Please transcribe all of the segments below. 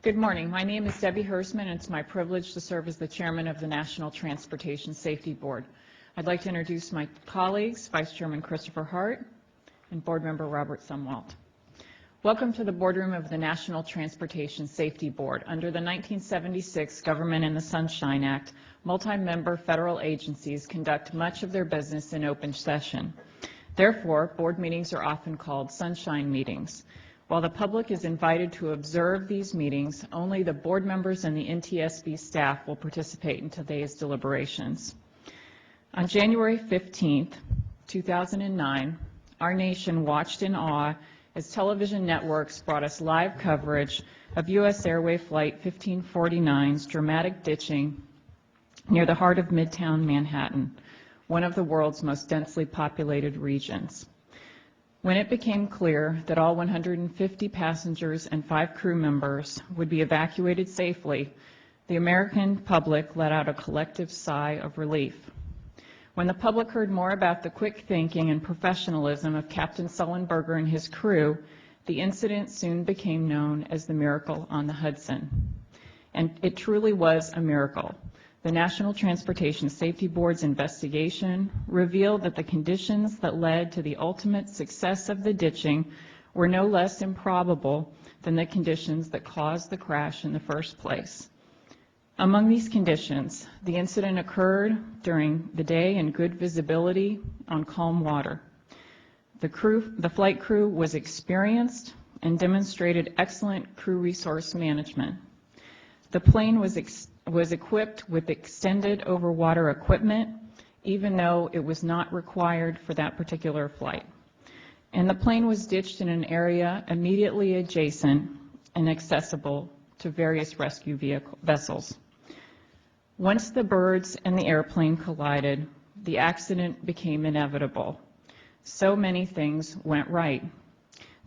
Good morning. My name is Debbie Hersman, and it's my privilege to serve as the chairman of the National Transportation Safety Board. I'd like to introduce my colleagues, Vice Chairman Christopher Hart and Board Member Robert Sumwalt. Welcome to the boardroom of the National Transportation Safety Board. Under the 1976 Government in the Sunshine Act, multi-member federal agencies conduct much of their business in open session. Therefore, board meetings are often called sunshine meetings. While the public is invited to observe these meetings, only the board members and the NTSB staff will participate in today's deliberations. On January 15th, 2009, our nation watched in awe as television networks brought us live coverage of US Airways Flight 1549's dramatic ditching near the heart of Midtown Manhattan, one of the world's most densely populated regions. When it became clear that all 150 passengers and 5 crew members would be evacuated safely, the American public let out a collective sigh of relief. When the public heard more about the quick thinking and professionalism of Captain Sullenberger and his crew, the incident soon became known as the Miracle on the Hudson. And it truly was a miracle. The National Transportation Safety Board's investigation revealed that the conditions that led to the ultimate success of the ditching were no less improbable than the conditions that caused the crash in the first place. Among these conditions, the incident occurred during the day in good visibility on calm water. The flight crew was experienced and demonstrated excellent crew resource management. The plane was equipped with extended overwater equipment, even though it was not required for that particular flight. And the plane was ditched in an area immediately adjacent and accessible to various rescue vessels. Once the birds and the airplane collided, the accident became inevitable. So many things went right.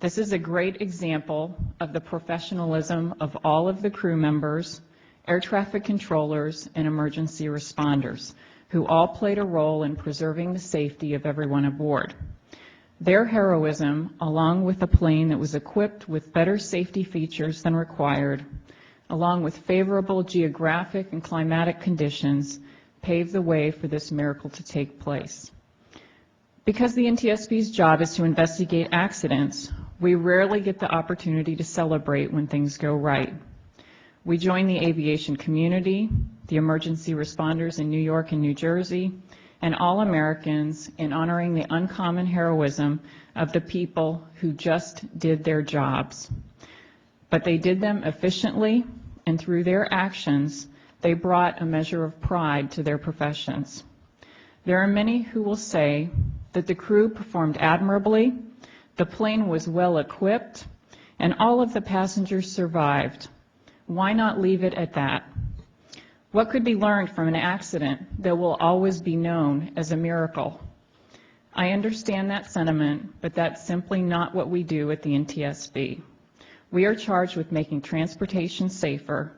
This is a great example of the professionalism of all of the crew members, air traffic controllers, and emergency responders, who all played a role in preserving the safety of everyone aboard. Their heroism, along with a plane that was equipped with better safety features than required, along with favorable geographic and climatic conditions, paved the way for this miracle to take place. Because the NTSB's job is to investigate accidents, we rarely get the opportunity to celebrate when things go right. We join the aviation community, the emergency responders in New York and New Jersey, and all Americans in honoring the uncommon heroism of the people who just did their jobs. But they did them efficiently, and through their actions, they brought a measure of pride to their professions. There are many who will say that the crew performed admirably, the plane was well equipped, and all of the passengers survived. Why not leave it at that? What could be learned from an accident that will always be known as a miracle? I understand that sentiment, but that's simply not what we do at the NTSB. We are charged with making transportation safer,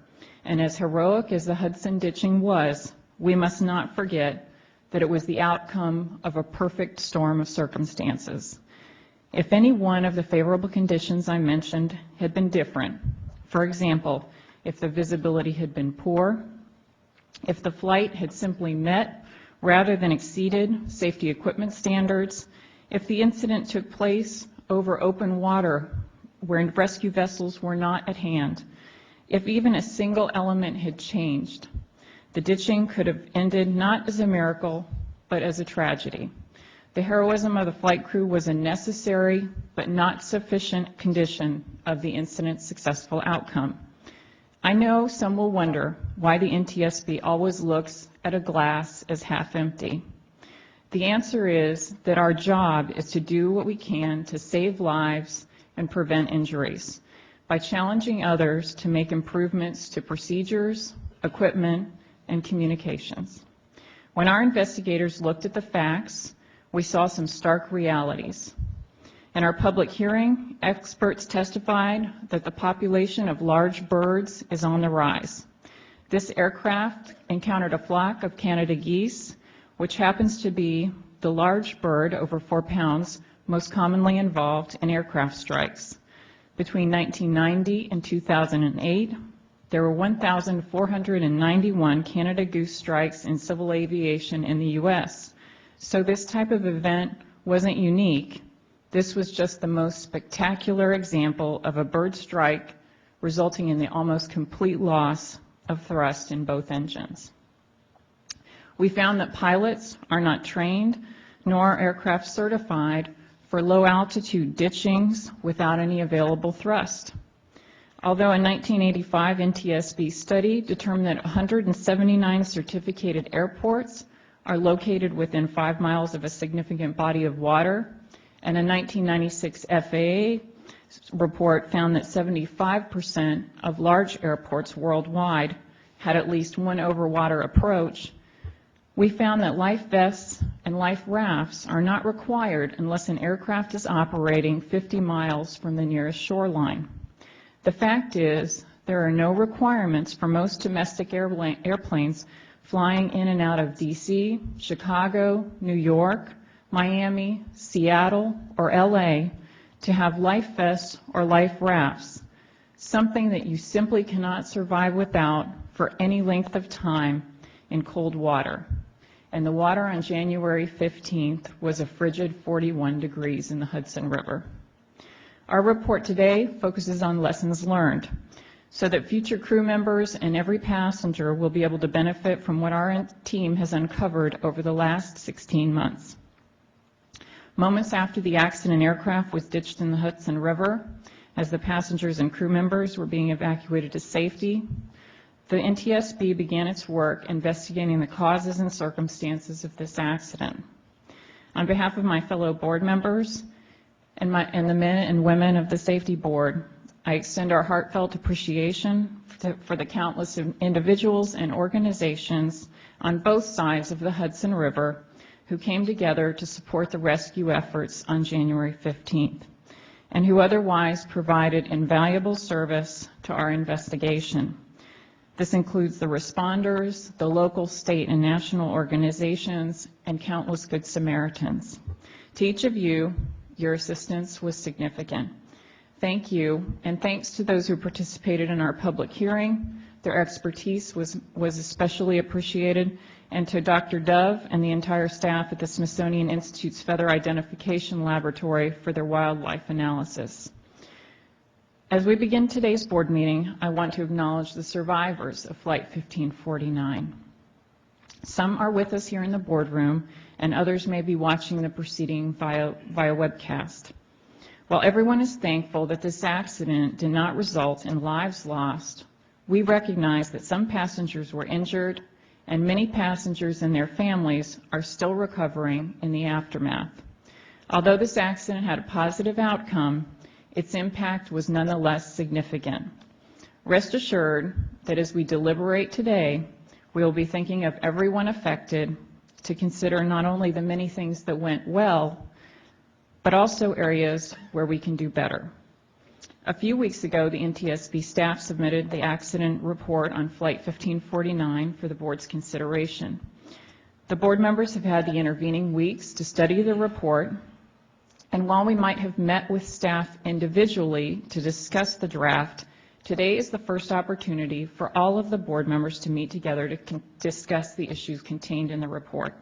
and as heroic as the Hudson ditching was, we must not forget that it was the outcome of a perfect storm of circumstances. If any one of the favorable conditions I mentioned had been different, for example, if the visibility had been poor, if the flight had simply met rather than exceeded safety equipment standards, if the incident took place over open water where rescue vessels were not at hand, if even a single element had changed, the ditching could have ended not as a miracle, but as a tragedy. The heroism of the flight crew was a necessary but not sufficient condition of the incident's successful outcome. I know some will wonder why the NTSB always looks at a glass as half empty. The answer is that our job is to do what we can to save lives and prevent injuries by challenging others to make improvements to procedures, equipment, and communications. When our investigators looked at the facts, we saw some stark realities. In our public hearing, experts testified that the population of large birds is on the rise. This aircraft encountered a flock of Canada geese, which happens to be the large bird over 4 pounds most commonly involved in aircraft strikes. Between 1990 and 2008, there were 1,491 Canada Goose strikes in civil aviation in the U.S. So this type of event wasn't unique. This was just the most spectacular example of a bird strike resulting in the almost complete loss of thrust in both engines. We found that pilots are not trained nor aircraft certified for low altitude ditchings without any available thrust. Although a 1985 NTSB study determined that 179 certificated airports are located within 5 miles of a significant body of water, and a 1996 FAA report found that 75% of large airports worldwide had at least one overwater approach, we found that life vests and life rafts are not required unless an aircraft is operating 50 miles from the nearest shoreline. The fact is, there are no requirements for most domestic airplanes flying in and out of DC, Chicago, New York, Miami, Seattle, or LA to have life vests or life rafts, something that you simply cannot survive without for any length of time in cold water. And the water on January 15th was a frigid 41 degrees in the Hudson River. Our report today focuses on lessons learned so that future crew members and every passenger will be able to benefit from what our team has uncovered over the last 16 months. Moments after the accident aircraft was ditched in the Hudson River, as the passengers and crew members were being evacuated to safety, the NTSB began its work investigating the causes and circumstances of this accident. On behalf of my fellow board members and the men and women of the Safety Board, I extend our heartfelt appreciation for the countless individuals and organizations on both sides of the Hudson River who came together to support the rescue efforts on January 15th and who otherwise provided invaluable service to our investigation. This includes the responders, the local, state, and national organizations, and countless good Samaritans. To each of you, your assistance was significant. Thank you, and thanks to those who participated in our public hearing. Their expertise was especially appreciated, and to Dr. Dove and the entire staff at the Smithsonian Institute's Feather Identification Laboratory for their wildlife analysis. As we begin today's board meeting, I want to acknowledge the survivors of Flight 1549. Some are with us here in the boardroom, and others may be watching the proceeding via webcast. While everyone is thankful that this accident did not result in lives lost, we recognize that some passengers were injured, and many passengers and their families are still recovering in the aftermath. Although this accident had a positive outcome, its impact was nonetheless significant. Rest assured that as we deliberate today, we will be thinking of everyone affected to consider not only the many things that went well, but also areas where we can do better. A few weeks ago, the NTSB staff submitted the accident report on Flight 1549 for the board's consideration. The board members have had the intervening weeks to study the report, and while we might have met with staff individually to discuss the draft, today is the first opportunity for all of the board members to meet together to discuss the issues contained in the report.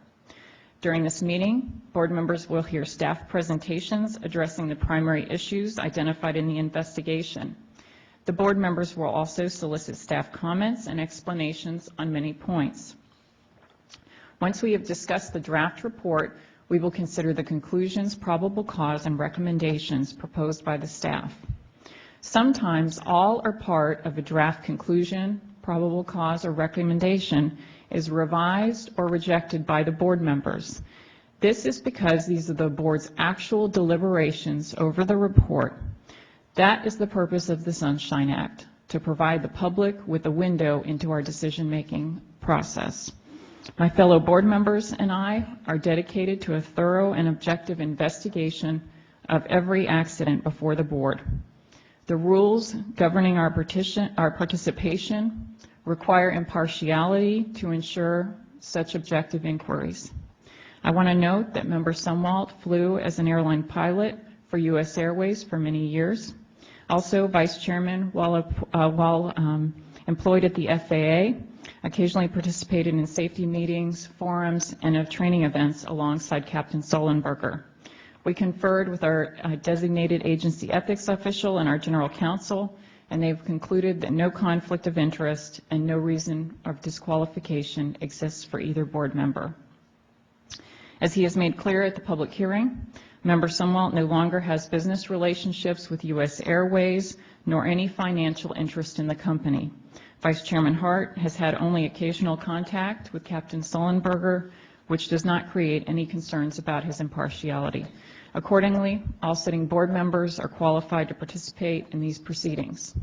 During this meeting, board members will hear staff presentations addressing the primary issues identified in the investigation. The board members will also solicit staff comments and explanations on many points. Once we have discussed the draft report, we will consider the conclusions, probable cause, and recommendations proposed by the staff. Sometimes all or part of a draft conclusion, probable cause, or recommendation is revised or rejected by the board members. This is because these are the board's actual deliberations over the report. That is the purpose of the Sunshine Act, to provide the public with a window into our decision-making process. My fellow board members and I are dedicated to a thorough and objective investigation of every accident before the board. The rules governing our participation require impartiality to ensure such objective inquiries. I want to note that Member Sumwalt flew as an airline pilot for US Airways for many years. Also, Vice Chairman, while employed at the FAA, occasionally participated in safety meetings, forums, and of training events alongside Captain Sullenberger. We conferred with our designated agency ethics official and our general counsel, and they've concluded that no conflict of interest and no reason of disqualification exists for either board member. As he has made clear at the public hearing, Member Sumwalt no longer has business relationships with US Airways nor any financial interest in the company. Vice Chairman Hart has had only occasional contact with Captain Sullenberger, which does not create any concerns about his impartiality. Accordingly, all sitting board members are qualified to participate in these proceedings.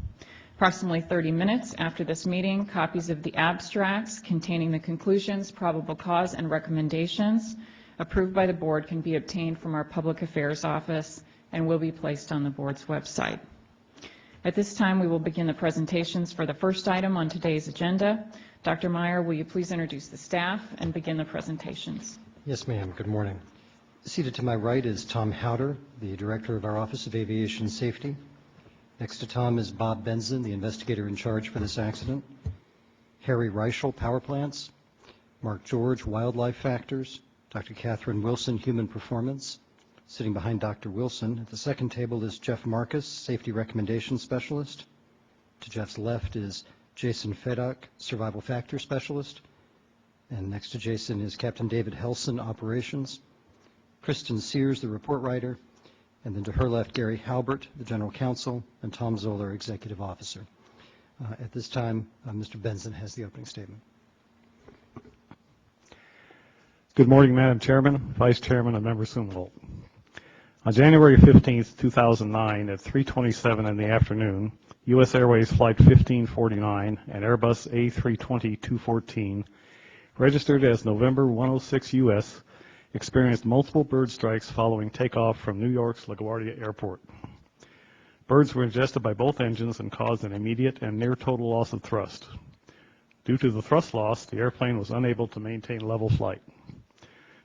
Approximately 30 minutes after this meeting, copies of the abstracts containing the conclusions, probable cause, and recommendations approved by the board can be obtained from our Public Affairs Office and will be placed on the board's website. At this time, we will begin the presentations for the first item on today's agenda. Dr. Meyer, will you please introduce the staff and begin the presentations? Yes, ma'am. Good morning. Seated to my right is Tom Howder, the Director of our Office of Aviation Safety. Next to Tom is Bob Benson, the investigator in charge for this accident. Harry Reichel, Power Plants. Mark George, Wildlife Factors. Dr. Catherine Wilson, Human Performance. Sitting behind Dr. Wilson at the second table is Jeff Marcus, Safety Recommendation Specialist. To Jeff's left is Jason Fedock, Survival Factor Specialist. And next to Jason is Captain David Helson, Operations. Kristen Sears, the report writer, and then to her left, Gary Halbert, the General Counsel, and Tom Zoller, Executive Officer. At this time, Mr. Benson has the opening statement. Good morning, Madam Chairman, Vice Chairman, and Member Sumwalt. On January 15, 2009, at 3:27 in the afternoon, US Airways Flight 1549 and Airbus A320-214, registered as November 106 US, experienced multiple bird strikes following takeoff from New York's LaGuardia Airport. Birds were ingested by both engines and caused an immediate and near total loss of thrust. Due to the thrust loss, the airplane was unable to maintain level flight.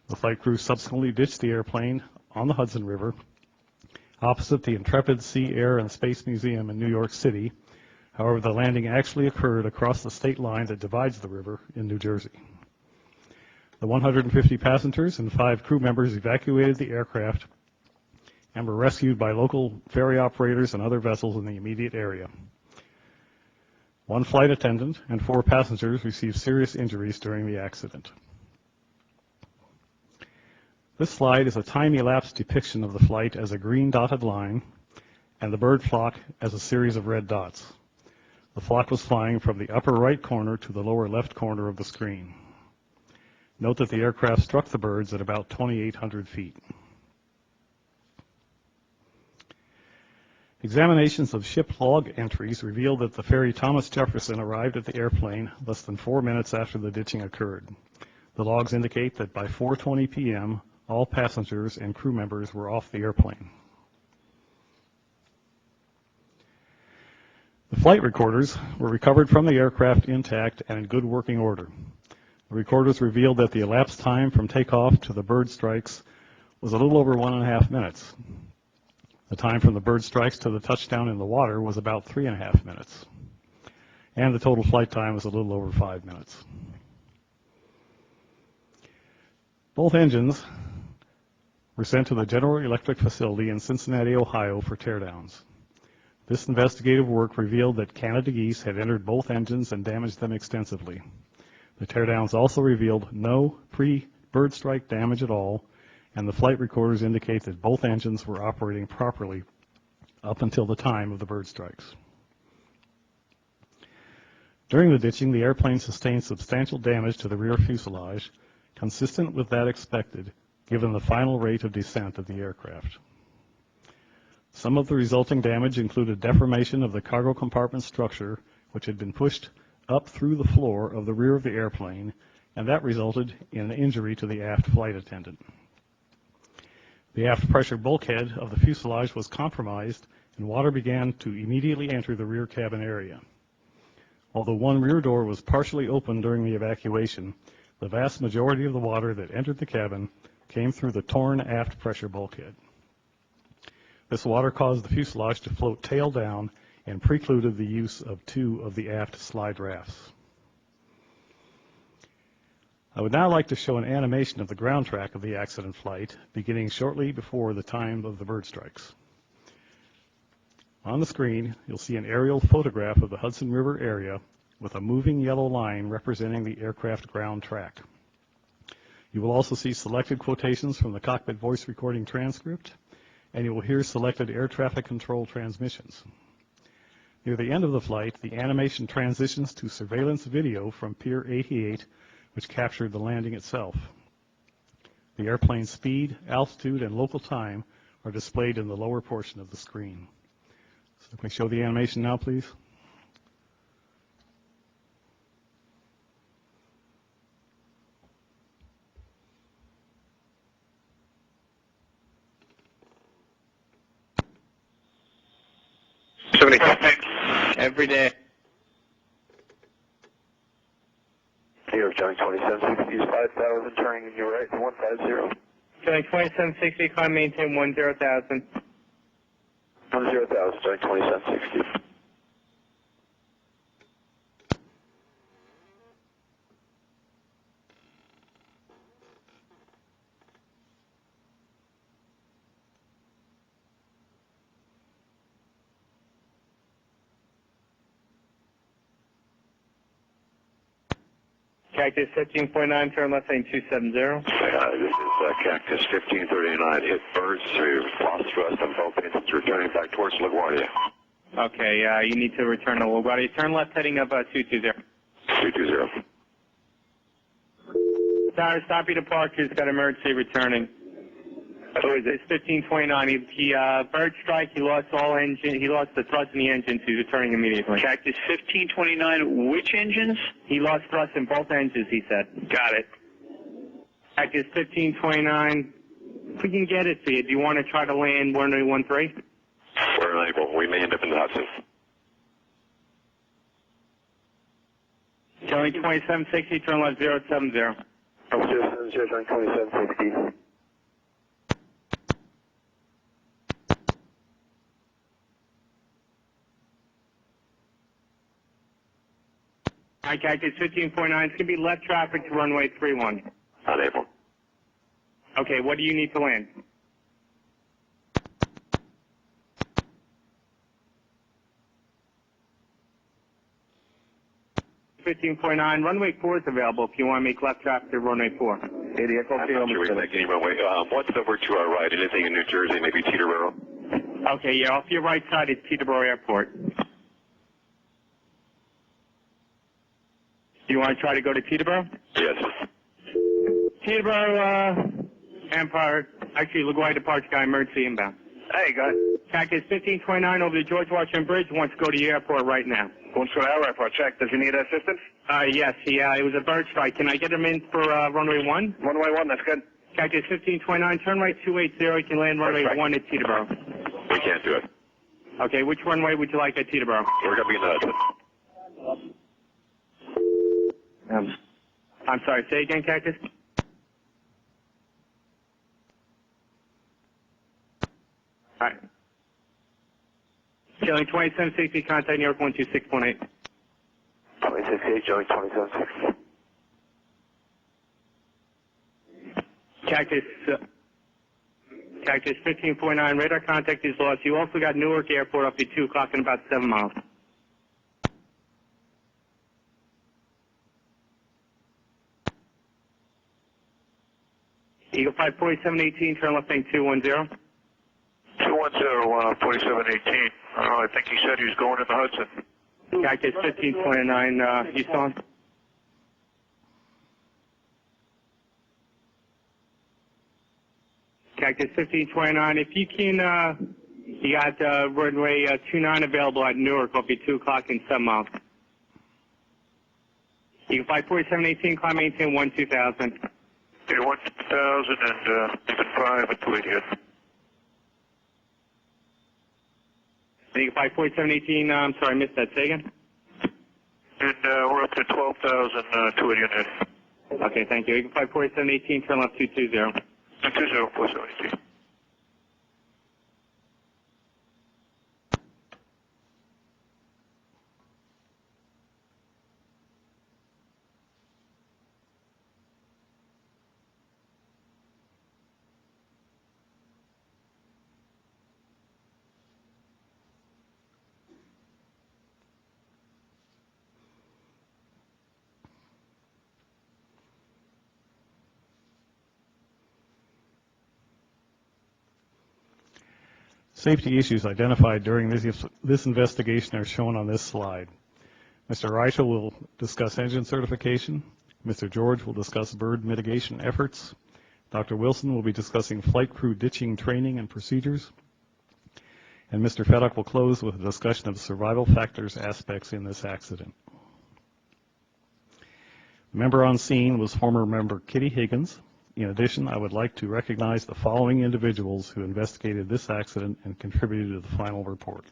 The flight crew subsequently ditched the airplane on the Hudson River, opposite the Intrepid Sea, Air, and Space Museum in New York City. However, the landing actually occurred across the state line that divides the river in New Jersey. The 150 passengers and 5 crew members evacuated the aircraft and were rescued by local ferry operators and other vessels in the immediate area. 1 flight attendant and 4 passengers received serious injuries during the accident. This slide is a time-elapsed depiction of the flight as a green dotted line and the bird flock as a series of red dots. The flock was flying from the upper right corner to the lower left corner of the screen. Note that the aircraft struck the birds at about 2,800 feet. Examinations of ship log entries revealed that the ferry Thomas Jefferson arrived at the airplane less than 4 minutes after the ditching occurred. The logs indicate that by 4:20 p.m., all passengers and crew members were off the airplane. The flight recorders were recovered from the aircraft intact and in good working order. The recorders revealed that the elapsed time from takeoff to the bird strikes was a little over 1.5 minutes. The time from the bird strikes to the touchdown in the water was about 3.5 minutes. And the total flight time was a little over 5 minutes. Both engines were sent to the General Electric facility in Cincinnati, Ohio for teardowns. This investigative work revealed that Canada geese had entered both engines and damaged them extensively. The teardowns also revealed no pre-bird strike damage at all, and the flight recorders indicate that both engines were operating properly up until the time of the bird strikes. During the ditching, the airplane sustained substantial damage to the rear fuselage, consistent with that expected, given the final rate of descent of the aircraft. Some of the resulting damage included deformation of the cargo compartment structure, which had been pushed up through the floor of the rear of the airplane, and that resulted in an injury to the aft flight attendant. The aft pressure bulkhead of the fuselage was compromised, and water began to immediately enter the rear cabin area. Although one rear door was partially open during the evacuation, the vast majority of the water that entered the cabin came through the torn aft pressure bulkhead. This water caused the fuselage to float tail down and precluded the use of 2 of the aft slide rafts. I would now like to show an animation of the ground track of the accident flight, beginning shortly before the time of the bird strikes. On the screen, you'll see an aerial photograph of the Hudson River area with a moving yellow line representing the aircraft ground track. You will also see selected quotations from the cockpit voice recording transcript, and you will hear selected air traffic control transmissions. Near the end of the flight, the animation transitions to surveillance video from Pier 88, which captured the landing itself. The airplane's speed, altitude, and local time are displayed in the lower portion of the screen. So can we show the animation now, please? Every day. New York, Johnny 2760, use 5,000, turning in your right, 150. Johnny 2760, climb maintain 10,000. 10,000, Johnny 2760. Cactus 15.9, turn left lane 270. This is Cactus 1539, hit birds, lost thrust on both engines, returning back towards LaGuardia. Okay, you need to return to LaGuardia. Turn left heading up 220. 220. Tower, stop your departures, got emergency returning. So it's 1529. He bird strike. He lost all engine. He lost the thrust in the engines. He's returning immediately. Cactus 1529. Which engines? He lost thrust in both engines. He said. Got it. Cactus 1529. If we can get it to you, do you want to try to land 1013? We're unable. We may end up in the Hudson. Johnny 2760, turn left 070. 070, Johnny 2760. All right, Cactus 15.9. It's going to be left traffic to runway 31. Unable. Okay, what do you need to land? 15.9. Runway 4 is available if you want to make left traffic to runway 4. I'm not sure we can make any runway. What's over to our right? Anything in New Jersey, maybe Teterboro? Okay, yeah, off your right side is Teterboro Airport. You want to try to go to Teterboro? Yes. Teterboro, Empire, actually LaGuardia departure guy, emergency inbound. Hey, guys. Cactus 1529 over the George Washington Bridge, wants to go to the airport right now. Wants to our airport. Check. Does he need assistance? Yes, it was a bird strike. Can I get him in for runway 1? Runway 1, that's good. Cactus 1529, turn right 280, you can land runway 1 at Teterboro. We can't do it. Okay, which runway would you like at Teterboro? We're going to be in the Hudson. I'm sorry, say again, Cactus? All right. Joey 2760, contact New York 126.8. 2668, Joey 2760. Cactus 15.9, radar contact is lost. You also got Newark Airport up to 2 o'clock in about 7 miles. Eagle 5 4718, turn left lane 210. 210, 4718. I think he said he was going in the Hudson. Cactus 1529, you saw him? Cactus 1529, if you can, you got runway 29 available at Newark, will be 2 o'clock in 7 miles. You can fly 4718, climb maintain 12000. Okay, 1000 and even 5 at 288. You can fly 4718, I'm sorry, I missed that, say again? And we're up to 12,000, 288. Okay, thank you. You can fly 4718, turn left 220. 220, 4718. Safety issues identified during this investigation are shown on this slide. Mr. Reichel will discuss engine certification. Mr. George will discuss bird mitigation efforts. Dr. Wilson will be discussing flight crew ditching training and procedures. And Mr. Feddock will close with a discussion of survival factors aspects in this accident. The member on scene was former member Kitty Higgins. In addition, I would like to recognize the following individuals who investigated this accident and contributed to the final report.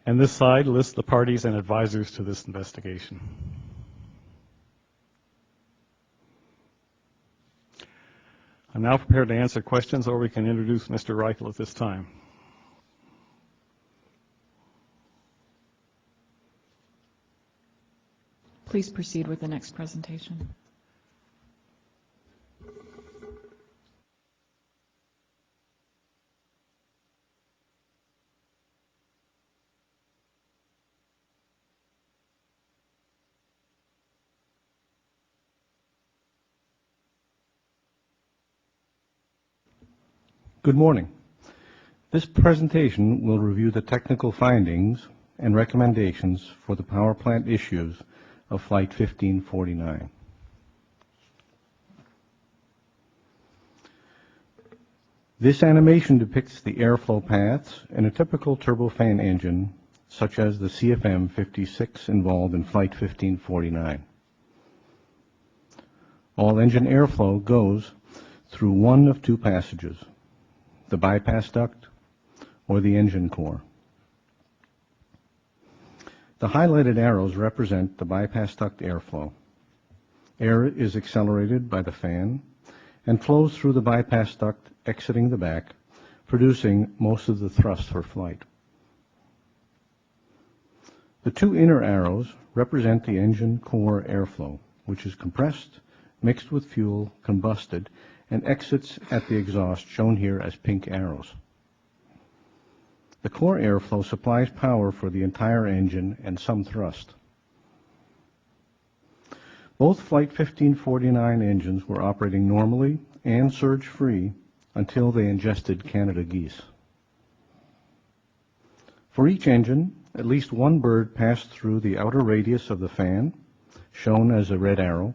And this slide lists the parties and advisors to this investigation. I'm now prepared to answer questions, or we can introduce Mr. Reichel at this time. Please proceed with the next presentation. Good morning. This presentation will review the technical findings and recommendations for the power plant issues of Flight 1549. This animation depicts the airflow paths in a typical turbofan engine, such as the CFM56 involved in Flight 1549. All engine airflow goes through one of two passages: the bypass duct or the engine core. The highlighted arrows represent the bypass duct airflow. Air is accelerated by the fan and flows through the bypass duct, exiting the back, producing most of the thrust for flight. The two inner arrows represent the engine core airflow, which is compressed, mixed with fuel, combusted, and exits at the exhaust, shown here as pink arrows. The core airflow supplies power for the entire engine and some thrust. Both Flight 1549 engines were operating normally and surge-free until they ingested Canada geese. For each engine, at least one bird passed through the outer radius of the fan, shown as a red arrow,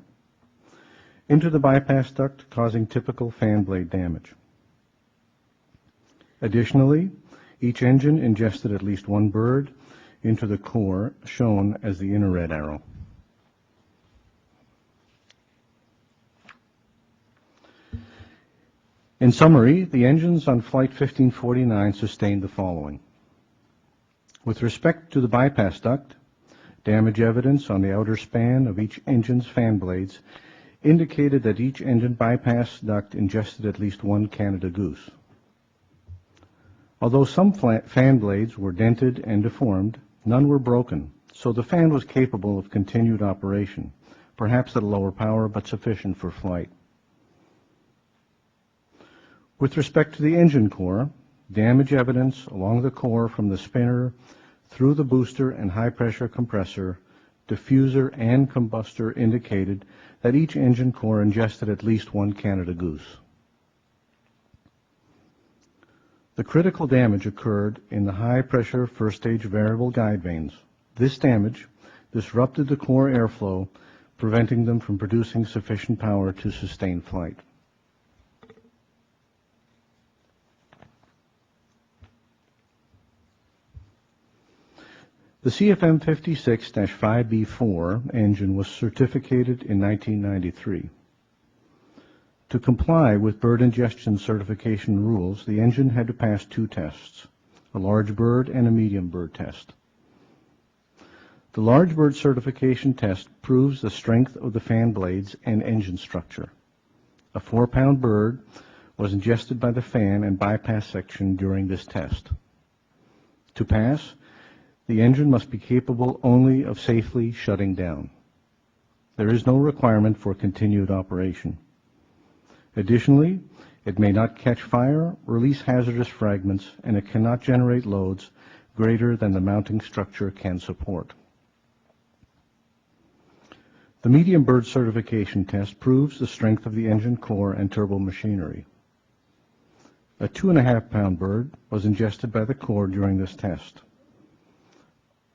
into the bypass duct, causing typical fan blade damage. Additionally, each engine ingested at least one bird into the core, shown as the inner red arrow. In summary, the engines on Flight 1549 sustained the following. With respect to the bypass duct, damage evidence on the outer span of each engine's fan blades indicated that each engine bypass duct ingested at least one Canada goose. Although some fan blades were dented and deformed, none were broken, so the fan was capable of continued operation, perhaps at a lower power, but sufficient for flight. With respect to the engine core, damage evidence along the core from the spinner through the booster and high-pressure compressor, diffuser, and combustor indicated that each engine core ingested at least one Canada goose. The critical damage occurred in the high-pressure first-stage variable guide vanes. This damage disrupted the core airflow, preventing them from producing sufficient power to sustain flight. The CFM56-5B4 engine was certificated in 1993. To comply with Bird-Ingestion certification rules, the engine had to pass two tests, a large bird and a medium bird test. The large bird certification test proves the strength of the fan blades and engine structure. A 4-pound bird was ingested by the fan and bypass section during this test. To pass, the engine must be capable only of safely shutting down. There is no requirement for continued operation. Additionally, it may not catch fire, release hazardous fragments, and it cannot generate loads greater than the mounting structure can support. The medium bird certification test proves the strength of the engine core and turbo machinery. A 2.5-pound bird was ingested by the core during this test.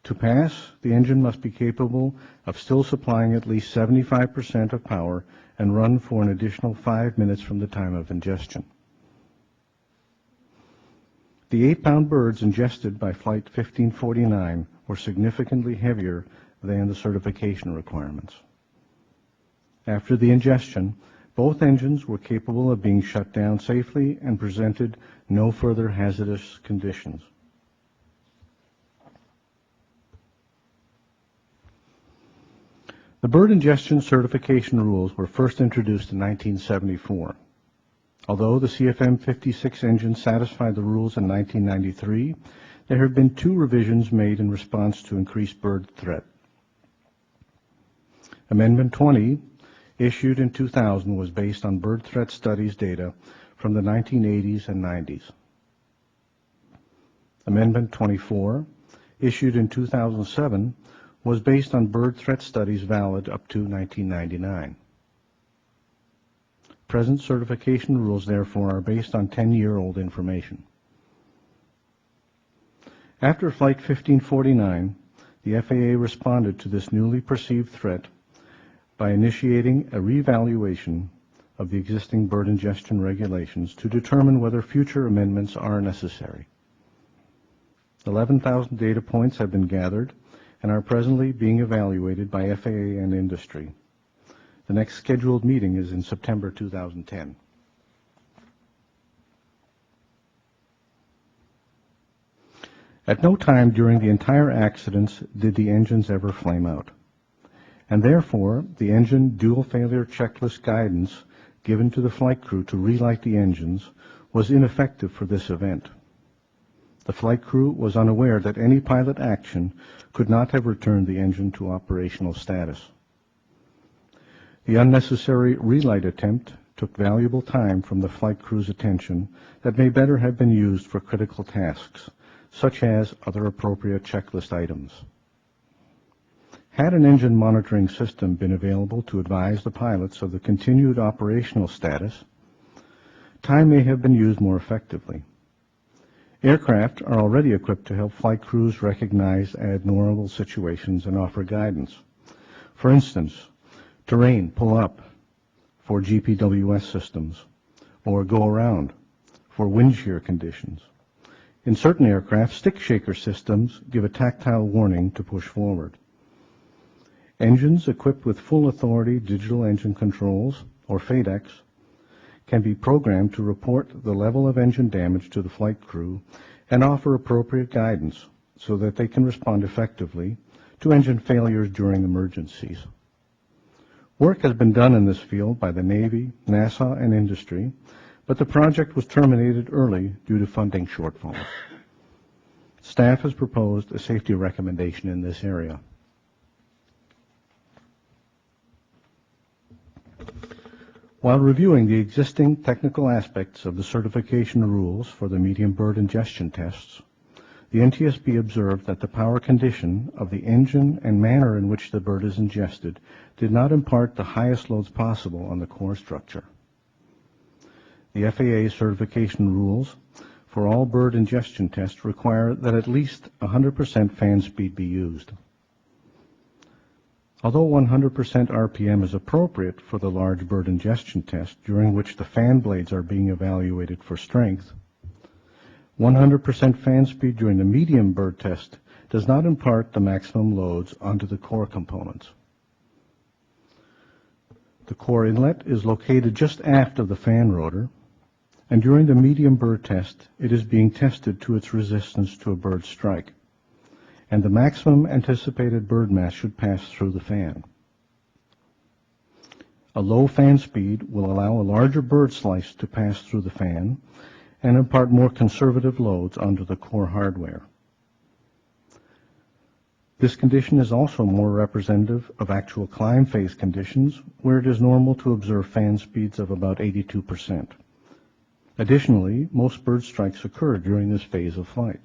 To pass, the engine must be capable of still supplying at least 75% of power and run for an additional 5 minutes from the time of ingestion. The 8-pound birds ingested by Flight 1549 were significantly heavier than the certification requirements. After the ingestion, both engines were capable of being shut down safely and presented no further hazardous conditions. The bird-ingestion certification rules were first introduced in 1974. Although the CFM56 engine satisfied the rules in 1993, there have been 2 revisions made in response to increased bird threat. Amendment 20, issued in 2000, was based on bird threat studies data from the 1980s and 90s. Amendment 24, issued in 2007, was based on bird threat studies valid up to 1999. Present certification rules, therefore, are based on 10-year-old information. After Flight 1549, the FAA responded to this newly perceived threat by initiating a reevaluation of the existing bird ingestion regulations to determine whether future amendments are necessary. 11,000 data points have been gathered and are presently being evaluated by FAA and industry. The next scheduled meeting is in September 2010. At no time during the entire accidents did the engines ever flame out, and therefore the engine dual failure checklist guidance given to the flight crew to relight the engines was ineffective for this event. The flight crew was unaware that any pilot action could not have returned the engine to operational status. The unnecessary relight attempt took valuable time from the flight crew's attention that may better have been used for critical tasks, such as other appropriate checklist items. Had an engine monitoring system been available to advise the pilots of the continued operational status, time may have been used more effectively. Aircraft are already equipped to help flight crews recognize abnormal situations and offer guidance. For instance, terrain pull up for GPWS systems, or go around for wind shear conditions. In certain aircraft, stick shaker systems give a tactile warning to push forward. Engines equipped with full authority digital engine controls, or FADECs, can be programmed to report the level of engine damage to the flight crew and offer appropriate guidance so that they can respond effectively to engine failures during emergencies. Work has been done in this field by the Navy, NASA, and industry, but the project was terminated early due to funding shortfalls. Staff has proposed a safety recommendation in this area. While reviewing the existing technical aspects of the certification rules for the medium bird ingestion tests, the NTSB observed that the power condition of the engine and manner in which the bird is ingested did not impart the highest loads possible on the core structure. The FAA certification rules for all bird ingestion tests require that at least 100% fan speed be used. Although 100% RPM is appropriate for the large bird ingestion test, during which the fan blades are being evaluated for strength, 100% fan speed during the medium bird test does not impart the maximum loads onto the core components. The core inlet is located just aft of the fan rotor, and during the medium bird test, it is being tested to its resistance to a bird strike, and the maximum anticipated bird mass should pass through the fan. A low fan speed will allow a larger bird slice to pass through the fan and impart more conservative loads onto the core hardware. This condition is also more representative of actual climb phase conditions, where it is normal to observe fan speeds of about 82%. Additionally, most bird strikes occur during this phase of flight.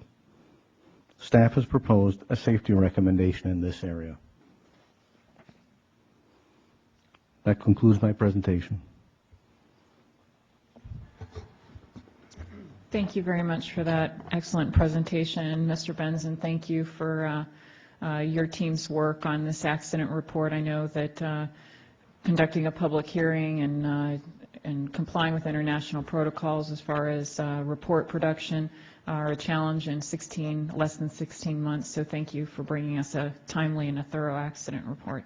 Staff has proposed a safety recommendation in this area. That concludes my presentation. Thank you very much for that excellent presentation. Mr. Benson, thank you for your team's work on this accident report. I know that conducting a public hearing and complying with international protocols as far as report production are a challenge in less than 16 months, so thank you for bringing us a timely and a thorough accident report.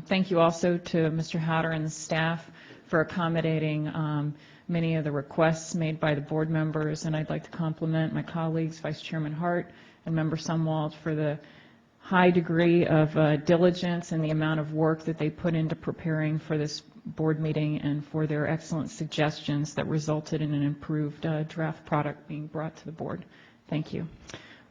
Thank you also to Mr. Howder and the staff for accommodating many of the requests made by the board members, and I'd like to compliment my colleagues, Vice Chairman Hart and Member Sumwalt, for the high degree of diligence and the amount of work that they put into preparing for this board meeting and for their excellent suggestions that resulted in an improved draft product being brought to the board. Thank you.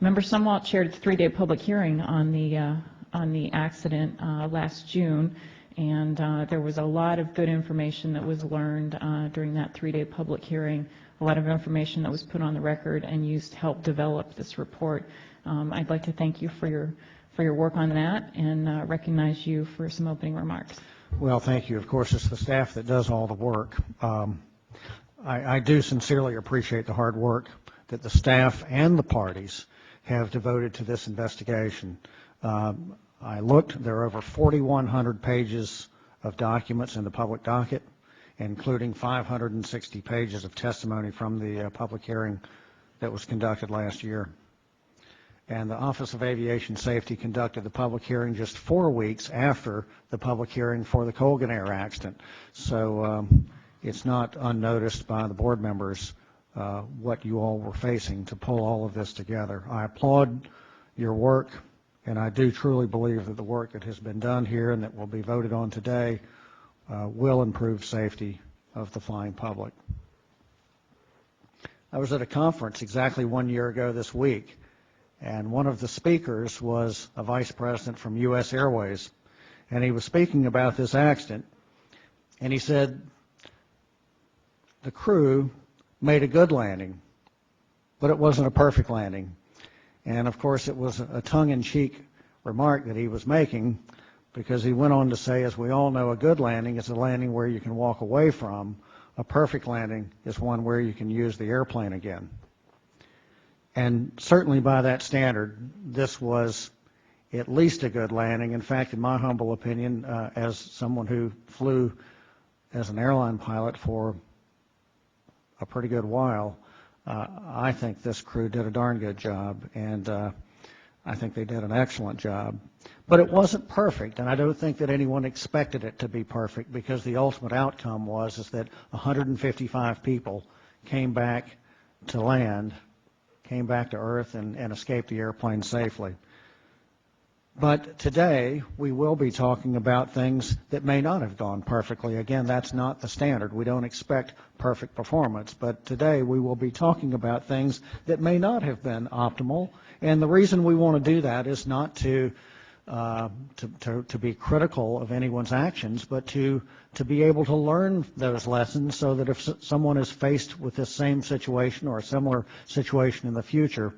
Member Sumwalt chaired a 3-day public hearing on the accident last June, and there was a lot of good information that was learned during that 3-day public hearing, a lot of information that was put on the record and used to help develop this report. I'd like to thank you for your work on that and recognize you for some opening remarks. Well, thank you. Of course, it's the staff that does all the work. I do sincerely appreciate the hard work that the staff and the parties have devoted to this investigation. I looked, there are over 4,100 pages of documents in the public docket, including 560 pages of testimony from the public hearing that was conducted last year. And the Office of Aviation Safety conducted the public hearing just 4 weeks after the public hearing for the Colgan Air accident. So it's not unnoticed by the board members what you all were facing to pull all of this together. I applaud your work, and I do truly believe that the work that has been done here and that will be voted on today will improve safety of the flying public. I was at a conference exactly 1 year ago this week, and one of the speakers was a vice president from US Airways, and he was speaking about this accident, and he said the crew made a good landing, but it wasn't a perfect landing. And of course it was a tongue-in-cheek remark that he was making, because he went on to say, as we all know, a good landing is a landing where you can walk away from. A perfect landing is one where you can use the airplane again. And certainly by that standard, this was at least a good landing. In fact, in my humble opinion, as someone who flew as an airline pilot for a pretty good while, I think this crew did a darn good job, and I think they did an excellent job. But it wasn't perfect, and I don't think that anyone expected it to be perfect, because the ultimate outcome was that 155 people came back to land, came back to Earth, and escaped the airplane safely. But today, we will be talking about things that may not have gone perfectly. Again, that's not the standard. We don't expect perfect performance. But today, we will be talking about things that may not have been optimal. And the reason we want to do that is not to be critical of anyone's actions, but to be able to learn those lessons, so that if someone is faced with this same situation or a similar situation in the future,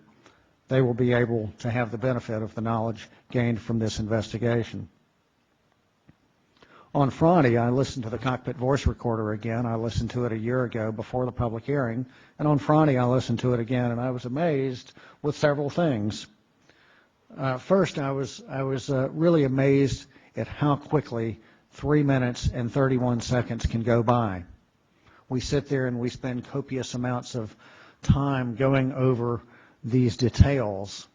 they will be able to have the benefit of the knowledge gained from this investigation. On Friday, I listened to the cockpit voice recorder again. I listened to it a year ago before the public hearing, and on Friday I listened to it again, and I was amazed with several things. First, I was really amazed at how quickly 3 minutes and 31 seconds can go by. We sit there and we spend copious amounts of time going over these details,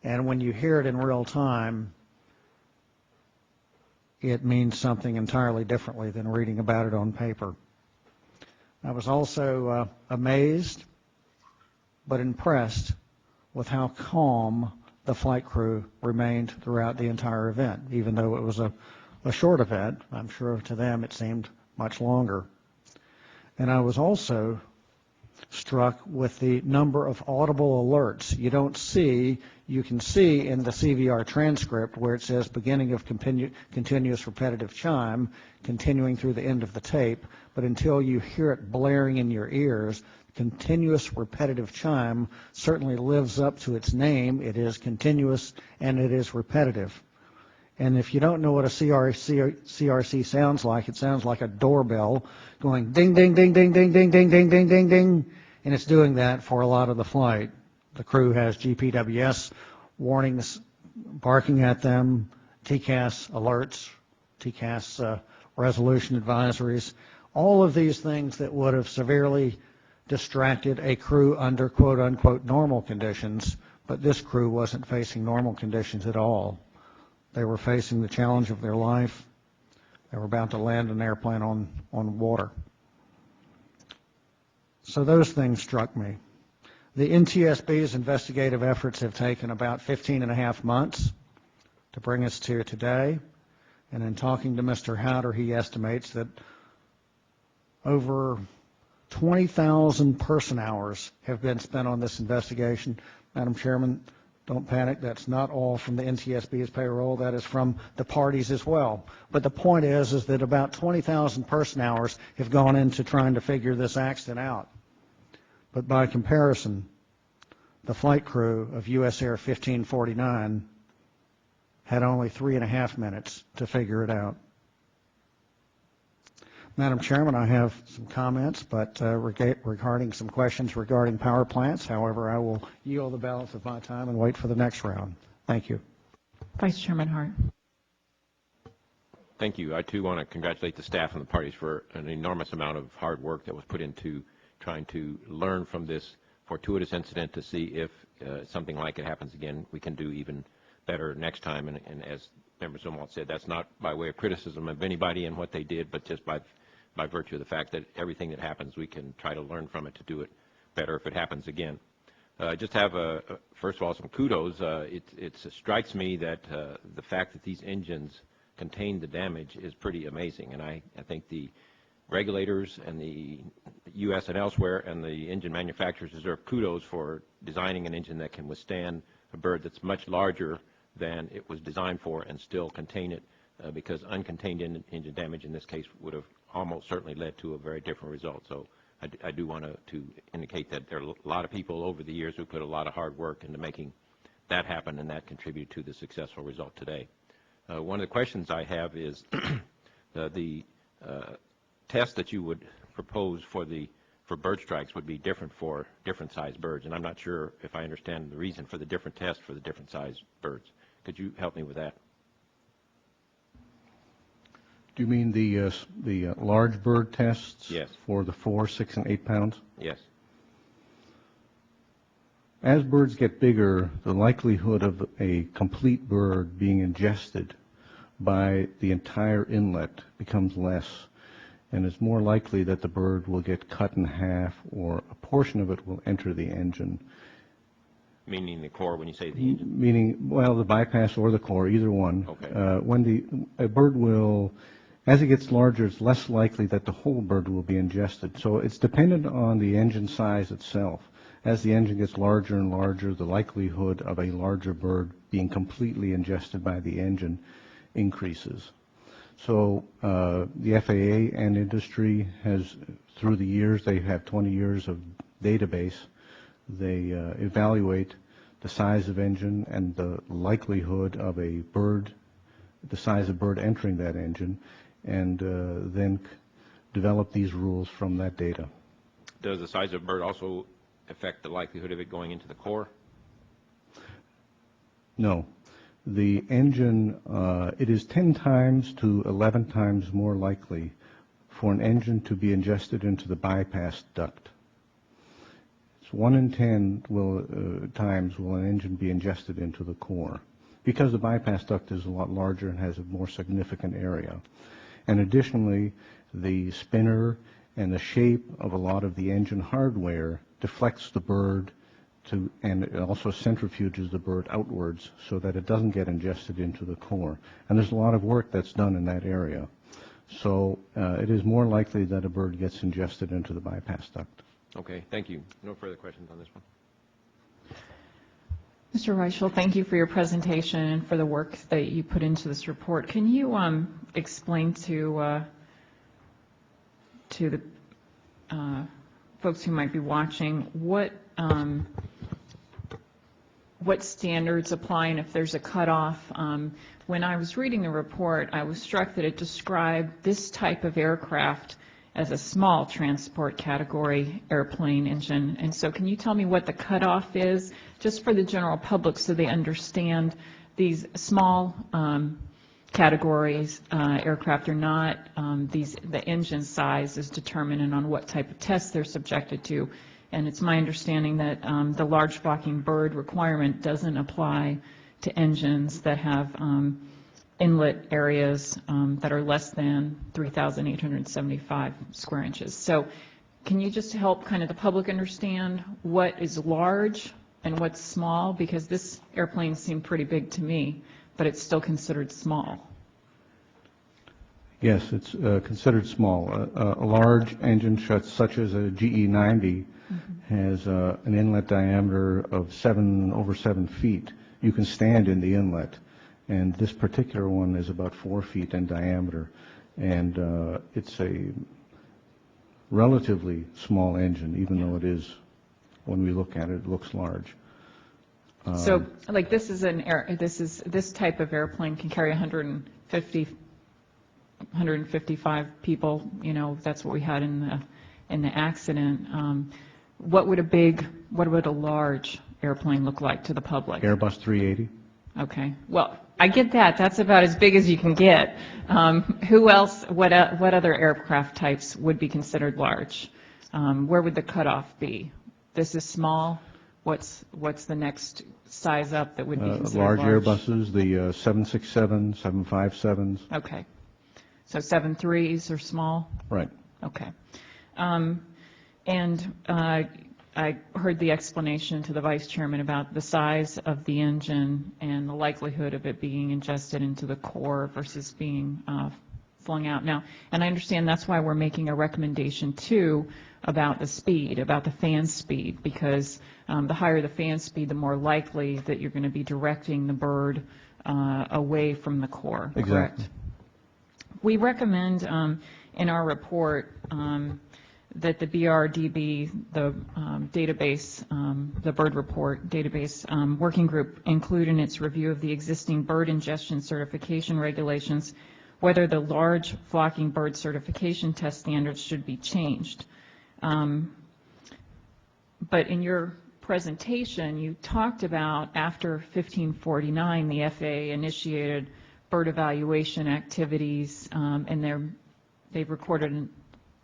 and when you hear it in real time, it means something entirely differently than reading about it on paper. I was also amazed but impressed with how calm the flight crew remained throughout the entire event, even though it was a short event. I'm sure to them it seemed much longer. And I was also struck with the number of audible alerts. You can see in the CVR transcript where it says beginning of continuous repetitive chime, continuing through the end of the tape, but until you hear it blaring in your ears, continuous repetitive chime certainly lives up to its name. It is continuous and it is repetitive. And if you don't know what a CRC sounds like, it sounds like a doorbell going ding, ding, ding, ding, ding, ding, ding, ding, ding, ding, ding. And it's doing that for a lot of the flight. The crew has GPWS warnings barking at them, TCAS alerts, TCAS resolution advisories, all of these things that would have severely distracted a crew under quote-unquote normal conditions, but this crew wasn't facing normal conditions at all. They were facing the challenge of their life. They were about to land an airplane on water. So those things struck me. The NTSB's investigative efforts have taken about 15 and a half months to bring us to today. And in talking to Mr. Howder, he estimates that over 20,000 person hours have been spent on this investigation. Madam Chairman, don't panic. That's not all from the NTSB's payroll. That is from the parties as well. But the point is that about 20,000 person hours have gone into trying to figure this accident out. But by comparison, the flight crew of US Air 1549 had only 3.5 minutes to figure it out. Madam Chairman, I have some comments, but regarding some questions regarding power plants. However, I will yield the balance of my time and wait for the next round. Thank you. Vice Chairman Hart. Thank you. I, too, want to congratulate the staff and the parties for an enormous amount of hard work that was put into trying to learn from this fortuitous incident to see if something like it happens again, we can do even better next time. And as Member Zumwalt said, that's not by way of criticism of anybody and what they did, but just by virtue of the fact that everything that happens, we can try to learn from it to do it better if it happens again. Just have, first of all, some kudos. It strikes me that the fact that these engines contain the damage is pretty amazing, and I think the regulators and the U.S. and elsewhere and the engine manufacturers deserve kudos for designing an engine that can withstand a bird that's much larger than it was designed for and still contain it, because uncontained engine damage in this case would have almost certainly led to a very different result. So I do want to indicate that there are a lot of people over the years who put a lot of hard work into making that happen, and that contributed to the successful result today. One of the questions I have is the test that you would propose for bird strikes would be different for different sized birds, and I'm not sure if I understand the reason for the different tests for the different sized birds. Could you help me with that? Do you mean the large bird tests? Yes. For the 4, 6, and 8 pounds? Yes. As birds get bigger, the likelihood of a complete bird being ingested by the entire inlet becomes less, and it's more likely that the bird will get cut in half or a portion of it will enter the engine. Meaning the core when you say the engine? Meaning, well, the bypass or the core, either one. Okay. When a bird will, as it gets larger, it's less likely that the whole bird will be ingested. So it's dependent on the engine size itself. As the engine gets larger and larger, the likelihood of a larger bird being completely ingested by the engine increases. So the FAA and industry has, through the years, they have 20 years of database. They evaluate the size of engine and the likelihood of a bird, the size of bird entering that engine, and then develop these rules from that data. Does the size of bird also affect the likelihood of it going into the core? No. The engine, it is 10 times to 11 times more likely for an engine to be ingested into the bypass duct. It's 1 in 10 times will an engine be ingested into the core, because the bypass duct is a lot larger and has a more significant area. And additionally, the spinner and the shape of a lot of the engine hardware deflects the bird and it also centrifuges the bird outwards so that it doesn't get ingested into the core. And there's a lot of work that's done in that area. So it is more likely that a bird gets ingested into the bypass duct. Okay, thank you. No further questions on this one. Mr. Reichel, thank you for your presentation and for the work that you put into this report. Can you explain to the folks who might be watching what what standards apply and if there's a cutoff. When I was reading the report, I was struck that it described this type of aircraft as a small transport category airplane engine. And so can you tell me what the cutoff is, just for the general public so they understand these small categories aircraft are not, the engine size is determined on what type of tests they're subjected to. And it's my understanding that the large flocking bird requirement doesn't apply to engines that have inlet areas that are less than 3,875 square inches. So can you just help kind of the public understand what is large and what's small? Because this airplane seemed pretty big to me, but it's still considered small. Yes, it's considered small. A large engine such as a GE90 has an inlet diameter of over 7 feet. You can stand in the inlet, and this particular one is about 4 feet in diameter, and it's a relatively small engine, even though it is, when we look at it, it looks large. So, like, this is this type of airplane can carry 155 people. You know, that's what we had in the accident. What would a large airplane look like to the public? Airbus 380. Okay. Well, I get that. That's about as big as you can get. Who else? What other aircraft types would be considered large? Where would the cutoff be? This is small. What's the next size up that would be considered large? Large Airbuses, the 767, 757s. Okay. So 73s are small? Right. Okay. And I heard the explanation to the Vice Chairman about the size of the engine and the likelihood of it being ingested into the core versus being flung out. Now, and I understand that's why we're making a recommendation too about the speed, about the fan speed, because the higher the fan speed, the more likely that you're going to be directing the bird away from the core. Exactly. Correct? We recommend in our report that the BRDB, the database, the bird report database working group include in its review of the existing bird ingestion certification regulations whether the large flocking bird certification test standards should be changed. But in your presentation, you talked about after 1549, the FAA initiated bird evaluation activities, and they've recorded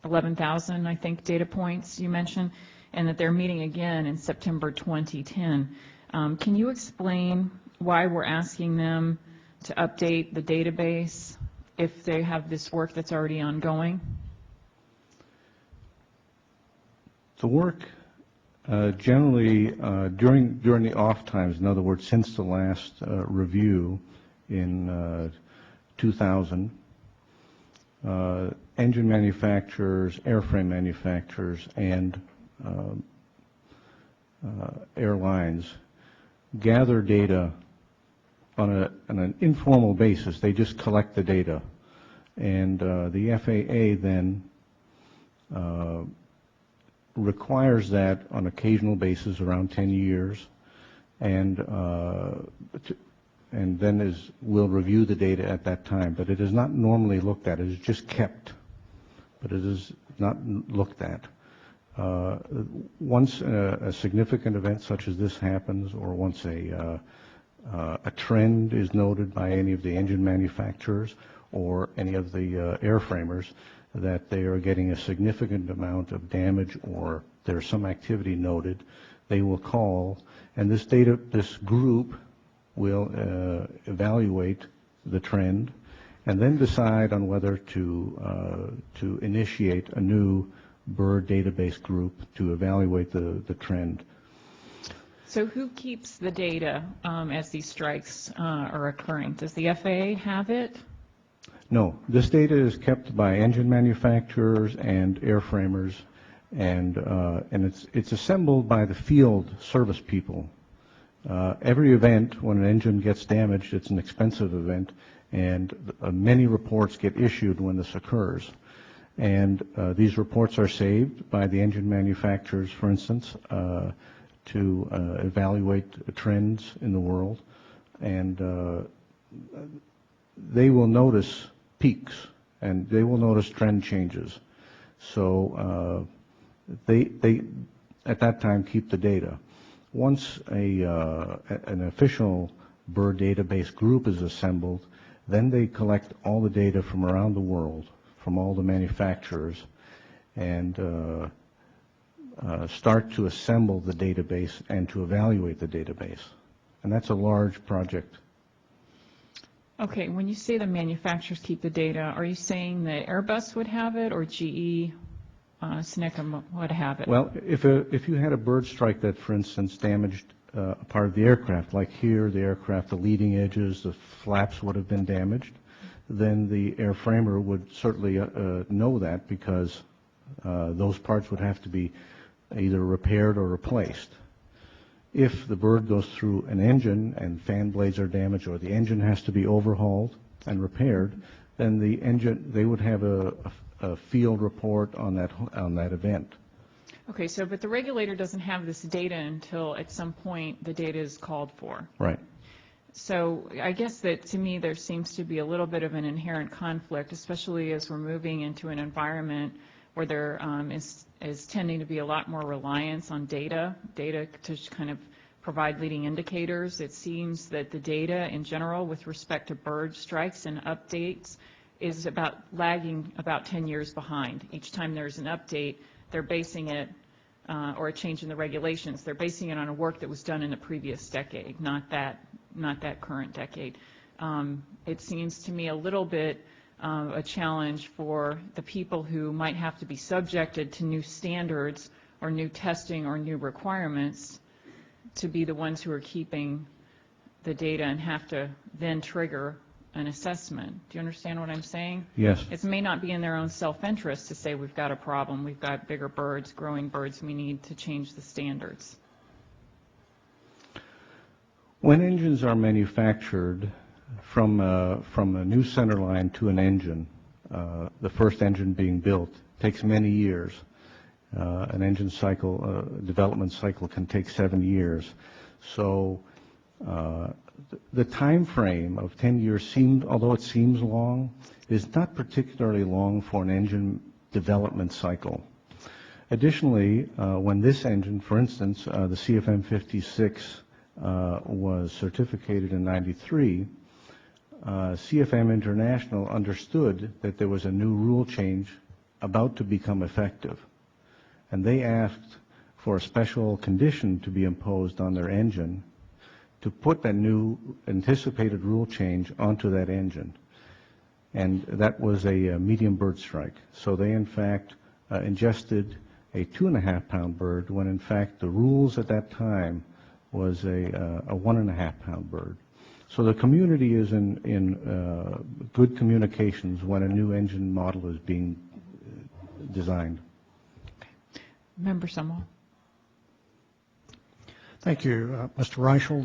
11,000, I think, data points you mentioned, and that they're meeting again in September 2010. Can you explain why we're asking them to update the database if they have this work that's already ongoing? The work generally during the off times, in other words, since the last review in 2000, engine manufacturers, airframe manufacturers, and airlines gather data on an informal basis. They just collect the data, and the FAA then requires that on occasional basis around 10 years, and then will review the data at that time. But it is not normally looked at. It is just kept, but it is not looked at. Once a significant event such as this happens, or once a trend is noted by any of the engine manufacturers or any of the airframers that they are getting a significant amount of damage or there's some activity noted, they will call, and this group will evaluate the trend and then decide on whether to initiate a new bird database group to evaluate the trend. So who keeps the data as these strikes are occurring? Does the FAA have it? No, this data is kept by engine manufacturers and airframers, and it's assembled by the field service people. Every event, when an engine gets damaged, it's an expensive event, and many reports get issued when this occurs. And these reports are saved by the engine manufacturers, for instance, to evaluate trends in the world, and they will notice peaks and they will notice trend changes. So they at that time keep the data. Once an official bird database group is assembled, then they collect all the data from around the world, from all the manufacturers, and start to assemble the database and to evaluate the database. And that's a large project. Okay, when you say the manufacturers keep the data, are you saying that Airbus would have it or GE, Snickham would have it? Well, if you had a bird strike that, for instance, damaged a part of the aircraft, like here, the aircraft, the leading edges, the flaps would have been damaged, then the airframer would certainly know that, because those parts would have to be either repaired or replaced. If the bird goes through an engine and fan blades are damaged, or the engine has to be overhauled and repaired, then the engine, they would have a field report on that event. Okay, so but the regulator doesn't have this data until at some point the data is called for. Right. So I guess that to me there seems to be a little bit of an inherent conflict, especially as we're moving into an environment where there is tending to be a lot more reliance on data to kind of provide leading indicators. It seems that the data in general with respect to bird strikes and updates is lagging about 10 years behind. Each time there's an update, they're basing it, or a change in the regulations, they're basing it on a work that was done in the previous decade, not that current decade. It seems to me a little bit a challenge for the people who might have to be subjected to new standards or new testing or new requirements to be the ones who are keeping the data and have to then trigger an assessment. Do you understand what I'm saying? Yes. It may not be in their own self-interest to say we've got a problem, we've got bigger birds, growing birds, we need to change the standards. When engines are manufactured from a new center line to an engine, the first engine being built takes many years. An engine cycle, development cycle, can take 7 years. So the time frame of 10 years although it seems long, is not particularly long for an engine development cycle. Additionally, when this engine, for instance, the CFM56 was certificated in '93, CFM International understood that there was a new rule change about to become effective, and they asked for a special condition to be imposed on their engine to put that new anticipated rule change onto that engine. And that was a medium bird strike. So they, in fact, ingested a 2.5-pound bird when, in fact, the rules at that time was a 1.5-pound bird. So the community is in good communications when a new engine model is being designed. Member Sumwell. Thank you, Mr. Reichel.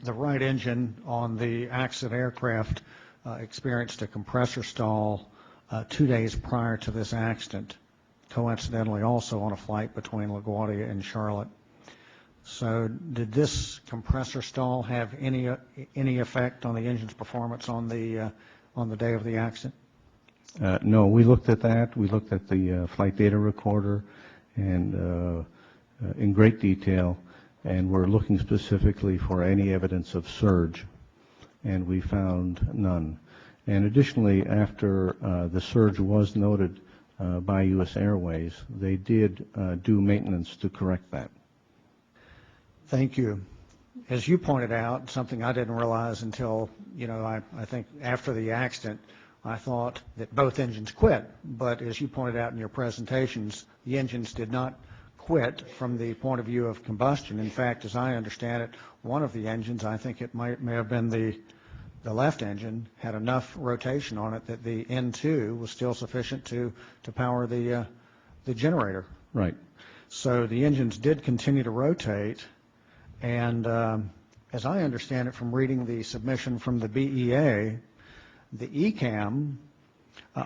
The right engine on the accident aircraft experienced a compressor stall 2 days prior to this accident, coincidentally also on a flight between LaGuardia and Charlotte. So did this compressor stall have any effect on the engine's performance on the day of the accident? No, we looked at that. We looked at the flight data recorder and in great detail, and we're looking specifically for any evidence of surge, and we found none. And additionally, after the surge was noted by US Airways, they did do maintenance to correct that. Thank you. As you pointed out, something I didn't realize until, I think after the accident, I thought that both engines quit. But as you pointed out in your presentations, the engines did not quit from the point of view of combustion. In fact, as I understand it, one of the engines, I think it may have been the left engine, had enough rotation on it that the N2 was still sufficient to power the generator. Right. So the engines did continue to rotate. And as I understand it from reading the submission from the BEA, the ECAM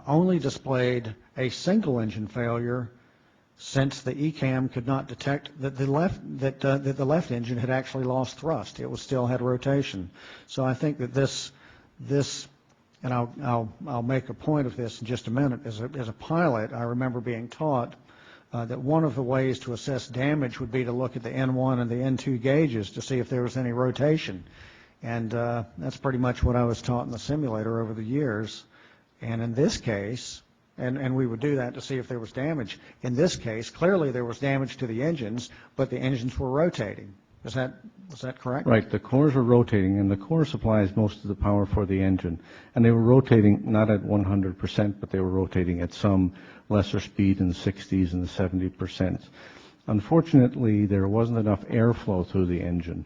only displayed a single engine failure since the ECAM could not detect that the left engine had actually lost thrust. It was still had rotation. So I think that this and I'll make a point of this in just a minute. As a pilot, I remember being taught that one of the ways to assess damage would be to look at the N1 and the N2 gauges to see if there was any rotation. And that's pretty much what I was taught in the simulator over the years. And in this case, and we would do that to see if there was damage. In this case, clearly there was damage to the engines, but the engines were rotating. Was that correct? Right. The cores were rotating, and the core supplies most of the power for the engine. And they were rotating not at 100%, but they were rotating at some lesser speed in the 60s and the 70%. Unfortunately, there wasn't enough airflow through the engine,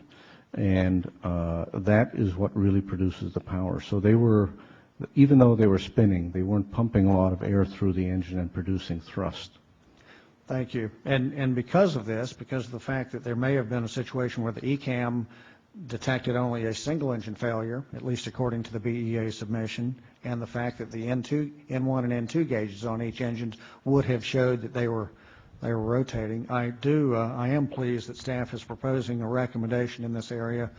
and that is what really produces the power. So they were, even though they were spinning, they weren't pumping a lot of air through the engine and producing thrust. Thank you. And because of this, because of the fact that there may have been a situation where the ECAM detected only a single engine failure, at least according to the BEA submission, and the fact that the N1 and N2 gauges on each engine would have showed that they were rotating, I am pleased that staff is proposing a recommendation in this area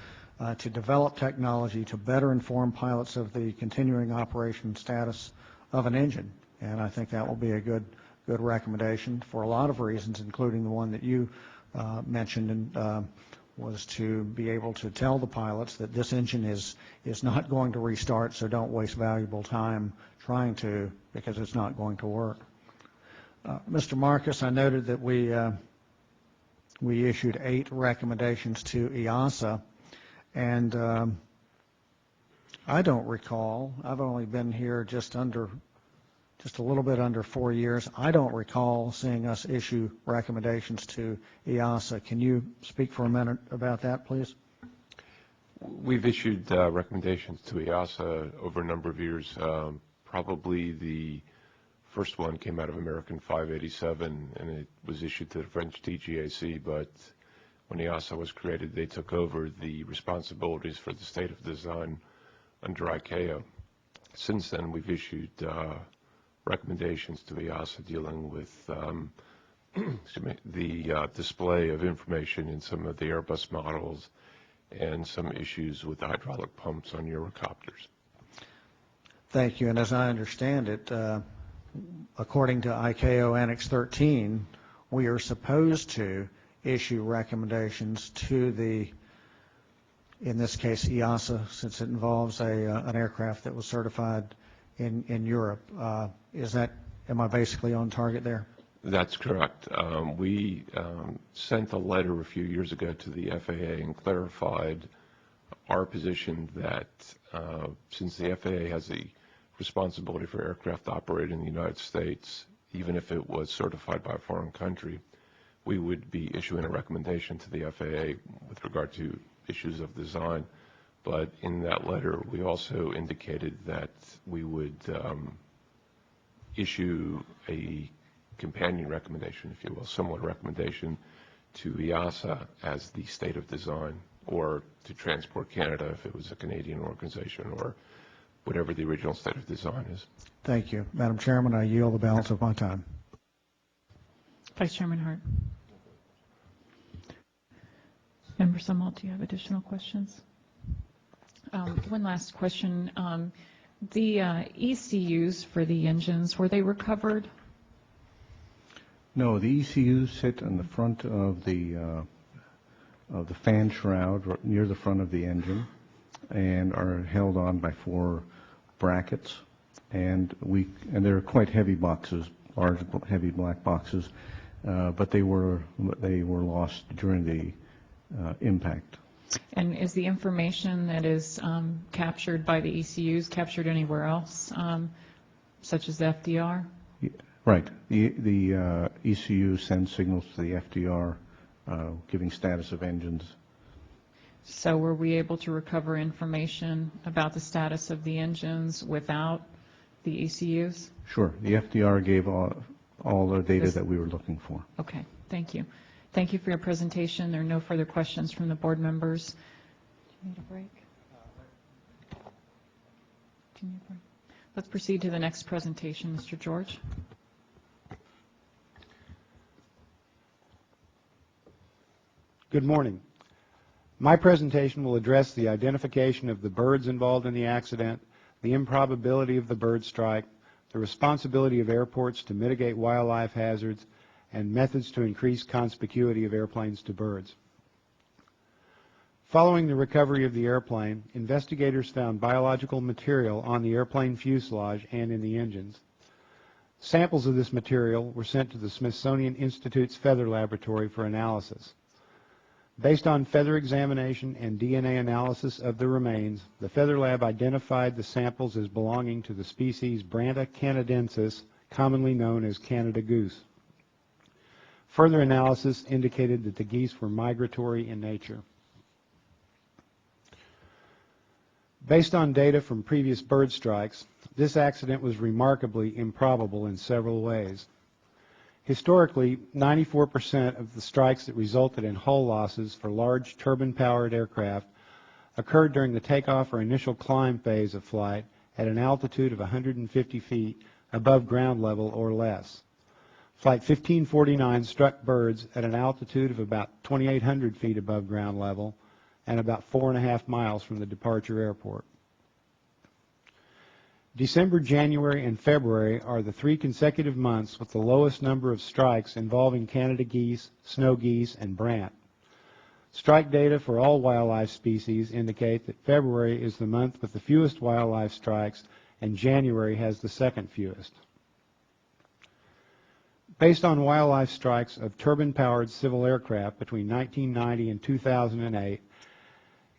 to develop technology to better inform pilots of the continuing operation status of an engine. And I think that will be a good recommendation for a lot of reasons, including the one that you mentioned, and was to be able to tell the pilots that this engine is not going to restart, so don't waste valuable time trying to, because it's not going to work. Mr. Marcus, I noted that we issued 8 recommendations to EASA, and I don't recall, I've only been here just a little bit under 4 years. I don't recall seeing us issue recommendations to EASA. Can you speak for a minute about that, please? We've issued recommendations to EASA over a number of years. Probably the first one came out of American 587, and it was issued to the French DGAC, but when EASA was created, they took over the responsibilities for the state of design under ICAO. Since then, we've issued recommendations to EASA dealing with the display of information in some of the Airbus models and some issues with the hydraulic pumps on Eurocopters. Thank you. And as I understand it, according to ICAO Annex 13, we are supposed to issue recommendations to the, in this case, EASA, since it involves an aircraft that was certified in Europe. Am I basically on target there? That's correct. We sent a letter a few years ago to the FAA and clarified our position that since the FAA has the responsibility for aircraft operated in the United States, even if it was certified by a foreign country, we would be issuing a recommendation to the FAA with regard to issues of design. But in that letter, we also indicated that we would issue a companion recommendation, if you will, similar recommendation to EASA as the state of design, or to Transport Canada if it was a Canadian organization, or whatever the original state of design is. Thank you. Madam Chairman, I yield the balance of my time. Vice Chairman Hart. Member Sumwalt, do you have additional questions? One last question. The ECUs for the engines, were they recovered? No, the ECUs sit on the front of the fan shroud near the front of the engine and are held on by 4 brackets, and they're quite heavy boxes, large heavy black boxes, but they were lost during the impact. And is the information that is captured by the ECUs captured anywhere else, such as FDR? Right. The ECU sends signals to the FDR giving status of engines. So were we able to recover information about the status of the engines without the ECUs? Sure. The FDR gave all the data that we were looking for. Okay. Thank you. Thank you for your presentation. There are no further questions from the board members. Do you need a break? Do you need a break? Let's proceed to the next presentation, Mr. George. Good morning. My presentation will address the identification of the birds involved in the accident, the improbability of the bird strike, the responsibility of airports to mitigate wildlife hazards, and methods to increase conspicuity of airplanes to birds. Following the recovery of the airplane, investigators found biological material on the airplane fuselage and in the engines. Samples of this material were sent to the Smithsonian Institute's Feather Laboratory for analysis. Based on feather examination and DNA analysis of the remains, the Feather Lab identified the samples as belonging to the species Branta canadensis, commonly known as Canada goose. Further analysis indicated that the geese were migratory in nature. Based on data from previous bird strikes, this accident was remarkably improbable in several ways. Historically, 94% of the strikes that resulted in hull losses for large turbine-powered aircraft occurred during the takeoff or initial climb phase of flight at an altitude of 150 feet above ground level or less. Flight 1549 struck birds at an altitude of about 2,800 feet above ground level and about 4.5 miles from the departure airport. December, January, and February are the 3 consecutive months with the lowest number of strikes involving Canada geese, snow geese, and brant. Strike data for all wildlife species indicate that February is the month with the fewest wildlife strikes and January has the second fewest. Based on wildlife strikes of turbine-powered civil aircraft between 1990 and 2008,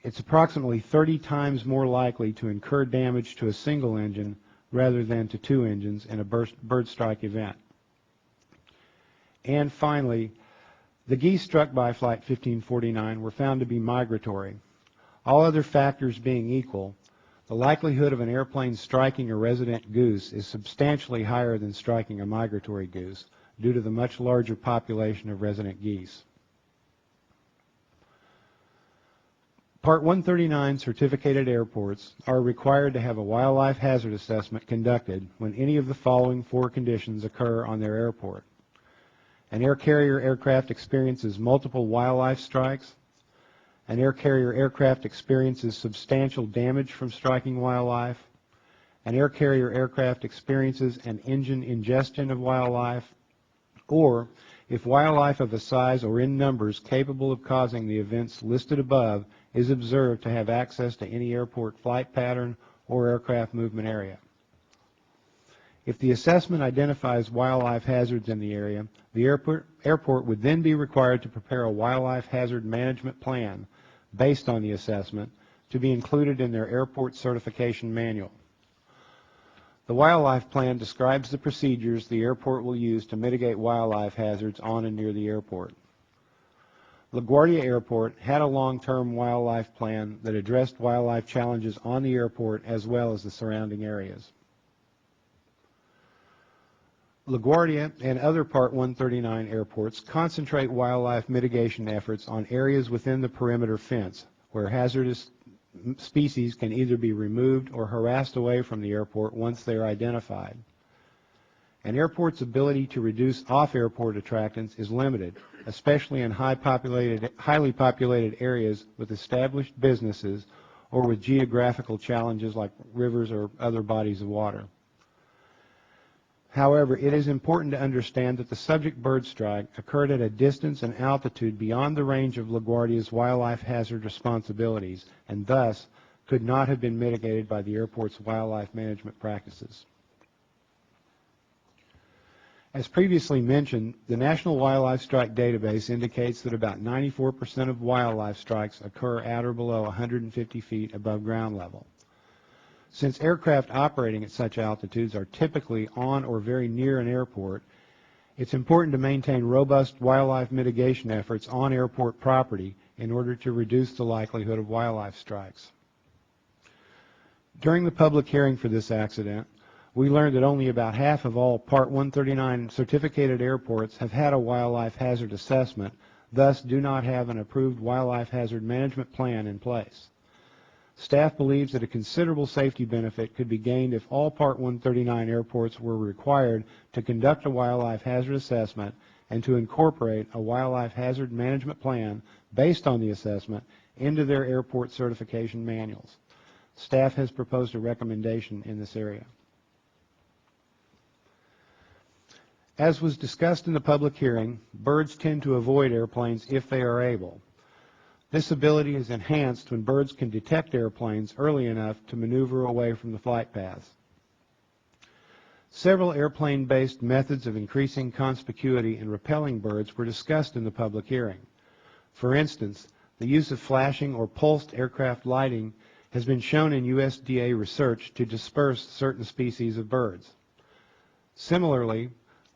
it's approximately 30 times more likely to incur damage to a single engine rather than to 2 engines in a bird strike event. And finally, the geese struck by Flight 1549 were found to be migratory. All other factors being equal, the likelihood of an airplane striking a resident goose is substantially higher than striking a migratory goose due to the much larger population of resident geese. Part 139 certificated airports are required to have a wildlife hazard assessment conducted when any of the following 4 conditions occur on their airport. An air carrier aircraft experiences multiple wildlife strikes. An air carrier aircraft experiences substantial damage from striking wildlife. An air carrier aircraft experiences an engine ingestion of wildlife. Or, if wildlife of a size or in numbers capable of causing the events listed above is observed to have access to any airport flight pattern or aircraft movement area. If the assessment identifies wildlife hazards in the area, the airport would then be required to prepare a wildlife hazard management plan based on the assessment to be included in their airport certification manual. The wildlife plan describes the procedures the airport will use to mitigate wildlife hazards on and near the airport. LaGuardia Airport had a long-term wildlife plan that addressed wildlife challenges on the airport as well as the surrounding areas. LaGuardia and other Part 139 airports concentrate wildlife mitigation efforts on areas within the perimeter fence where hazardous species can either be removed or harassed away from the airport once they are identified. An airport's ability to reduce off-airport attractants is limited, especially in highly populated areas with established businesses or with geographical challenges like rivers or other bodies of water. However, it is important to understand that the subject bird strike occurred at a distance and altitude beyond the range of LaGuardia's wildlife hazard responsibilities and thus could not have been mitigated by the airport's wildlife management practices. As previously mentioned, the National Wildlife Strike Database indicates that about 94% of wildlife strikes occur at or below 150 feet above ground level. Since aircraft operating at such altitudes are typically on or very near an airport, it's important to maintain robust wildlife mitigation efforts on airport property in order to reduce the likelihood of wildlife strikes. During the public hearing for this accident, we learned that only about half of all Part 139 certificated airports have had a wildlife hazard assessment, thus do not have an approved wildlife hazard management plan in place. Staff believes that a considerable safety benefit could be gained if all Part 139 airports were required to conduct a wildlife hazard assessment and to incorporate a wildlife hazard management plan based on the assessment into their airport certification manuals. Staff has proposed a recommendation in this area. As was discussed in the public hearing, birds tend to avoid airplanes if they are able. This ability is enhanced when birds can detect airplanes early enough to maneuver away from the flight paths. Several airplane-based methods of increasing conspicuity and repelling birds were discussed in the public hearing. For instance, the use of flashing or pulsed aircraft lighting has been shown in USDA research to disperse certain species of birds. Similarly,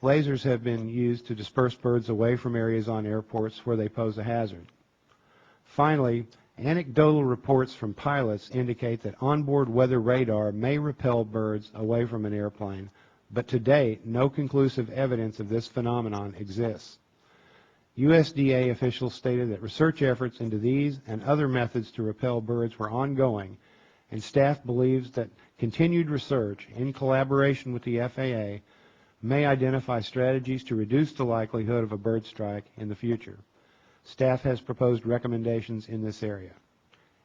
lasers have been used to disperse birds away from areas on airports where they pose a hazard. Finally, anecdotal reports from pilots indicate that onboard weather radar may repel birds away from an airplane, but to date, no conclusive evidence of this phenomenon exists. USDA officials stated that research efforts into these and other methods to repel birds were ongoing, and staff believes that continued research in collaboration with the FAA may identify strategies to reduce the likelihood of a bird strike in the future. Staff has proposed recommendations in this area.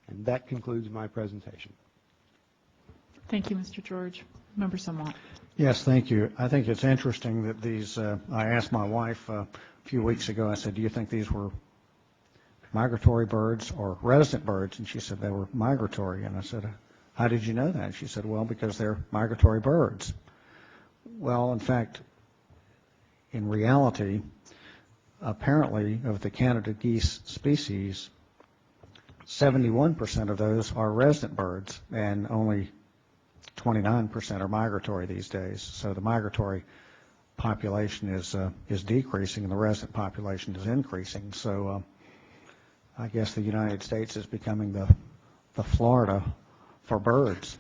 And that concludes my presentation. Thank you, Mr. George. Member Sumwalt. Yes, thank you. I think it's interesting that these, I asked my wife a few weeks ago, I said, do you think these were migratory birds or resident birds? And she said they were migratory. And I said, how did you know that? And she said, well, because they're migratory birds. Well, in fact, in reality, apparently of the Canada geese species, 71% of those are resident birds, and only 29% are migratory these days. So the migratory population is decreasing, and the resident population is increasing. So I guess the United States is becoming the Florida for birds.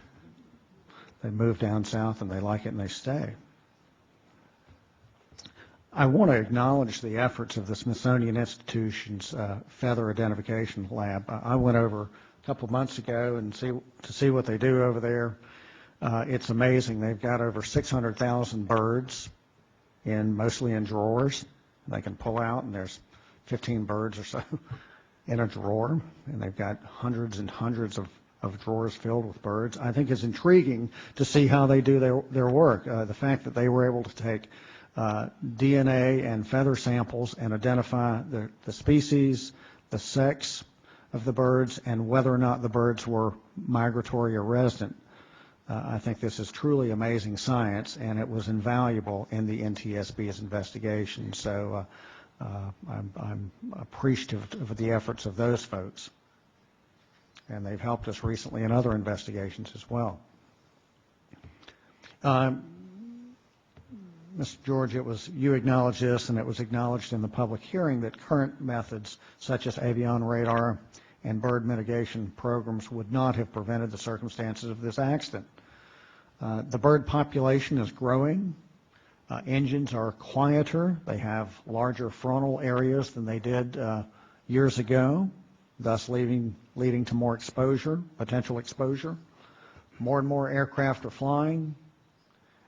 They move down south, and they like it, and they stay. I want to acknowledge the efforts of the Smithsonian Institution's Feather Identification Lab. I went over a couple of months ago and to see what they do over there. It's amazing. They've got over 600,000 birds, mostly in drawers. They can pull out, and there's 15 birds or so in a drawer, and they've got hundreds and hundreds of drawers filled with birds. I think it's intriguing to see how they do their work. The fact that they were able to take DNA and feather samples and identify the species, the sex of the birds, and whether or not the birds were migratory or resident. I think this is truly amazing science, and it was invaluable in the NTSB's investigation. So I'm appreciative of the efforts of those folks. And they've helped us recently in other investigations as well. Mr. George, you acknowledged this, and it was acknowledged in the public hearing that current methods such as avion radar and bird mitigation programs would not have prevented the circumstances of this accident. The bird population is growing. Engines are quieter. They have larger frontal areas than they did years ago, thus leading to more exposure, potential exposure. More and more aircraft are flying,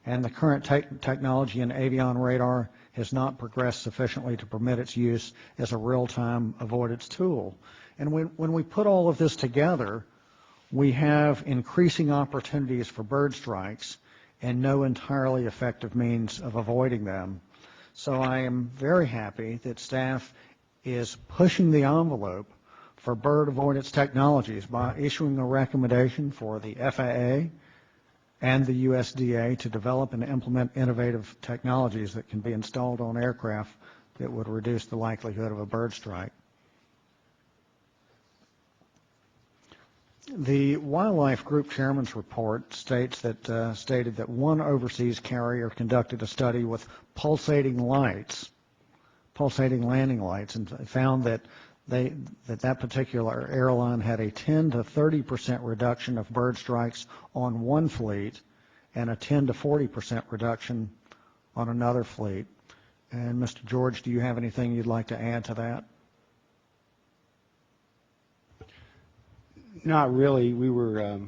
and the current technology in avion radar has not progressed sufficiently to permit its use as a real-time avoidance tool. And when we put all of this together, we have increasing opportunities for bird strikes and no entirely effective means of avoiding them. So I am very happy that staff is pushing the envelope for bird avoidance technologies by issuing a recommendation for the FAA and the USDA to develop and implement innovative technologies that can be installed on aircraft that would reduce the likelihood of a bird strike. The Wildlife Group Chairman's report stated that one overseas carrier conducted a study with pulsating landing lights, and found that that particular airline had a 10 to 30% reduction of bird strikes on one fleet and a 10 to 40% reduction on another fleet. And Mr. George, do you have anything you'd like to add to that? Not really. We were,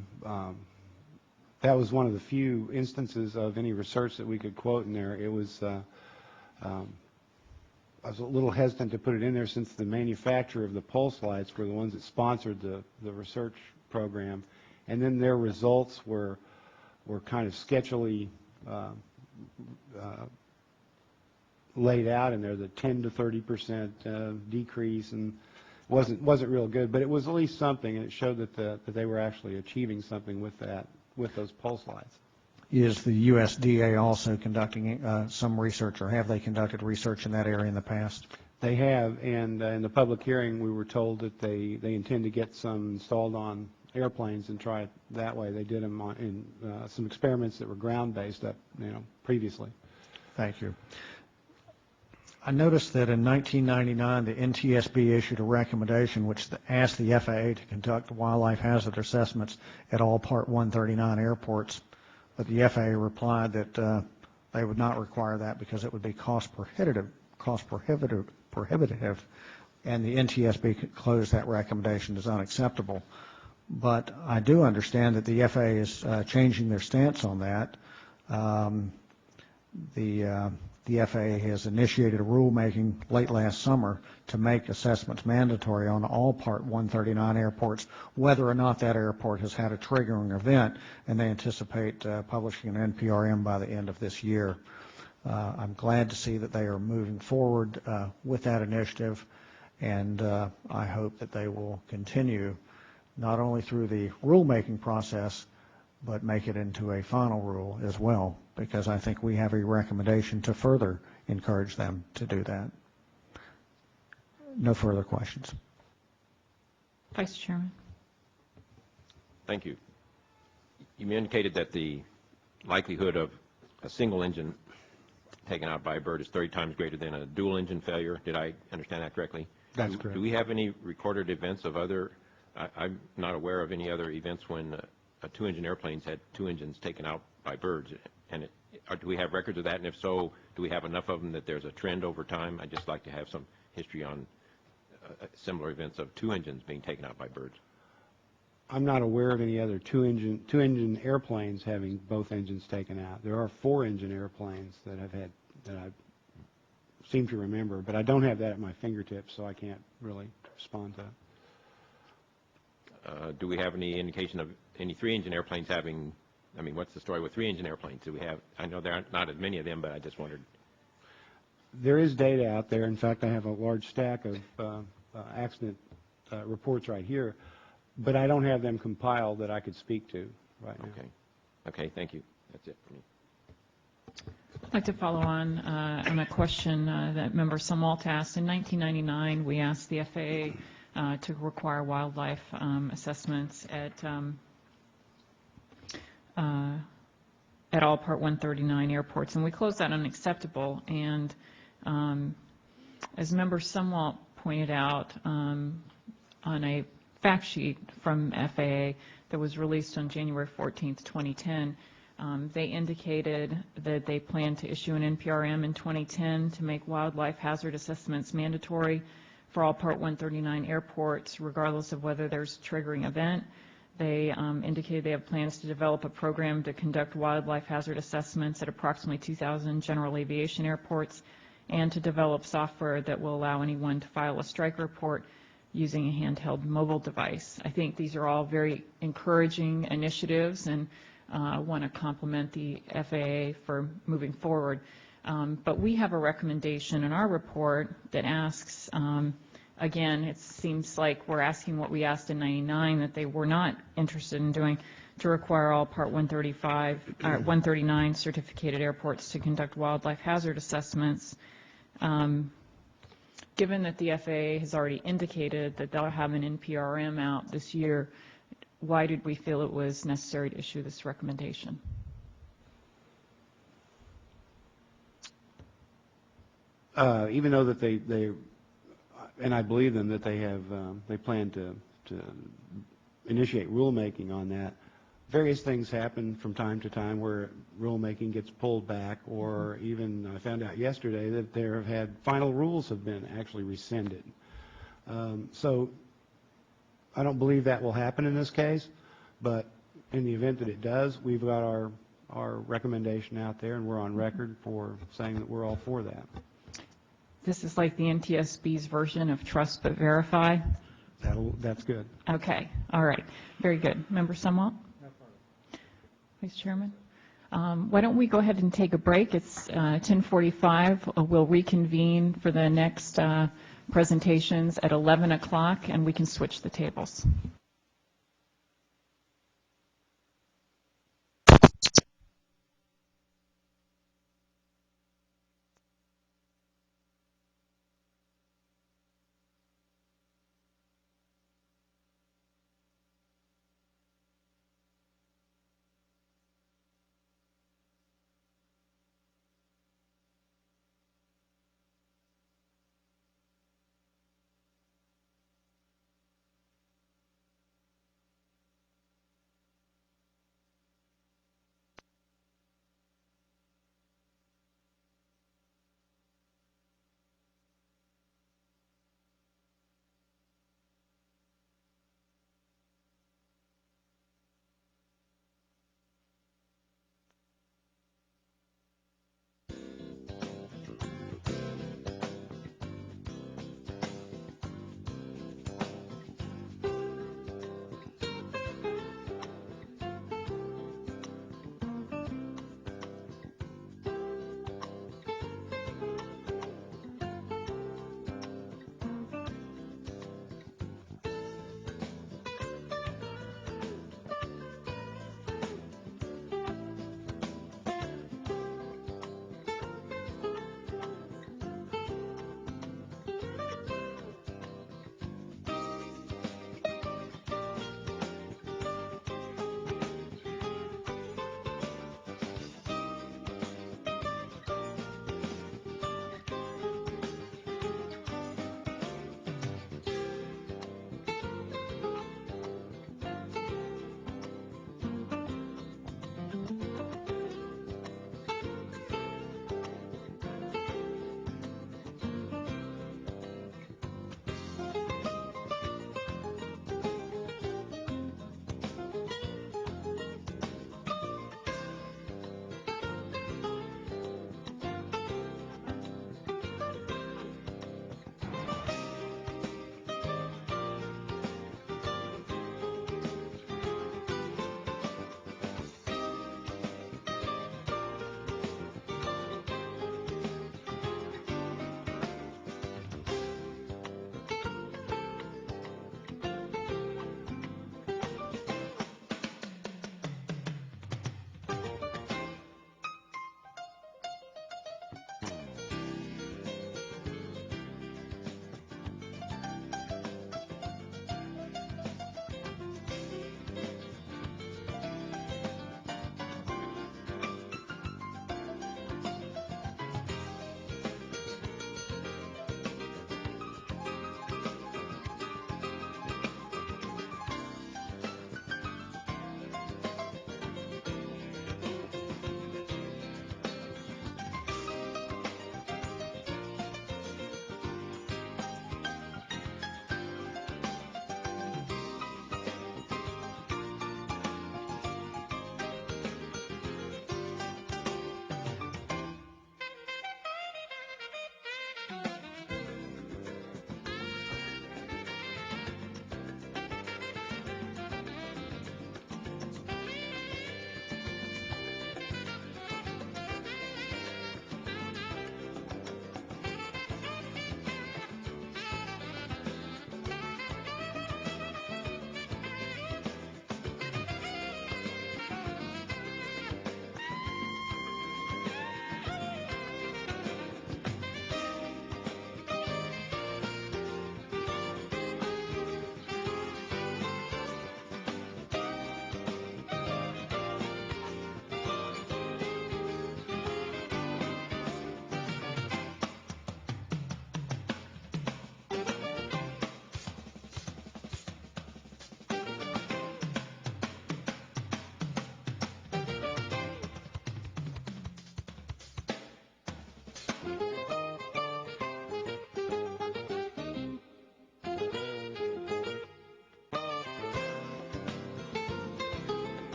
that was one of the few instances of any research that we could quote in there. It was, I was a little hesitant to put it in there since the manufacturer of the pulse lights were the ones that sponsored the research program, and then their results were kind of sketchily laid out in there, the 10 to 30% decrease, and wasn't real good, but it was at least something, and it showed that they were actually achieving something with those pulse lights. Is the USDA also conducting some research, or have they conducted research in that area in the past? They have, and in the public hearing we were told that they intend to get some installed on airplanes and try it that way. They did them in some experiments that were ground-based up, previously. Thank you. I noticed that in 1999 the NTSB issued a recommendation which asked the FAA to conduct wildlife hazard assessments at all Part 139 airports, but the FAA replied that they would not require that because it would be cost prohibitive, and the NTSB closed that recommendation as unacceptable. But I do understand that the FAA is changing their stance on that. The FAA has initiated a rulemaking late last summer to make assessments mandatory on all Part 139 airports, whether or not that airport has had a triggering event, and they anticipate publishing an NPRM by the end of this year. I'm glad to see that they are moving forward with that initiative, and I hope that they will continue not only through the rulemaking process, but make it into a final rule as well, because I think we have a recommendation to further encourage them to do that. No further questions. Vice Chairman. Thank you. You indicated that the likelihood of a single engine taken out by a bird is 30 times greater than a dual engine failure. Did I understand that correctly? That's correct. Do we have any recorded events of other, I'm not aware of any other events when two-engine airplanes had two engines taken out by birds, and do we have records of that, and if so, do we have enough of them that there's a trend over time? I'd just like to have some history on similar events of two engines being taken out by birds. I'm not aware of any other two-engine airplanes having both engines taken out. There are four-engine airplanes that I seem to remember, but I don't have that at my fingertips, so I can't really respond to that. Do we have any indication of any three-engine airplanes having, I mean, what's the story with three-engine airplanes? Do we have, I know there aren't not as many of them, but I just wondered. There is data out there. In fact, I have a large stack of accident reports right here, but I don't have them compiled that I could speak to right now. Okay, thank you. That's it for me. I'd like to follow on a question that Member Sumwalt asked. In 1999, we asked the FAA to require wildlife assessments at all Part 139 airports, and we closed that unacceptable. And as Member Sumwalt pointed out, on a fact sheet from FAA that was released on January 14th, 2010, they indicated that they plan to issue an NPRM in 2010 to make wildlife hazard assessments mandatory for all Part 139 airports, regardless of whether there's a triggering event. They indicated they have plans to develop a program to conduct wildlife hazard assessments at approximately 2,000 general aviation airports, and to develop software that will allow anyone to file a strike report using a handheld mobile device. I think these are all very encouraging initiatives, and I want to compliment the FAA for moving forward. But we have a recommendation in our report that asks, again, it seems like we're asking what we asked in 99 that they were not interested in doing, to require all Part 139 certificated airports to conduct wildlife hazard assessments. Given that the FAA has already indicated that they'll have an NPRM out this year, why did we feel it was necessary to issue this recommendation? Even though that they and I believe them that they plan to initiate rulemaking on that. Various things happen from time to time where rulemaking gets pulled back, or even I found out yesterday that there have had final rules have been actually rescinded. So I don't believe that will happen in this case, but in the event that it does, we've got our recommendation out there, and we're on record for saying that we're all for that. This is like the NTSB's version of trust but verify. That's good. Okay, all right, very good. Member Sumwalt? Vice Chairman? Why don't we go ahead and take a break? It's 10:45. We'll reconvene for the next presentations at 11 o'clock, and we can switch the tables.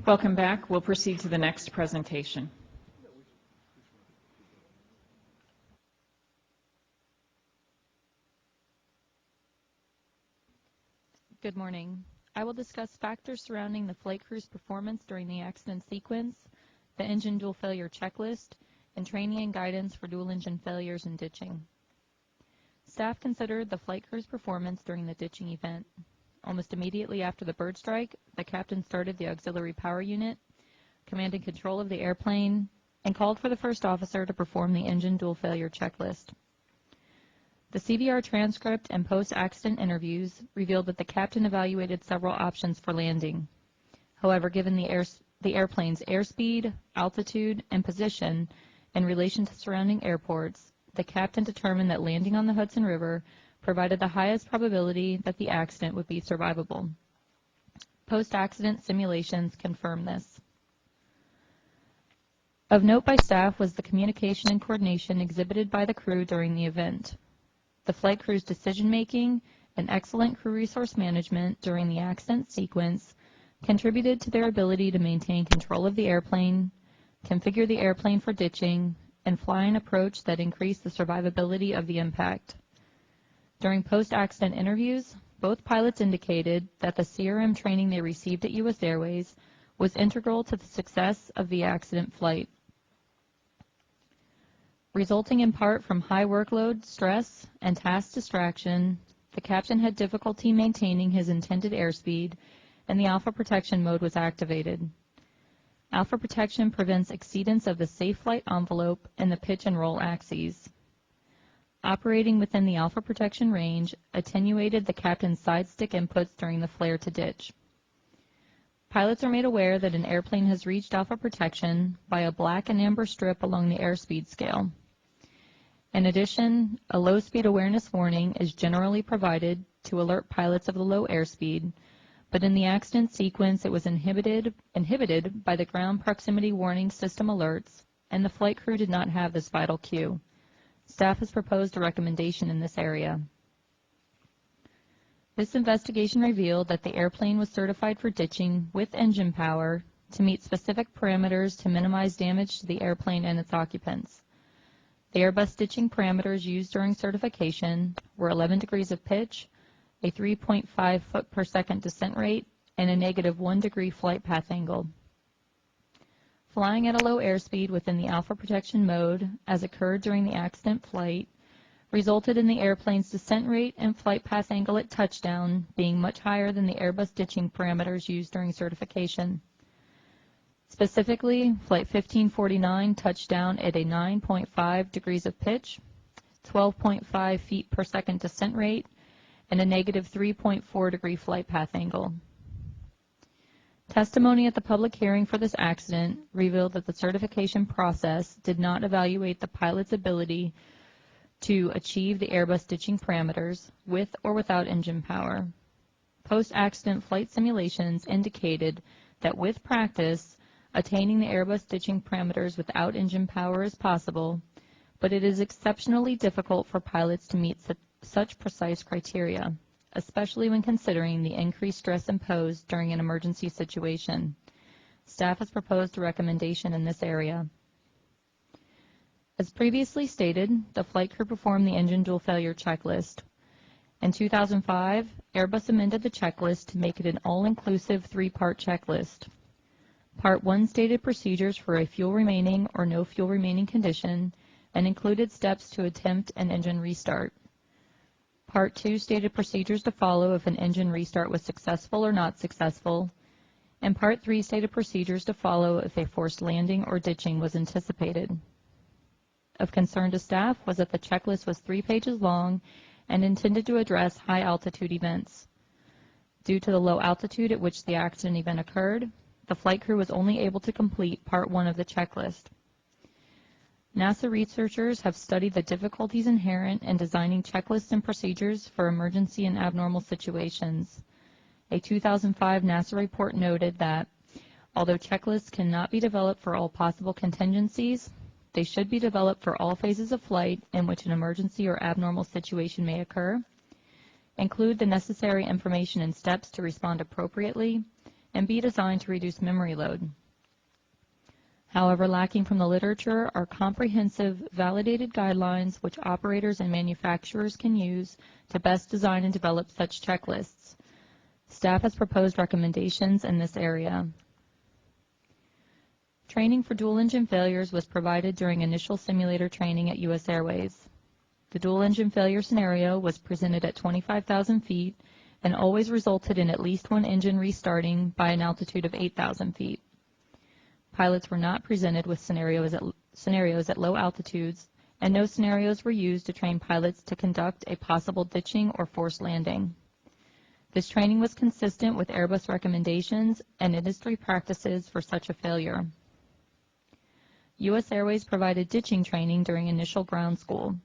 Welcome back. We'll proceed to the next presentation. Good morning. I will discuss factors surrounding the flight crew's performance during the accident sequence, the engine dual failure checklist, and training and guidance for dual engine failures and ditching. Staff considered the flight crew's performance during the ditching event. Almost immediately after the bird strike, the captain started the auxiliary power unit, commanded control of the airplane, and called for the first officer to perform the engine dual failure checklist. The CVR transcript and post-accident interviews revealed that the captain evaluated several options for landing. However, given the airplane's airspeed, altitude, and position in relation to surrounding airports, the captain determined that landing on the Hudson River provided the highest probability that the accident would be survivable. Post-accident simulations confirm this. Of note by staff was the communication and coordination exhibited by the crew during the event. The flight crew's decision-making and excellent crew resource management during the accident sequence contributed to their ability to maintain control of the airplane, configure the airplane for ditching, and fly an approach that increased the survivability of the impact. During post-accident interviews, both pilots indicated that the CRM training they received at US Airways was integral to the success of the accident flight. Resulting in part from high workload, stress, and task distraction, the captain had difficulty maintaining his intended airspeed, and the alpha protection mode was activated. Alpha protection prevents exceedance of the safe flight envelope and the pitch and roll axes. Operating within the alpha protection range attenuated the captain's side stick inputs during the flare to ditch. Pilots are made aware that an airplane has reached alpha protection by a black and amber strip along the airspeed scale. In addition, a low speed awareness warning is generally provided to alert pilots of the low airspeed, but in the accident sequence it was inhibited by the ground proximity warning system alerts, and the flight crew did not have this vital cue. Staff has proposed a recommendation in this area. This investigation revealed that the airplane was certified for ditching with engine power to meet specific parameters to minimize damage to the airplane and its occupants. The Airbus ditching parameters used during certification were 11 degrees of pitch, a 3.5 foot per second descent rate, and a -1 degree flight path angle. Flying at a low airspeed within the alpha protection mode, as occurred during the accident flight, resulted in the airplane's descent rate and flight path angle at touchdown being much higher than the Airbus ditching parameters used during certification. Specifically, Flight 1549 touched down at a 9.5 degrees of pitch, 12.5 feet per second descent rate, and a -3.4 degree flight path angle. Testimony at the public hearing for this accident revealed that the certification process did not evaluate the pilot's ability to achieve the Airbus ditching parameters with or without engine power. Post-accident flight simulations indicated that with practice, attaining the Airbus ditching parameters without engine power is possible, but it is exceptionally difficult for pilots to meet such precise criteria, especially when considering the increased stress imposed during an emergency situation. Staff has proposed a recommendation in this area. As previously stated, the flight crew performed the engine dual failure checklist. In 2005, Airbus amended the checklist to make it an all-inclusive three-part checklist. Part 1 stated procedures for a fuel remaining or no fuel remaining condition and included steps to attempt an engine restart. Part 2 stated procedures to follow if an engine restart was successful or not successful, and Part 3 stated procedures to follow if a forced landing or ditching was anticipated. Of concern to staff was that the checklist was 3 pages long and intended to address high altitude events. Due to the low altitude at which the accident event occurred, the flight crew was only able to complete Part 1 of the checklist. NASA researchers have studied the difficulties inherent in designing checklists and procedures for emergency and abnormal situations. A 2005 NASA report noted that, although checklists cannot be developed for all possible contingencies, they should be developed for all phases of flight in which an emergency or abnormal situation may occur, include the necessary information and steps to respond appropriately, and be designed to reduce memory load. However, lacking from the literature are comprehensive, validated guidelines which operators and manufacturers can use to best design and develop such checklists. Staff has proposed recommendations in this area. Training for dual engine failures was provided during initial simulator training at US Airways. The dual engine failure scenario was presented at 25,000 feet and always resulted in at least one engine restarting by an altitude of 8,000 feet. Pilots were not presented with scenarios at low altitudes, and no scenarios were used to train pilots to conduct a possible ditching or forced landing. This training was consistent with Airbus recommendations and industry practices for such a failure. US Airways provided ditching training during initial ground school.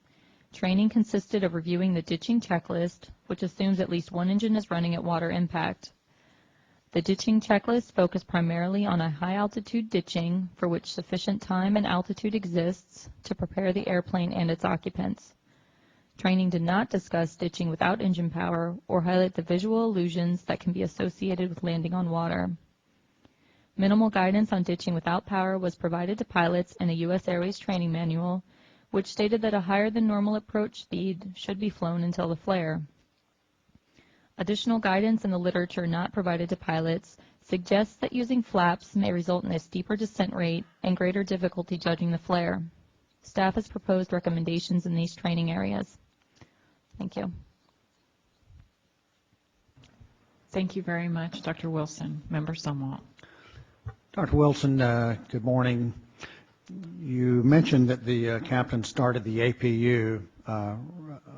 Training consisted of reviewing the ditching checklist, which assumes at least one engine is running at water impact. The ditching checklist focused primarily on a high-altitude ditching for which sufficient time and altitude exists to prepare the airplane and its occupants. Training did not discuss ditching without engine power or highlight the visual illusions that can be associated with landing on water. Minimal guidance on ditching without power was provided to pilots in a US Airways training manual, which stated that a higher than normal approach speed should be flown until the flare. Additional guidance in the literature not provided to pilots suggests that using flaps may result in a steeper descent rate and greater difficulty judging the flare. Staff has proposed recommendations in these training areas. Thank you. Thank you very much, Dr. Wilson. Member Sumwalt. Dr. Wilson, good morning. You mentioned that the captain started the APU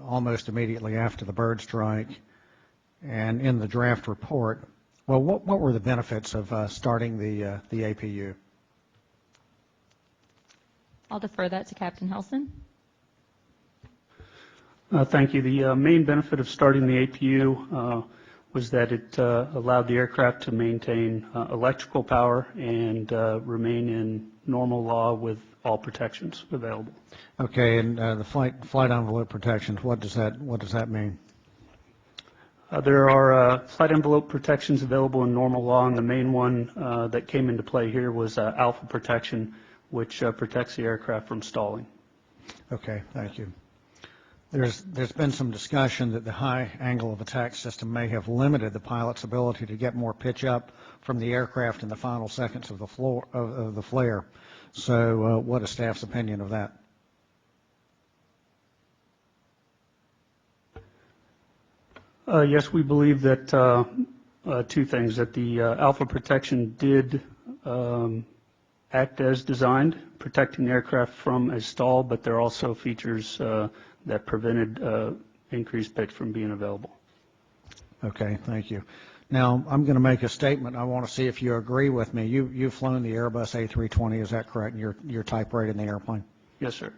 almost immediately after the bird strike. And in the draft report, well, what were the benefits of starting the APU? I'll defer that to Captain Helson. Thank you. The main benefit of starting the APU was that it allowed the aircraft to maintain electrical power and remain in normal law with all protections available. Okay, and the flight envelope protections, what does that mean? There are flight envelope protections available in normal law, and the main one that came into play here was alpha protection, which protects the aircraft from stalling. Okay, thank you. There's been some discussion that the high angle of attack system may have limited the pilot's ability to get more pitch up from the aircraft in the final seconds of the flare. So what is staff's opinion of that? Yes, we believe that two things, that the alpha protection did act as designed, protecting the aircraft from a stall, but there are also features that prevented increased pitch from being available. Okay, thank you. Now, I'm going to make a statement. I want to see if you agree with me. You've flown the Airbus A320, is that correct? And you're type rated in the airplane? Yes, sir.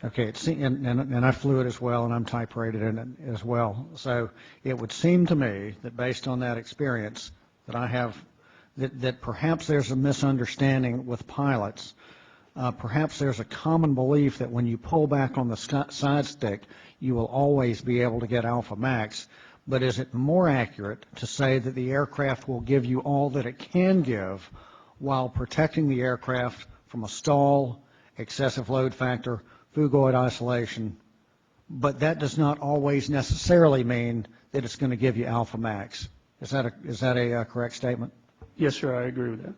Okay, and I flew it as well, and I'm type rated in it as well. So it would seem to me that based on that experience that I have, that perhaps there's a misunderstanding with pilots. Perhaps there's a common belief that when you pull back on the side stick, you will always be able to get alpha max. But is it more accurate to say that the aircraft will give you all that it can give while protecting the aircraft from a stall, excessive load factor, phugoid isolation, but that does not always necessarily mean that it's going to give you alpha max? Is that a correct statement? Yes, sir, I agree with that.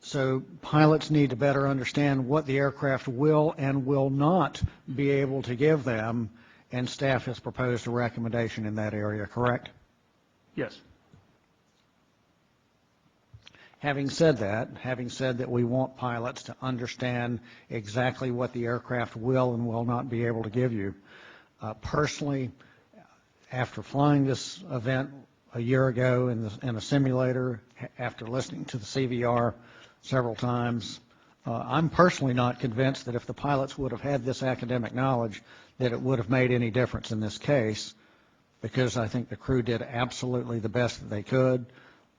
So pilots need to better understand what the aircraft will and will not be able to give them, and staff has proposed a recommendation in that area, correct? Yes. Having said that we want pilots to understand exactly what the aircraft will and will not be able to give you. Personally, after flying this event a year ago in a simulator, after listening to the CVR several times, I'm personally not convinced that if the pilots would have had this academic knowledge that it would have made any difference in this case, because I think the crew did absolutely the best that they could.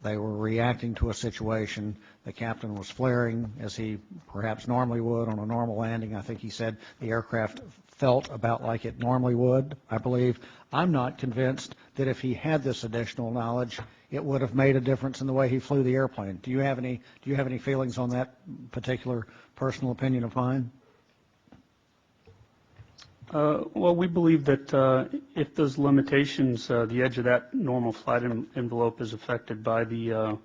They were reacting to a situation. The captain was flaring as he perhaps normally would on a normal landing. I think he said the aircraft felt about like it normally would, I believe. I'm not convinced that if he had this additional knowledge, it would have made a difference in the way he flew the airplane. Do you have any feelings on that particular personal opinion of mine? Well, we believe that if those limitations, the edge of that normal flight envelope is affected by the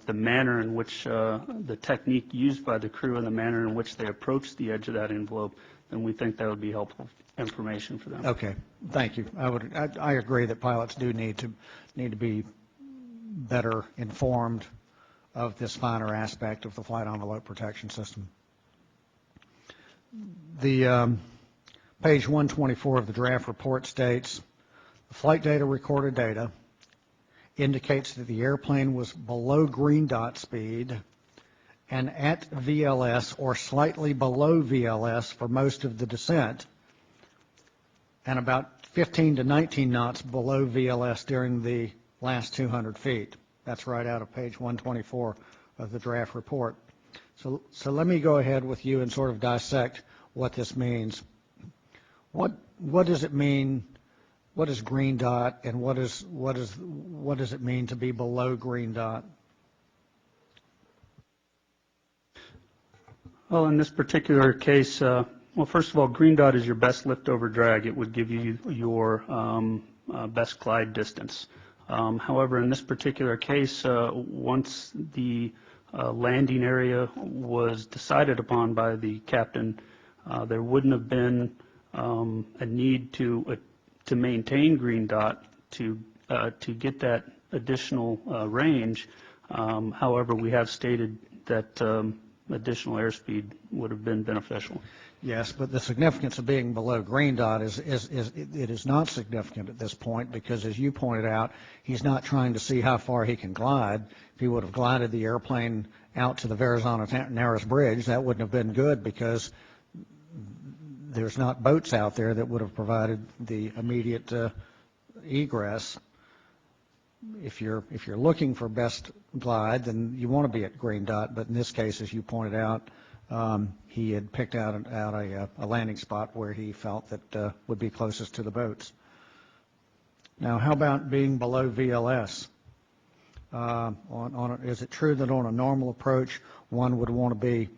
manner in which the technique used by the crew and the manner in which they approach the edge of that envelope, then we think that would be helpful information for them. Okay, thank you. I agree that pilots do need to be better informed of this finer aspect of the flight envelope protection system. The page 124 of the draft report states, the flight data recorded data indicates that the airplane was below green dot speed and at VLS or slightly below VLS for most of the descent, and about 15 to 19 knots below VLS during the last 200 feet. That's right out of page 124 of the draft report. So let me go ahead with you and sort of dissect what this means. What does it mean? What is green dot, and what does it mean to be below green dot? Well, in this particular case, well, first of all, green dot is your best lift over drag. It would give you your best glide distance. However, in this particular case, once the landing area was decided upon by the captain, there wouldn't have been a need to maintain green dot to get that additional range. However, we have stated that additional airspeed would have been beneficial. Yes, but the significance of being below green dot is not significant at this point, because as you pointed out, he's not trying to see how far he can glide. If he would have glided the airplane out to the Verrazano-Narrows Bridge, that wouldn't have been good, because there's not boats out there that would have provided the immediate egress. If you're looking for best glide, then you want to be at green dot. But in this case, as you pointed out, he had picked out a landing spot where he felt that would be closest to the boats. Now, how about being below VLS? Is it true that on a normal approach, one would want to be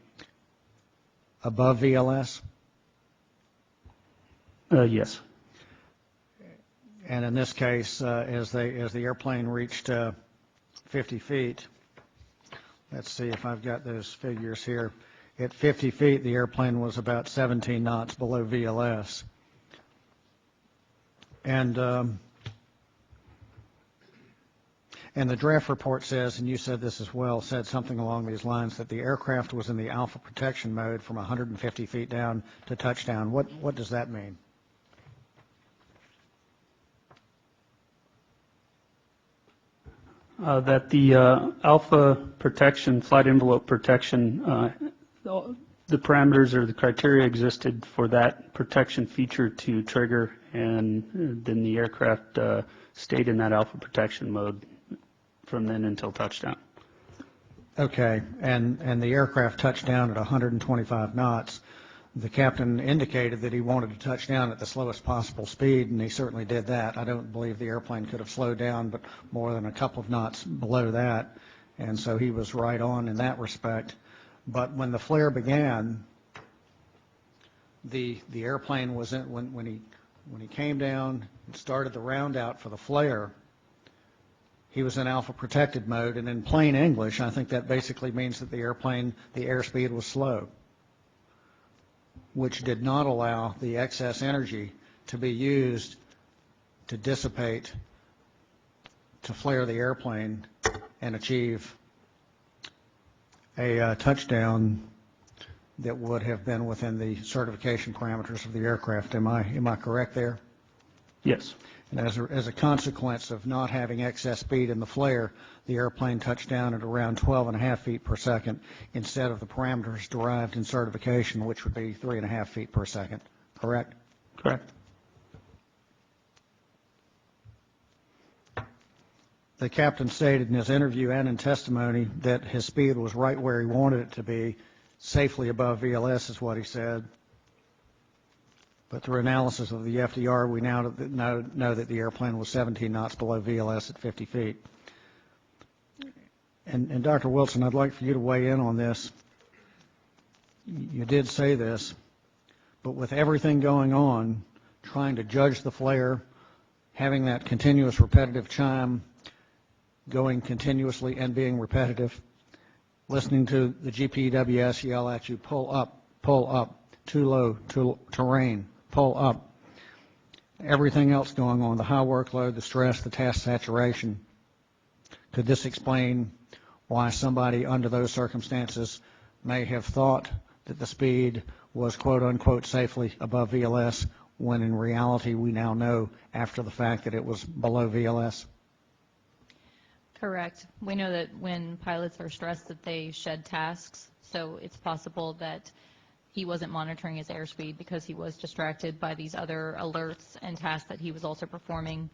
above VLS? Yes. And in this case, as the airplane reached 50 feet, let's see if I've got those figures here. At 50 feet, the airplane was about 17 knots below VLS. And the draft report says, and you said this as well, said something along these lines, that the aircraft was in the alpha protection mode from 150 feet down to touchdown. What does that mean? That the alpha protection, flight envelope protection, the parameters or the criteria existed for that protection feature to trigger, and then the aircraft stayed in that alpha protection mode from then until touchdown. Okay, and the aircraft touched down at 125 knots. The captain indicated that he wanted to touch down at the slowest possible speed, and he certainly did that. I don't believe the airplane could have slowed down but more than a couple of knots below that, and so he was right on in that respect. But when the flare began, the airplane was in, when he came down and started the round out for the flare, he was in alpha protected mode, and in plain English, I think that basically means that the airspeed was slow, which did not allow the excess energy to be used to dissipate, to flare the airplane and achieve a touchdown that would have been within the certification parameters of the aircraft. Am I correct there? Yes. And as a consequence of not having excess speed in the flare, the airplane touched down at around 12.5 feet per second instead of the parameters derived in certification, which would be 3.5 feet per second. Correct? Correct. The captain stated in his interview and in testimony that his speed was right where he wanted it to be, safely above VLS is what he said. But through analysis of the FDR, we now know that the airplane was 17 knots below VLS at 50 feet. And Dr. Wilson, I'd like for you to weigh in on this. You did say this, but with everything going on, trying to judge the flare, having that continuous repetitive chime going continuously and being repetitive, listening to the GPWS yell at you, pull up, too low, too terrain, pull up, everything else going on, the high workload, the stress, the task saturation. Could this explain why somebody under those circumstances may have thought that the speed was quote unquote safely above VLS, when in reality we now know after the fact that it was below VLS? Correct. We know that when pilots are stressed that they shed tasks, so it's possible that he wasn't monitoring his airspeed because he was distracted by these other alerts and tasks that he was also performing.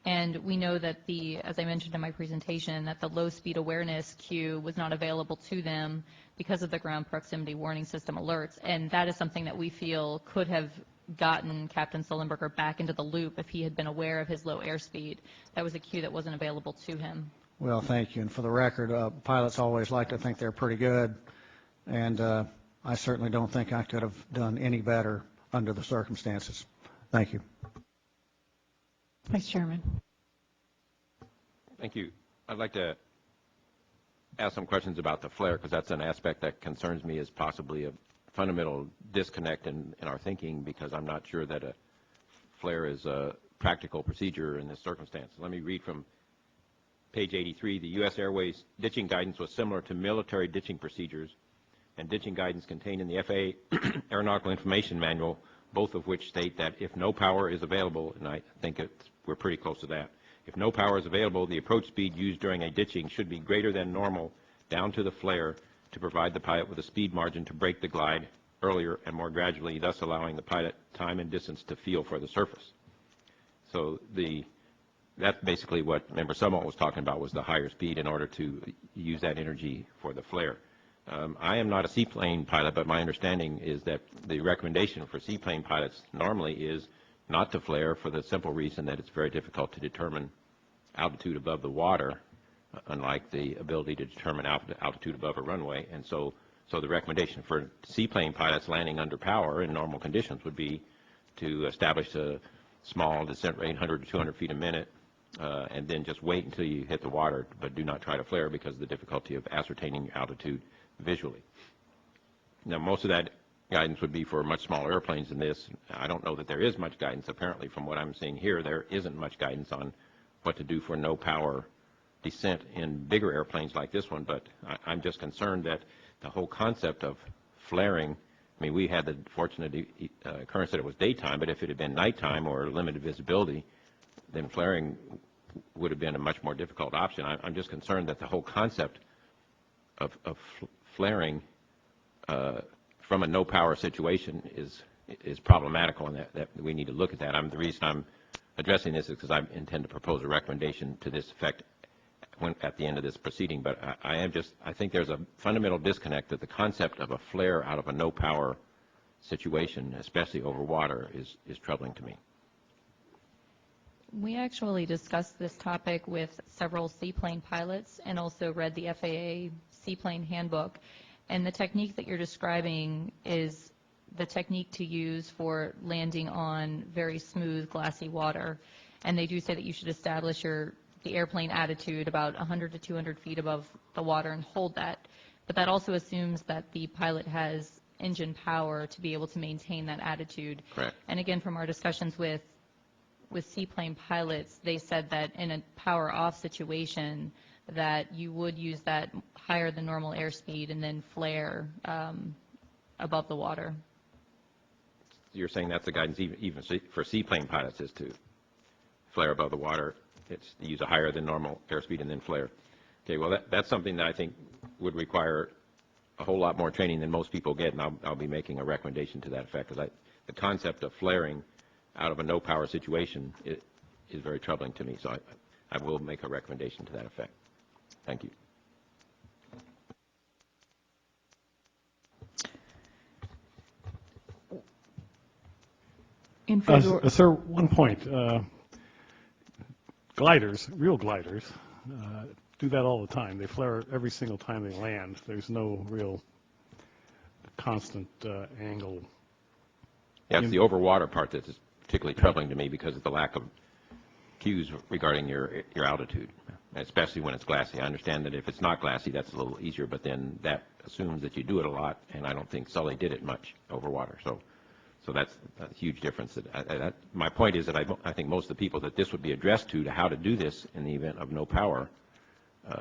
And we know that as I mentioned in my presentation, that the low speed awareness cue was not available to them because of the ground proximity warning system alerts. And that is something that we feel could have gotten Captain Sullenberger back into the loop if he had been aware of his low airspeed. That was a cue that wasn't available to him. Well, thank you. And for the record, pilots always like to think they're pretty good. And I certainly don't think I could have done any better under the circumstances. Thank you. Vice Chairman. Thank you. I'd like to ask some questions about the flare, because that's an aspect that concerns me as possibly a fundamental disconnect in our thinking, because I'm not sure that a flare is a practical procedure in this circumstance. Let me read from page 83. The US Airways ditching guidance was similar to military ditching procedures and ditching guidance contained in the FAA Aeronautical Information Manual, both of which state that if no power is available, and I think we're pretty close to that, if no power is available, the approach speed used during a ditching should be greater than normal down to the flare to provide the pilot with a speed margin to break the glide earlier and more gradually, thus allowing the pilot time and distance to feel for the surface. So that's basically what Member Summerall was talking about, was the higher speed in order to use that energy for the flare. I am not a seaplane pilot, but my understanding is that the recommendation for seaplane pilots normally is not to flare, for the simple reason that it's very difficult to determine altitude above the water, unlike the ability to determine altitude above a runway. And so the recommendation for seaplane pilots landing under power in normal conditions would be to establish a small descent rate, 100 to 200 feet a minute, and then just wait until you hit the water, but do not try to flare because of the difficulty of ascertaining your altitude visually. Now, most of that guidance would be for much smaller airplanes than this. I don't know that there is much guidance. Apparently, from what I'm seeing here, there isn't much guidance on what to do for no power descent in bigger airplanes like this one, but I'm just concerned that the whole concept of flaring, I mean, we had the fortunate occurrence that it was daytime, but if it had been nighttime or limited visibility, then flaring would have been a much more difficult option. I'm just concerned that the whole concept of flaring from a no power situation is problematical, and that we need to look at that. The reason I'm addressing this is because I intend to propose a recommendation to this effect at the end of this proceeding. But I think there's a fundamental disconnect that the concept of a flare out of a no power situation, especially over water, is troubling to me. We actually discussed this topic with several seaplane pilots and also read the FAA Seaplane Handbook. And the technique that you're describing is the technique to use for landing on very smooth, glassy water. And they do say that you should establish the airplane attitude about 100 to 200 feet above the water and hold that. But that also assumes that the pilot has engine power to be able to maintain that attitude. Correct. And again, from our discussions with seaplane pilots, they said that in a power off situation that you would use that higher than normal airspeed and then flare above the water. You're saying that's the guidance even for seaplane pilots, is to flare above the water. It's to use a higher than normal airspeed and then flare. Okay, well that's something that I think would require a whole lot more training than most people get, and I'll be making a recommendation to that effect, because the concept of flaring out of a no power situation is very troubling to me. So I will make a recommendation to that effect. Thank you. In February, Sir, one point. Gliders, real gliders, do that all the time. They flare every single time they land. There's no real constant angle. Yeah, it's the overwater part that's particularly troubling to me because of the lack of cues regarding your altitude, especially when it's glassy. I understand that if it's not glassy, that's a little easier, but then that assumes that you do it a lot, and I don't think Sully did it much over water. So that's a huge difference. My point is that I think most of the people that this would be addressed to how to do this in the event of no power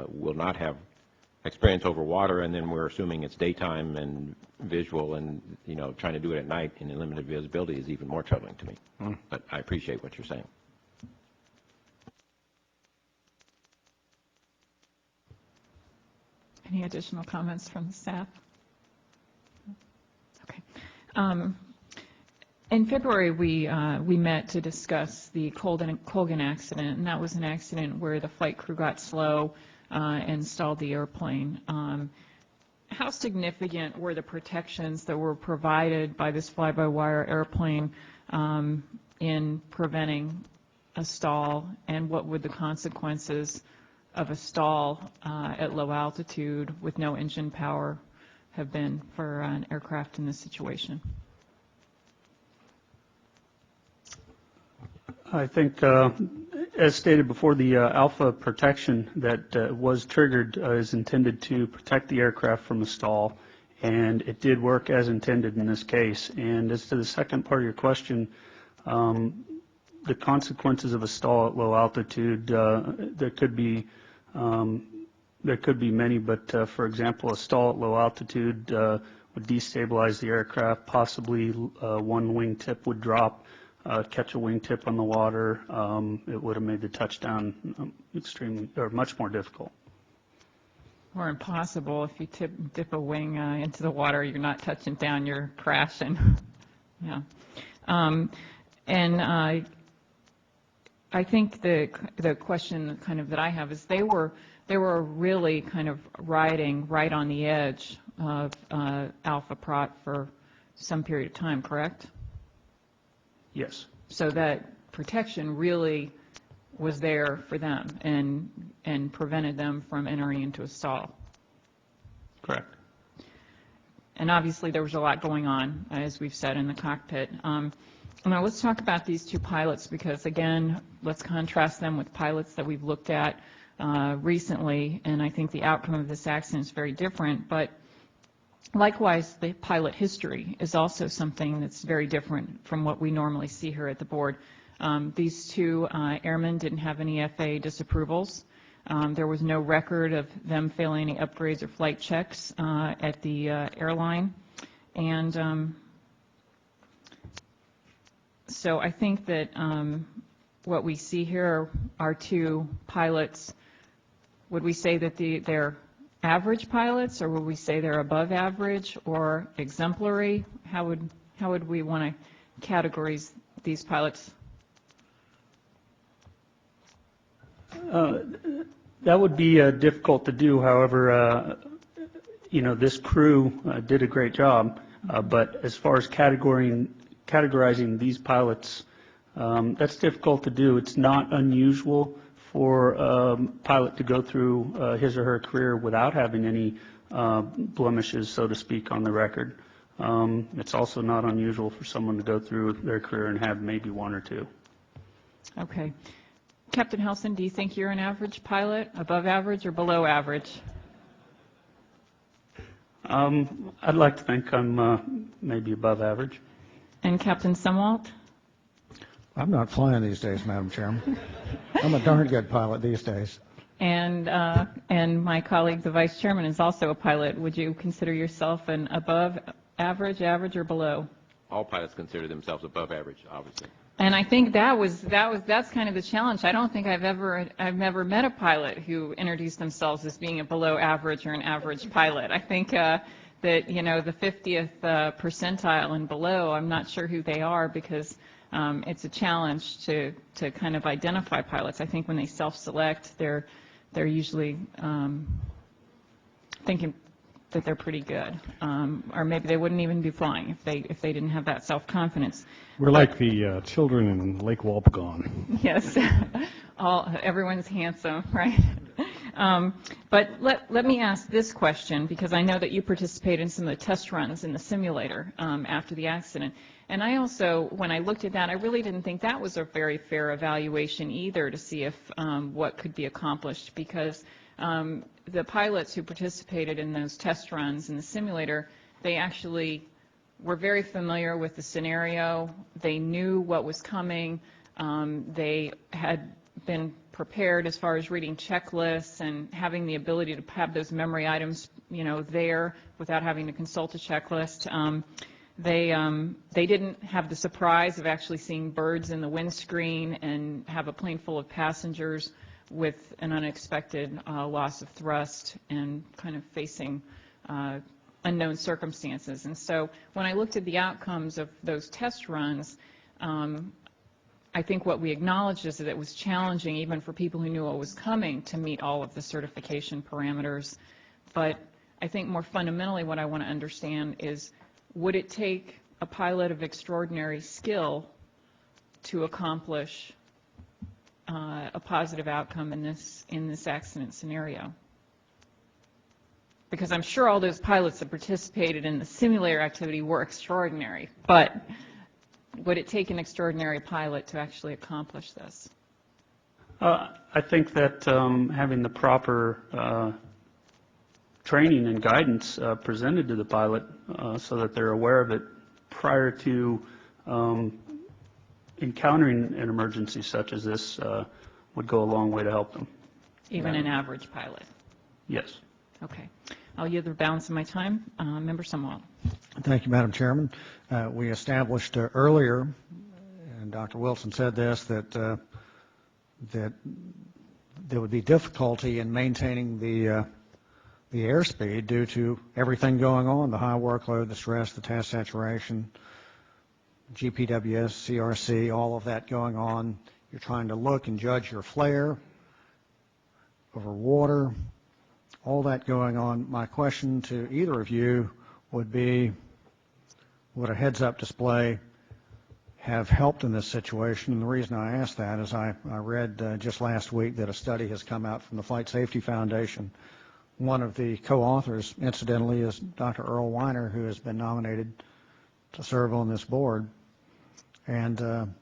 will not have experience over water, and then we're assuming it's daytime and visual, and trying to do it at night in limited visibility is even more troubling to me. But I appreciate what you're saying. any additional comments from the staff? Okay. In February, we met to discuss the Colgan accident, and that was an accident where the flight crew got slow and stalled the airplane. How significant were the protections that were provided by this fly-by-wire airplane in preventing a stall, and what would the consequences of a stall at low altitude with no engine power have been for an aircraft in this situation? I think, as stated before, the alpha protection that was triggered is intended to protect the aircraft from a stall, and it did work as intended in this case. And as to the second part of your question, the consequences of a stall at low altitude, there could be many, but for example, a stall at low altitude would destabilize the aircraft. Possibly one wingtip would drop. Catch a wingtip on the water, it would have made the touchdown much more difficult. Or impossible. If you dip a wing into the water, you're not touching down, you're crashing. Yeah. And I think the question kind of that I have is they were really kind of riding right on the edge of Alpha Prot for some period of time, correct? Yes. So that protection really was there for them and prevented them from entering into a stall. Correct. And obviously there was a lot going on, as we've said, in the cockpit. Now let's talk about these two pilots, because again, let's contrast them with pilots that we've looked at recently, and I think the outcome of this accident is very different. But likewise, the pilot history is also something that's very different from what we normally see here at the board. These two airmen didn't have any FAA disapprovals. There was no record of them failing any upgrades or flight checks at the airline. And so I think that what we see here are two pilots. Would we say that they're average pilots, or would we say they're above average or exemplary? How would we want to categorize these pilots? That would be difficult to do. However, this crew did a great job. But as far as categorizing these pilots, that's difficult to do. It's not unusual for a pilot to go through his or her career without having any blemishes, so to speak, on the record. It's also not unusual for someone to go through their career and have maybe one or two. Okay. Captain Helson, do you think you're an average pilot, above average, or below average? I'd like to think I'm maybe above average. And Captain Sumwalt? I'm not flying these days, Madam Chairman. I'm a darn good pilot these days. And my colleague, the Vice Chairman, is also a pilot. Would you consider yourself an above average, or below? All pilots consider themselves above average, obviously. And I think that's kind of the challenge. I don't think I've never met a pilot who introduced themselves as being a below average or an average pilot. I think that the 50th percentile and below, I'm not sure who they are, because it's a challenge to kind of identify pilots. I think when they self-select, they're usually thinking that they're pretty good, or maybe they wouldn't even be flying if they didn't have that self-confidence. We're like the children in Lake Wobegon. Yes, everyone's handsome, right? But let me ask this question, because I know that you participated in some of the test runs in the simulator after the accident. And I also, when I looked at that, I really didn't think that was a very fair evaluation either to see if what could be accomplished, because the pilots who participated in those test runs in the simulator, they actually were very familiar with the scenario. They knew what was coming. They had been prepared as far as reading checklists and having the ability to have those memory items, there without having to consult a checklist. They didn't have the surprise of actually seeing birds in the windscreen and have a plane full of passengers with an unexpected loss of thrust and kind of facing unknown circumstances. And so when I looked at the outcomes of those test runs, I think what we acknowledged is that it was challenging even for people who knew what was coming to meet all of the certification parameters. But I think more fundamentally what I want to understand is, would it take a pilot of extraordinary skill to accomplish a positive outcome in this accident scenario? Because I'm sure all those pilots that participated in the simulator activity were extraordinary, but would it take an extraordinary pilot to actually accomplish this? I think that having the proper training and guidance presented to the pilot so that they're aware of it prior to encountering an emergency such as this would go a long way to help them. Even an average pilot? Yes. Okay. I'll yield the balance of my time. Member Sumwalt. Thank you, Madam Chairman. We established earlier, and Dr. Wilson said this, that there would be difficulty in maintaining the airspeed due to everything going on, the high workload, the stress, the task saturation, GPWS, CRC, all of that going on. You're trying to look and judge your flare over water, all that going on. My question to either of you would be, would a heads-up display have helped in this situation? And the reason I ask that is I read just last week that a study has come out from the Flight Safety Foundation. One of the co-authors, incidentally, is Dr. Earl Weiner, who has been nominated to serve on this board. And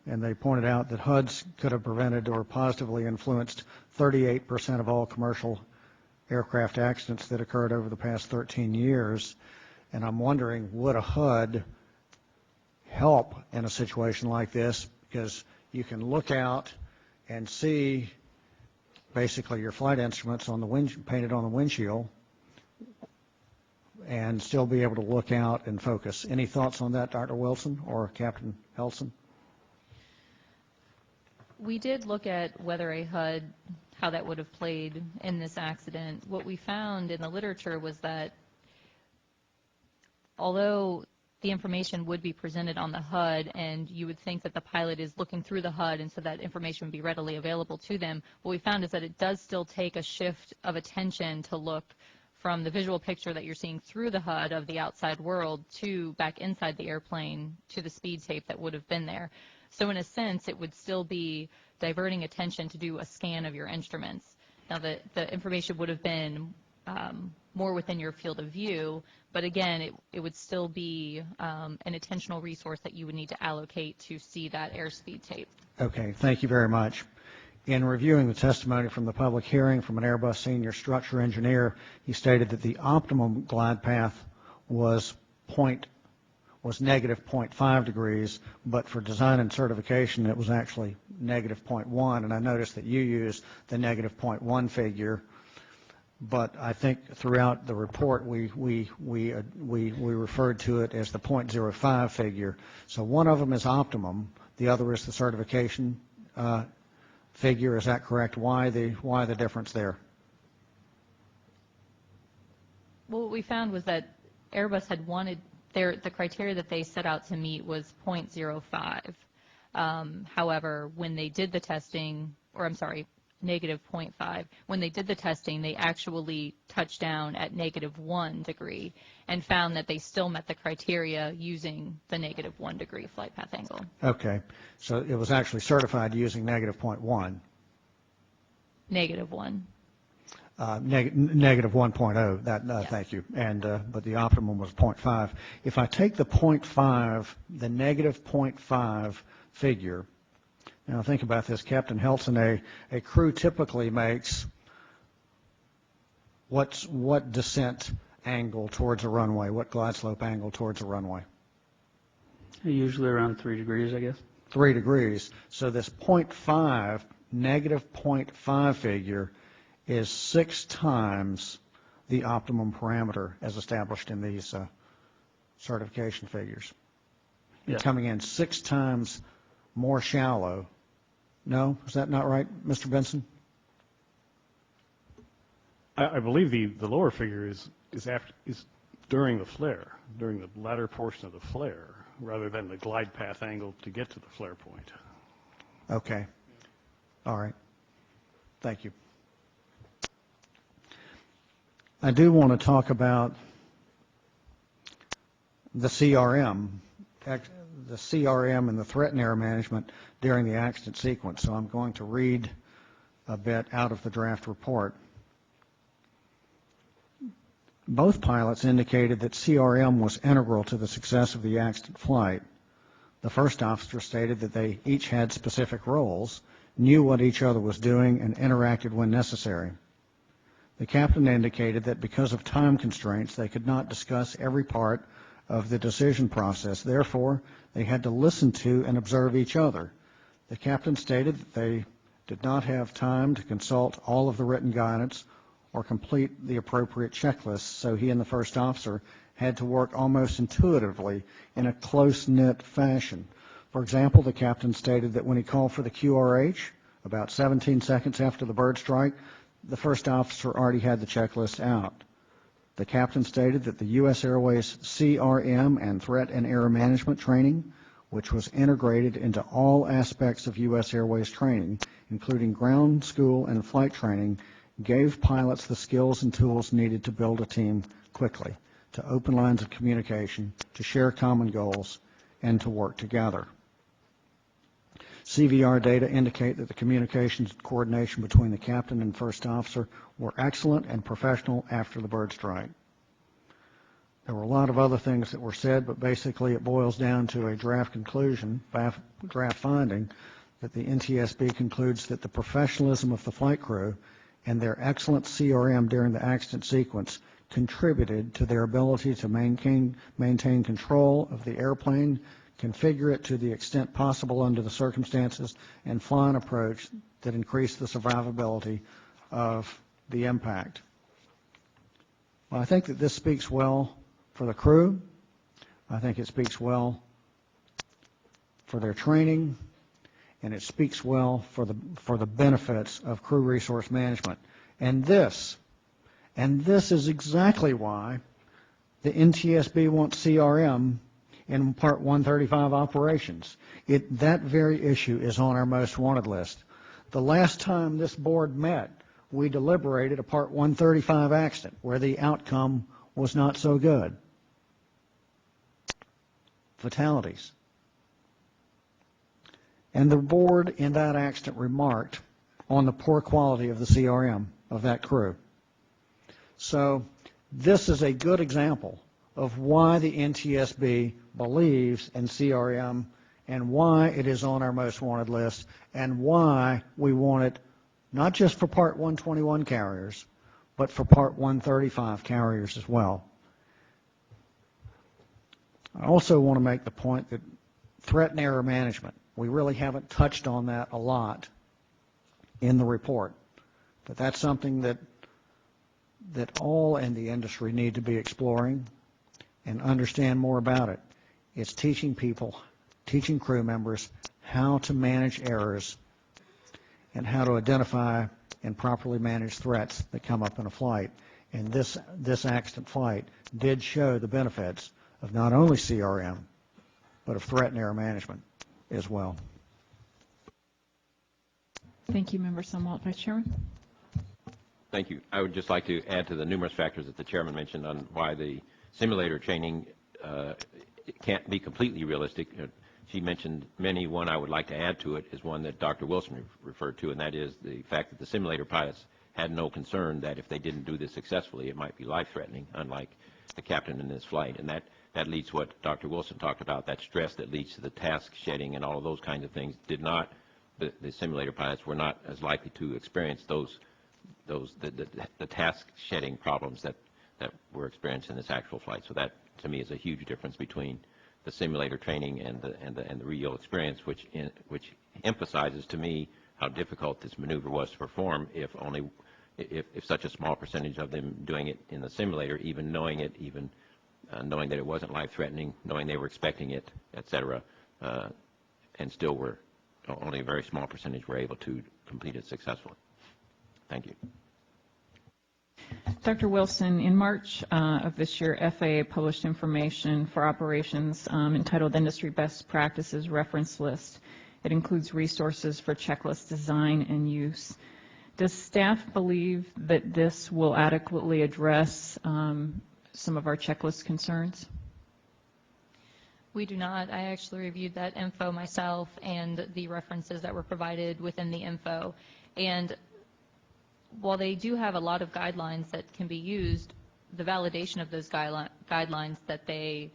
they pointed out that HUDs could have prevented or positively influenced 38% of all commercial aircraft accidents that occurred over the past 13 years. And I'm wondering, would a HUD help in a situation like this? Because you can look out and see basically your flight instruments on the painted on the windshield and still be able to look out and focus. Any thoughts on that, Dr. Wilson or Captain Helson? We did look at whether a HUD, how that would have played in this accident. What we found in the literature was that although the information would be presented on the HUD and you would think that the pilot is looking through the HUD and so that information would be readily available to them, what we found is that it does still take a shift of attention to look from the visual picture that you're seeing through the HUD of the outside world to back inside the airplane to the speed tape that would have been there. So in a sense, it would still be diverting attention to do a scan of your instruments. Now, the information would have been more within your field of view, but again, it would still be an attentional resource that you would need to allocate to see that airspeed tape. Okay, thank you very much. In reviewing the testimony from the public hearing from an Airbus senior structure engineer, he stated that the optimum glide path was negative 0.5 degrees, but for design and certification it was actually negative 0.1, and I noticed that you used the negative 0.1 figure, but I think throughout the report we referred to it as the 0.05 figure. So one of them is optimum, the other is the certification figure. Is that correct? Why the difference there? Well, what we found was that Airbus had wanted the criteria that they set out to meet was 0.05. However, when they did the testing, or I'm sorry, negative 0.5. When they did the testing, they actually touched down at negative 1 degree and found that they still met the criteria using the negative 1 degree flight path angle. Okay, so it was actually certified using negative 0.1. Negative 1. Negative 1.0. That Yeah. Thank you. And but the optimum was 0.5. If I take the 0.5, the negative 0.5 figure. Now think about this, Captain Helton. A crew typically makes what descent angle towards a runway? What glide slope angle towards a runway? Usually around 3 degrees, I guess. 3 degrees. So this 0.5, negative 0.5 figure is 6 times the optimum parameter as established in these certification figures. Yeah. Coming in 6 times more shallow. No, is that not right, Mr. Benson? I believe the lower figure is during the flare, during the latter portion of the flare, rather than the glide path angle to get to the flare point. Okay. All right. Thank you. I do want to talk about the CRM and the threat and error management during the accident sequence. So I'm going to read a bit out of the draft report. Both pilots indicated that CRM was integral to the success of the accident flight. The first officer stated that they each had specific roles, knew what each other was doing, and interacted when necessary. The captain indicated that because of time constraints, they could not discuss every part of the decision process. Therefore, they had to listen to and observe each other. The captain stated that they did not have time to consult all of the written guidance or complete the appropriate checklists, so he and the first officer had to work almost intuitively in a close-knit fashion. For example, the captain stated that when he called for the QRH, about 17 seconds after the bird strike, the first officer already had the checklist out. The captain stated that the US Airways CRM and threat and error management training, which was integrated into all aspects of US Airways training, including ground school and flight training, gave pilots the skills and tools needed to build a team quickly, to open lines of communication, to share common goals, and to work together. CVR data indicate that the communications and coordination between the captain and first officer were excellent and professional after the bird strike. There were a lot of other things that were said, but basically it boils down to a draft conclusion, draft finding, that the NTSB concludes that the professionalism of the flight crew and their excellent CRM during the accident sequence contributed to their ability to maintain control of the airplane, configure it to the extent possible under the circumstances, and fly an approach that increased the survivability of the impact. Well, I think that this speaks well for the crew. I think it speaks well for their training, and it speaks well for the benefits of crew resource management. And this is exactly why the NTSB wants CRM in Part 135 operations. That very issue is on our most wanted list. The last time this board met, we deliberated a Part 135 accident where the outcome was not so good. Fatalities. And the board in that accident remarked on the poor quality of the CRM of that crew. So this is a good example of why the NTSB believes in CRM and why it is on our most wanted list and why we want it not just for Part 121 carriers, but for Part 135 carriers as well. I also want to make the point that threat and error management, we really haven't touched on that a lot in the report, but that's something that all in the industry need to be exploring and understand more about it. It's teaching people, teaching crew members how to manage errors and how to identify and properly manage threats that come up in a flight. And this accident flight did show the benefits of not only CRM, but of threat and error management as well. Thank you, Member Sumwalt. Vice Chairman? Thank you. I would just like to add to the numerous factors that the chairman mentioned on why the simulator training can't be completely realistic. She mentioned many. One I would like to add to it is one that Dr. Wilson referred to, and that is the fact that the simulator pilots had no concern that if they didn't do this successfully, it might be life-threatening, unlike the captain in this flight. And that leads to what Dr. Wilson talked about, that stress that leads to the task shedding and all of those kinds of things. The simulator pilots were not as likely to experience the task shedding problems that were experienced in this actual flight. So that, to me, is a huge difference between the simulator training and the real experience, which emphasizes to me how difficult this maneuver was to perform if such a small percentage of them doing it in the simulator, even knowing knowing that it wasn't life-threatening, knowing they were expecting it, etc., and still were only a very small percentage were able to complete it successfully. Thank you. Dr. Wilson, in March of this year, FAA published information for operations entitled Industry Best Practices Reference List. It includes resources for checklist design and use. Does staff believe that this will adequately address some of our checklist concerns? We do not. I actually reviewed that info myself and the references that were provided within the info. And while they do have a lot of guidelines that can be used, the validation of those guidelines that they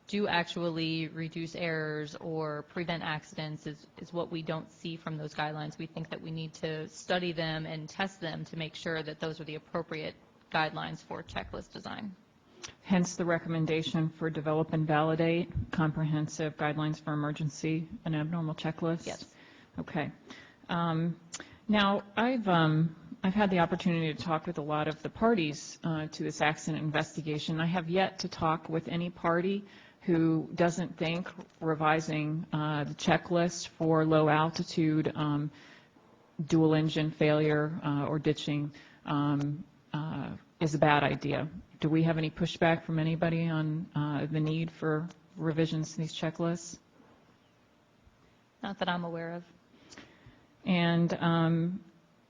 do actually reduce errors or prevent accidents is what we don't see from those guidelines. We think that we need to study them and test them to make sure that those are the appropriate guidelines for checklist design. Hence the recommendation for develop and validate comprehensive guidelines for emergency and abnormal checklists? Yes. Okay. Now, I've had the opportunity to talk with a lot of the parties to this accident investigation. I have yet to talk with any party who doesn't think revising the checklist for low altitude dual engine failure or ditching is a bad idea. Do we have any pushback from anybody on the need for revisions to these checklists? Not that I'm aware of. And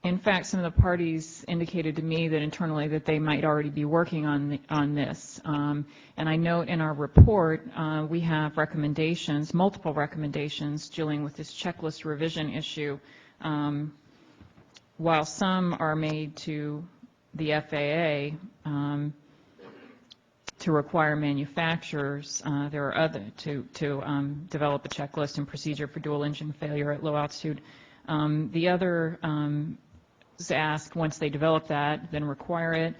in fact, some of the parties indicated to me that internally that they might already be working on this. And I note in our report we have recommendations, multiple recommendations dealing with this checklist revision issue. While some are made to the FAA to require manufacturers, there are other to develop a checklist and procedure for dual engine failure at low altitude. The other is ask once they develop that, then require it.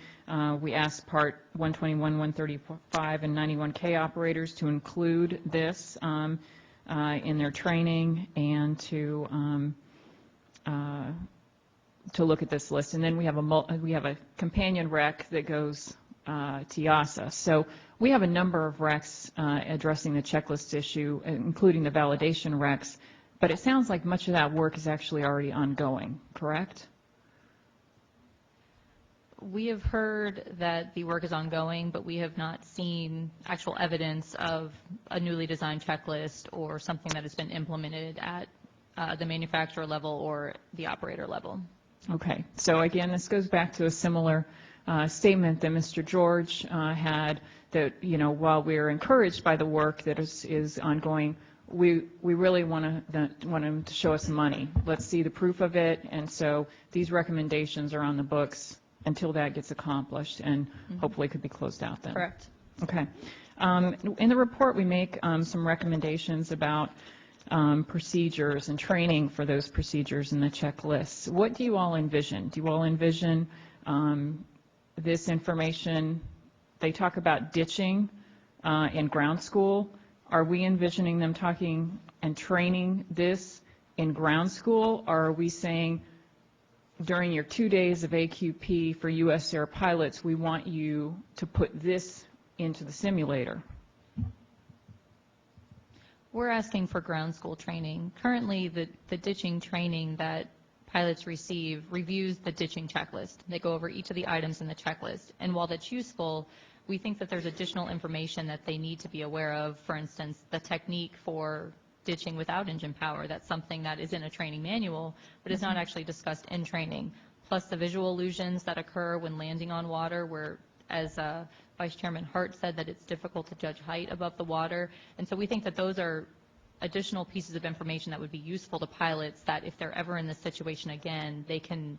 We asked Part 121, 135, and 91K operators to include this in their training and to look at this list. And then we have a companion rec that goes to EASA. So we have a number of recs addressing the checklist issue, including the validation recs. But it sounds like much of that work is actually already ongoing, correct? We have heard that the work is ongoing, but we have not seen actual evidence of a newly designed checklist or something that has been implemented at the manufacturer level or the operator level. Okay. So again, this goes back to a similar statement that Mr. George had, that, you know, while we're encouraged by the work that is ongoing, we really want him to show us money. Let's see the proof of it. And so these recommendations are on the books until that gets accomplished, and hopefully could be closed out then. Correct. Okay. In the report, we make some recommendations about procedures and training for those procedures in the checklists. What do you all envision? Do you all envision this information? They talk about ditching in ground school. Are we envisioning them talking and training this in ground school, or are we saying during your 2 days of AQP for US Air pilots, we want you to put this into the simulator? We're asking for ground school training. Currently, the ditching training that pilots receive reviews the ditching checklist. They go over each of the items in the checklist. And while that's useful, we think that there's additional information that they need to be aware of. For instance, the technique for ditching without engine power. That's something that is in a training manual, but is not actually discussed in training. Plus the visual illusions that occur when landing on water, where, as Vice Chairman Hart said, that it's difficult to judge height above the water. And so we think that those are additional pieces of information that would be useful to pilots, that if they're ever in this situation again, they can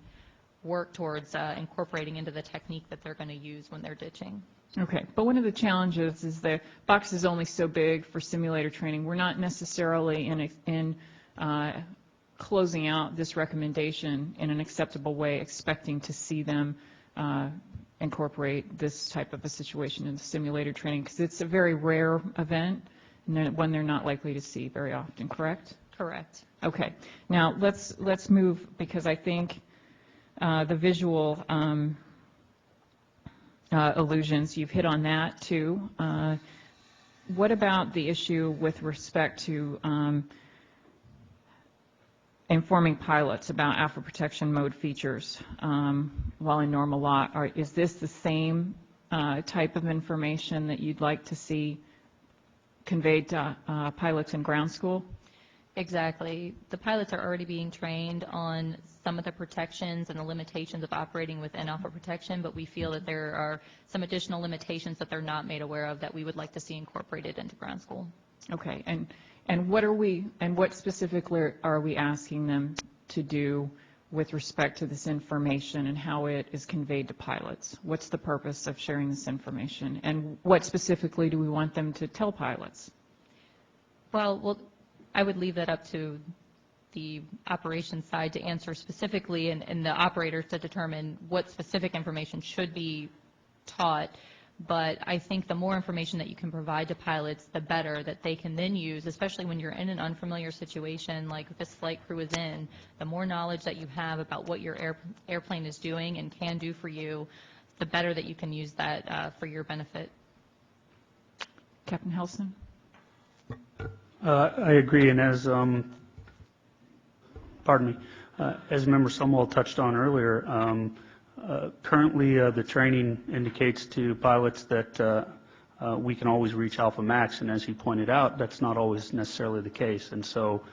work towards incorporating into the technique that they're going to use when they're ditching. Okay, but one of the challenges is the box is only so big for simulator training. We're not necessarily in closing out this recommendation in an acceptable way, expecting to see them incorporate this type of a situation in the simulator training, because it's a very rare event and one they're not likely to see very often, correct? Correct. Okay, now let's move, because I think the visual illusions, you've hit on that too. What about the issue with respect to informing pilots about alpha protection mode features while in normal lot? Is this the same type of information that you'd like to see conveyed to pilots in ground school? Exactly. The pilots are already being trained on some of the protections and the limitations of operating within alpha protection, but we feel that there are some additional limitations that they're not made aware of that we would like to see incorporated into ground school. Okay, and what specifically are we asking them to do with respect to this information and how it is conveyed to pilots? What's the purpose of sharing this information, and what specifically do we want them to tell pilots? Well, I would leave that up to the operations side to answer specifically, and the operators to determine what specific information should be taught. But I think the more information that you can provide to pilots, the better, that they can then use, especially when you're in an unfamiliar situation like this flight crew is in. The more knowledge that you have about what your airplane is doing and can do for you, the better that you can use that for your benefit. Captain Helson? I agree, and as as Member Sumwell touched on earlier, currently the training indicates to pilots that we can always reach alpha max, and as he pointed out, that's not always necessarily the case, and so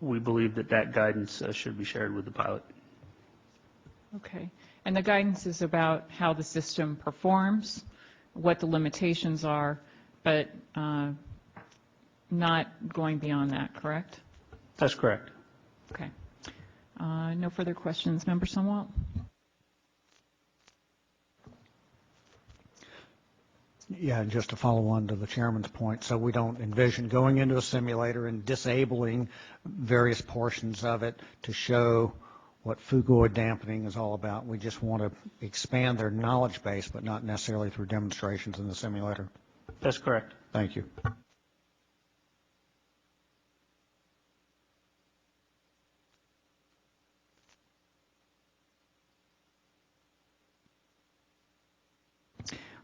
we believe that that guidance should be shared with the pilot. Okay, and the guidance is about how the system performs, what the limitations are, but not going beyond that, correct? That's correct. Okay. No further questions. Member Sumwalt? Yeah, and just to follow on to the chairman's point, so we don't envision going into a simulator and disabling various portions of it to show what phugoid dampening is all about. We just want to expand their knowledge base, but not necessarily through demonstrations in the simulator. That's correct. Thank you.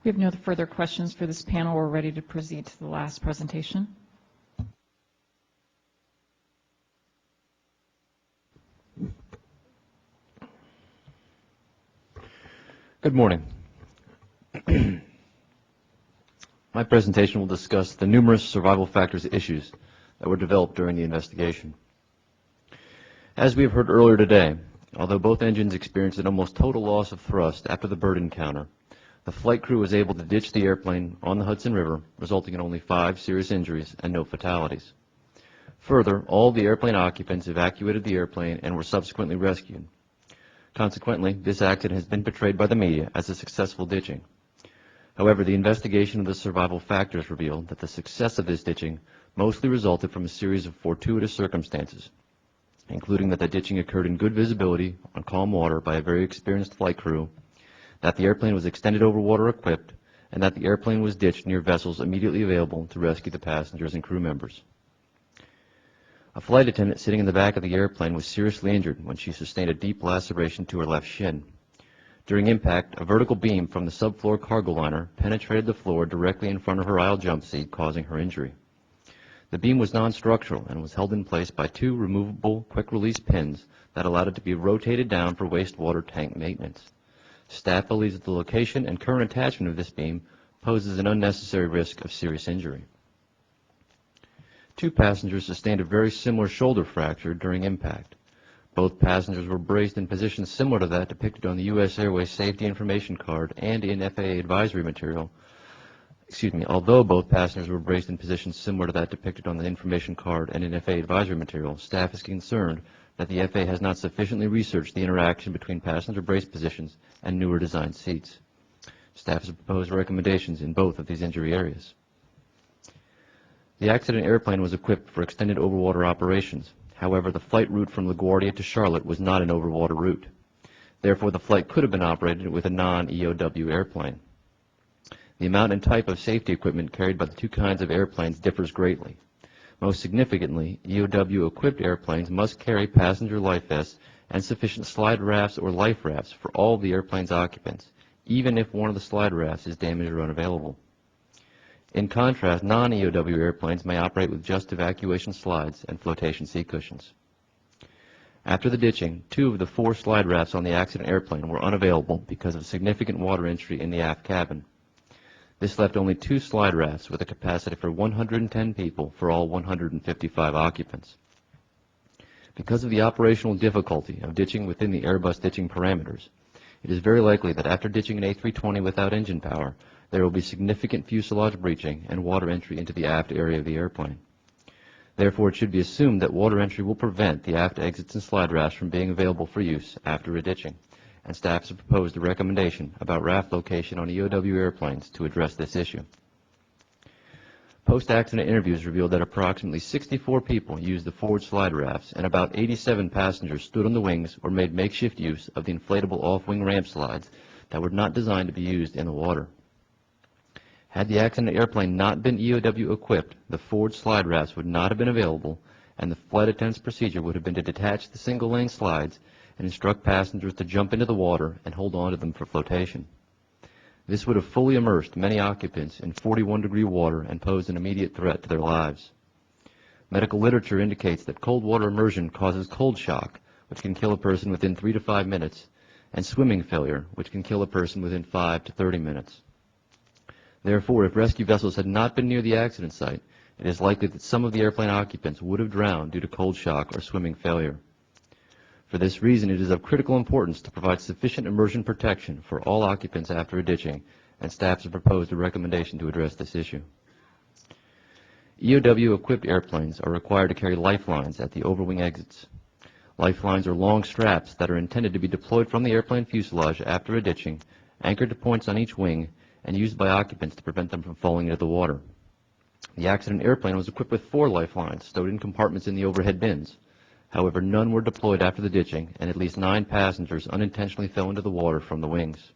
We have no further questions for this panel. We're ready to proceed to the last presentation. Good morning. My presentation will discuss the numerous survival factors issues that were developed during the investigation. As we have heard earlier today, although both engines experienced an almost total loss of thrust after the bird encounter, the flight crew was able to ditch the airplane on the Hudson River, resulting in only 5 serious injuries and no fatalities. Further, all the airplane occupants evacuated the airplane and were subsequently rescued. Consequently, this accident has been portrayed by the media as a successful ditching. However, the investigation of the survival factors revealed that the success of this ditching mostly resulted from a series of fortuitous circumstances, including that the ditching occurred in good visibility on calm water by a very experienced flight crew, that the airplane was extended over water equipped, and that the airplane was ditched near vessels immediately available to rescue the passengers and crew members. A flight attendant sitting in the back of the airplane was seriously injured when she sustained a deep laceration to her left shin. During impact, a vertical beam from the subfloor cargo liner penetrated the floor directly in front of her aisle jump seat, causing her injury. The beam was non-structural and was held in place by 2 removable quick-release pins that allowed it to be rotated down for wastewater tank maintenance. Staff believes that the location and current attachment of this beam poses an unnecessary risk of serious injury. 2 passengers sustained a very similar shoulder fracture during impact. Both passengers were braced in positions similar to that depicted on the US Airways Safety Information Card and in FAA advisory material. Although both passengers were braced in positions similar to that depicted on the information card and in FAA advisory material, staff is concerned that the FAA has not sufficiently researched the interaction between passenger brace positions and newer designed seats. Staff has proposed recommendations in both of these injury areas. The accident airplane was equipped for extended overwater operations. However, the flight route from LaGuardia to Charlotte was not an overwater route. Therefore, the flight could have been operated with a non-EOW airplane. The amount and type of safety equipment carried by the 2 kinds of airplanes differs greatly. Most significantly, EOW-equipped airplanes must carry passenger life vests and sufficient slide rafts or life rafts for all the airplane's occupants, even if one of the slide rafts is damaged or unavailable. In contrast, non-EOW airplanes may operate with just evacuation slides and flotation seat cushions. After the ditching, 2 of the 4 slide rafts on the accident airplane were unavailable because of significant water entry in the aft cabin. This left only 2 slide rafts with a capacity for 110 people for all 155 occupants. Because of the operational difficulty of ditching within the Airbus ditching parameters, it is very likely that after ditching an A320 without engine power, there will be significant fuselage breaching and water entry into the aft area of the airplane. Therefore, it should be assumed that water entry will prevent the aft exits and slide rafts from being available for use after a ditching, and staff has proposed a recommendation about raft location on EOW airplanes to address this issue. Post-accident interviews revealed that approximately 64 people used the forward slide rafts and about 87 passengers stood on the wings or made makeshift use of the inflatable off-wing ramp slides that were not designed to be used in the water. Had the accident airplane not been EOW equipped, the forward slide rafts would not have been available, and the flight attendant's procedure would have been to detach the single-lane slides and instruct passengers to jump into the water and hold on to them for flotation. This would have fully immersed many occupants in 41-degree water and posed an immediate threat to their lives. Medical literature indicates that cold water immersion causes cold shock, which can kill a person within 3 to 5 minutes, and swimming failure, which can kill a person within 5 to 30 minutes. Therefore, if rescue vessels had not been near the accident site, it is likely that some of the airplane occupants would have drowned due to cold shock or swimming failure. For this reason, it is of critical importance to provide sufficient immersion protection for all occupants after a ditching, and staff has proposed a recommendation to address this issue. EOW-equipped airplanes are required to carry lifelines at the overwing exits. Lifelines are long straps that are intended to be deployed from the airplane fuselage after a ditching, anchored to points on each wing, and used by occupants to prevent them from falling into the water. The accident airplane was equipped with 4 lifelines stowed in compartments in the overhead bins. However, none were deployed after the ditching, and at least 9 passengers unintentionally fell into the water from the wings.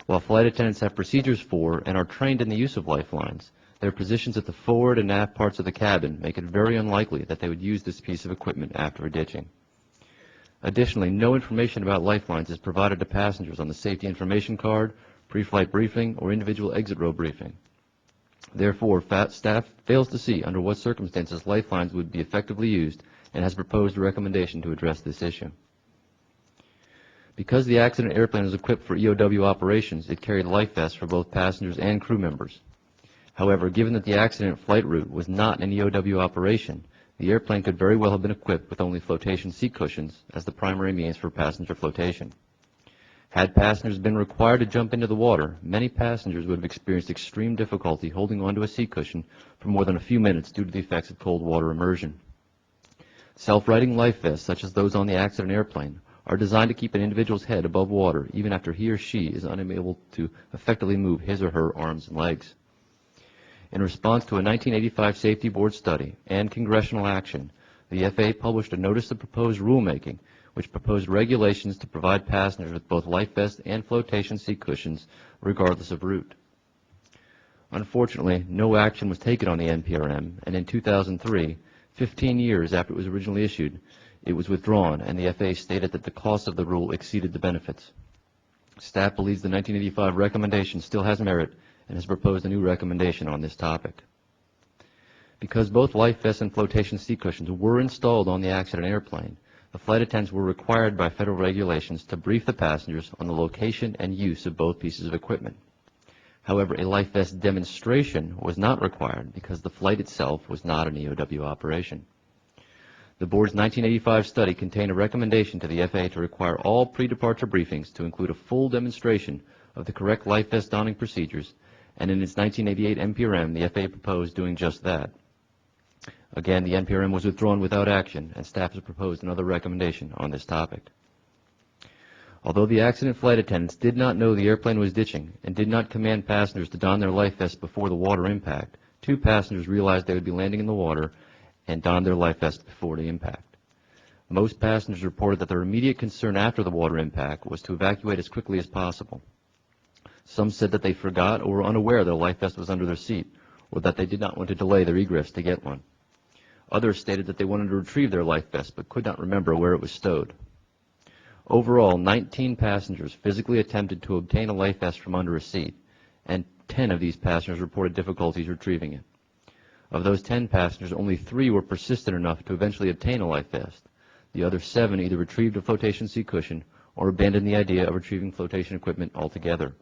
While flight attendants have procedures for and are trained in the use of lifelines, their positions at the forward and aft parts of the cabin make it very unlikely that they would use this piece of equipment after a ditching. Additionally, no information about lifelines is provided to passengers on the safety information card, pre-flight briefing, or individual exit row briefing. Therefore, staff fails to see under what circumstances lifelines would be effectively used and has proposed a recommendation to address this issue. Because the accident airplane was equipped for EOW operations, it carried life vests for both passengers and crew members. However, given that the accident flight route was not an EOW operation, the airplane could very well have been equipped with only flotation seat cushions as the primary means for passenger flotation. Had passengers been required to jump into the water, many passengers would have experienced extreme difficulty holding onto a seat cushion for more than a few minutes due to the effects of cold water immersion. Self-righting life vests, such as those on the accident airplane, are designed to keep an individual's head above water even after he or she is unable to effectively move his or her arms and legs. In response to a 1985 Safety Board study and congressional action, the FAA published a notice of proposed rulemaking which proposed regulations to provide passengers with both life vests and flotation seat cushions regardless of route. Unfortunately, no action was taken on the NPRM, and in 2003, 15 years after it was originally issued, it was withdrawn, and the FAA stated that the cost of the rule exceeded the benefits. Staff believes the 1985 recommendation still has merit and has proposed a new recommendation on this topic. Because both life vests and flotation seat cushions were installed on the accident airplane, the flight attendants were required by federal regulations to brief the passengers on the location and use of both pieces of equipment. However, a life vest demonstration was not required because the flight itself was not an EOW operation. The board's 1985 study contained a recommendation to the FAA to require all pre-departure briefings to include a full demonstration of the correct life vest donning procedures, and in its 1988 NPRM, the FAA proposed doing just that. Again, the NPRM was withdrawn without action, and staff has proposed another recommendation on this topic. Although the accident flight attendants did not know the airplane was ditching and did not command passengers to don their life vests before the water impact, 2 passengers realized they would be landing in the water and donned their life vests before the impact. Most passengers reported that their immediate concern after the water impact was to evacuate as quickly as possible. Some said that they forgot or were unaware their life vest was under their seat, or that they did not want to delay their egress to get one. Others stated that they wanted to retrieve their life vest but could not remember where it was stowed. Overall, 19 passengers physically attempted to obtain a life vest from under a seat, and 10 of these passengers reported difficulties retrieving it. Of those 10 passengers, only 3 were persistent enough to eventually obtain a life vest. The other 7 either retrieved a flotation seat cushion or abandoned the idea of retrieving flotation equipment altogether.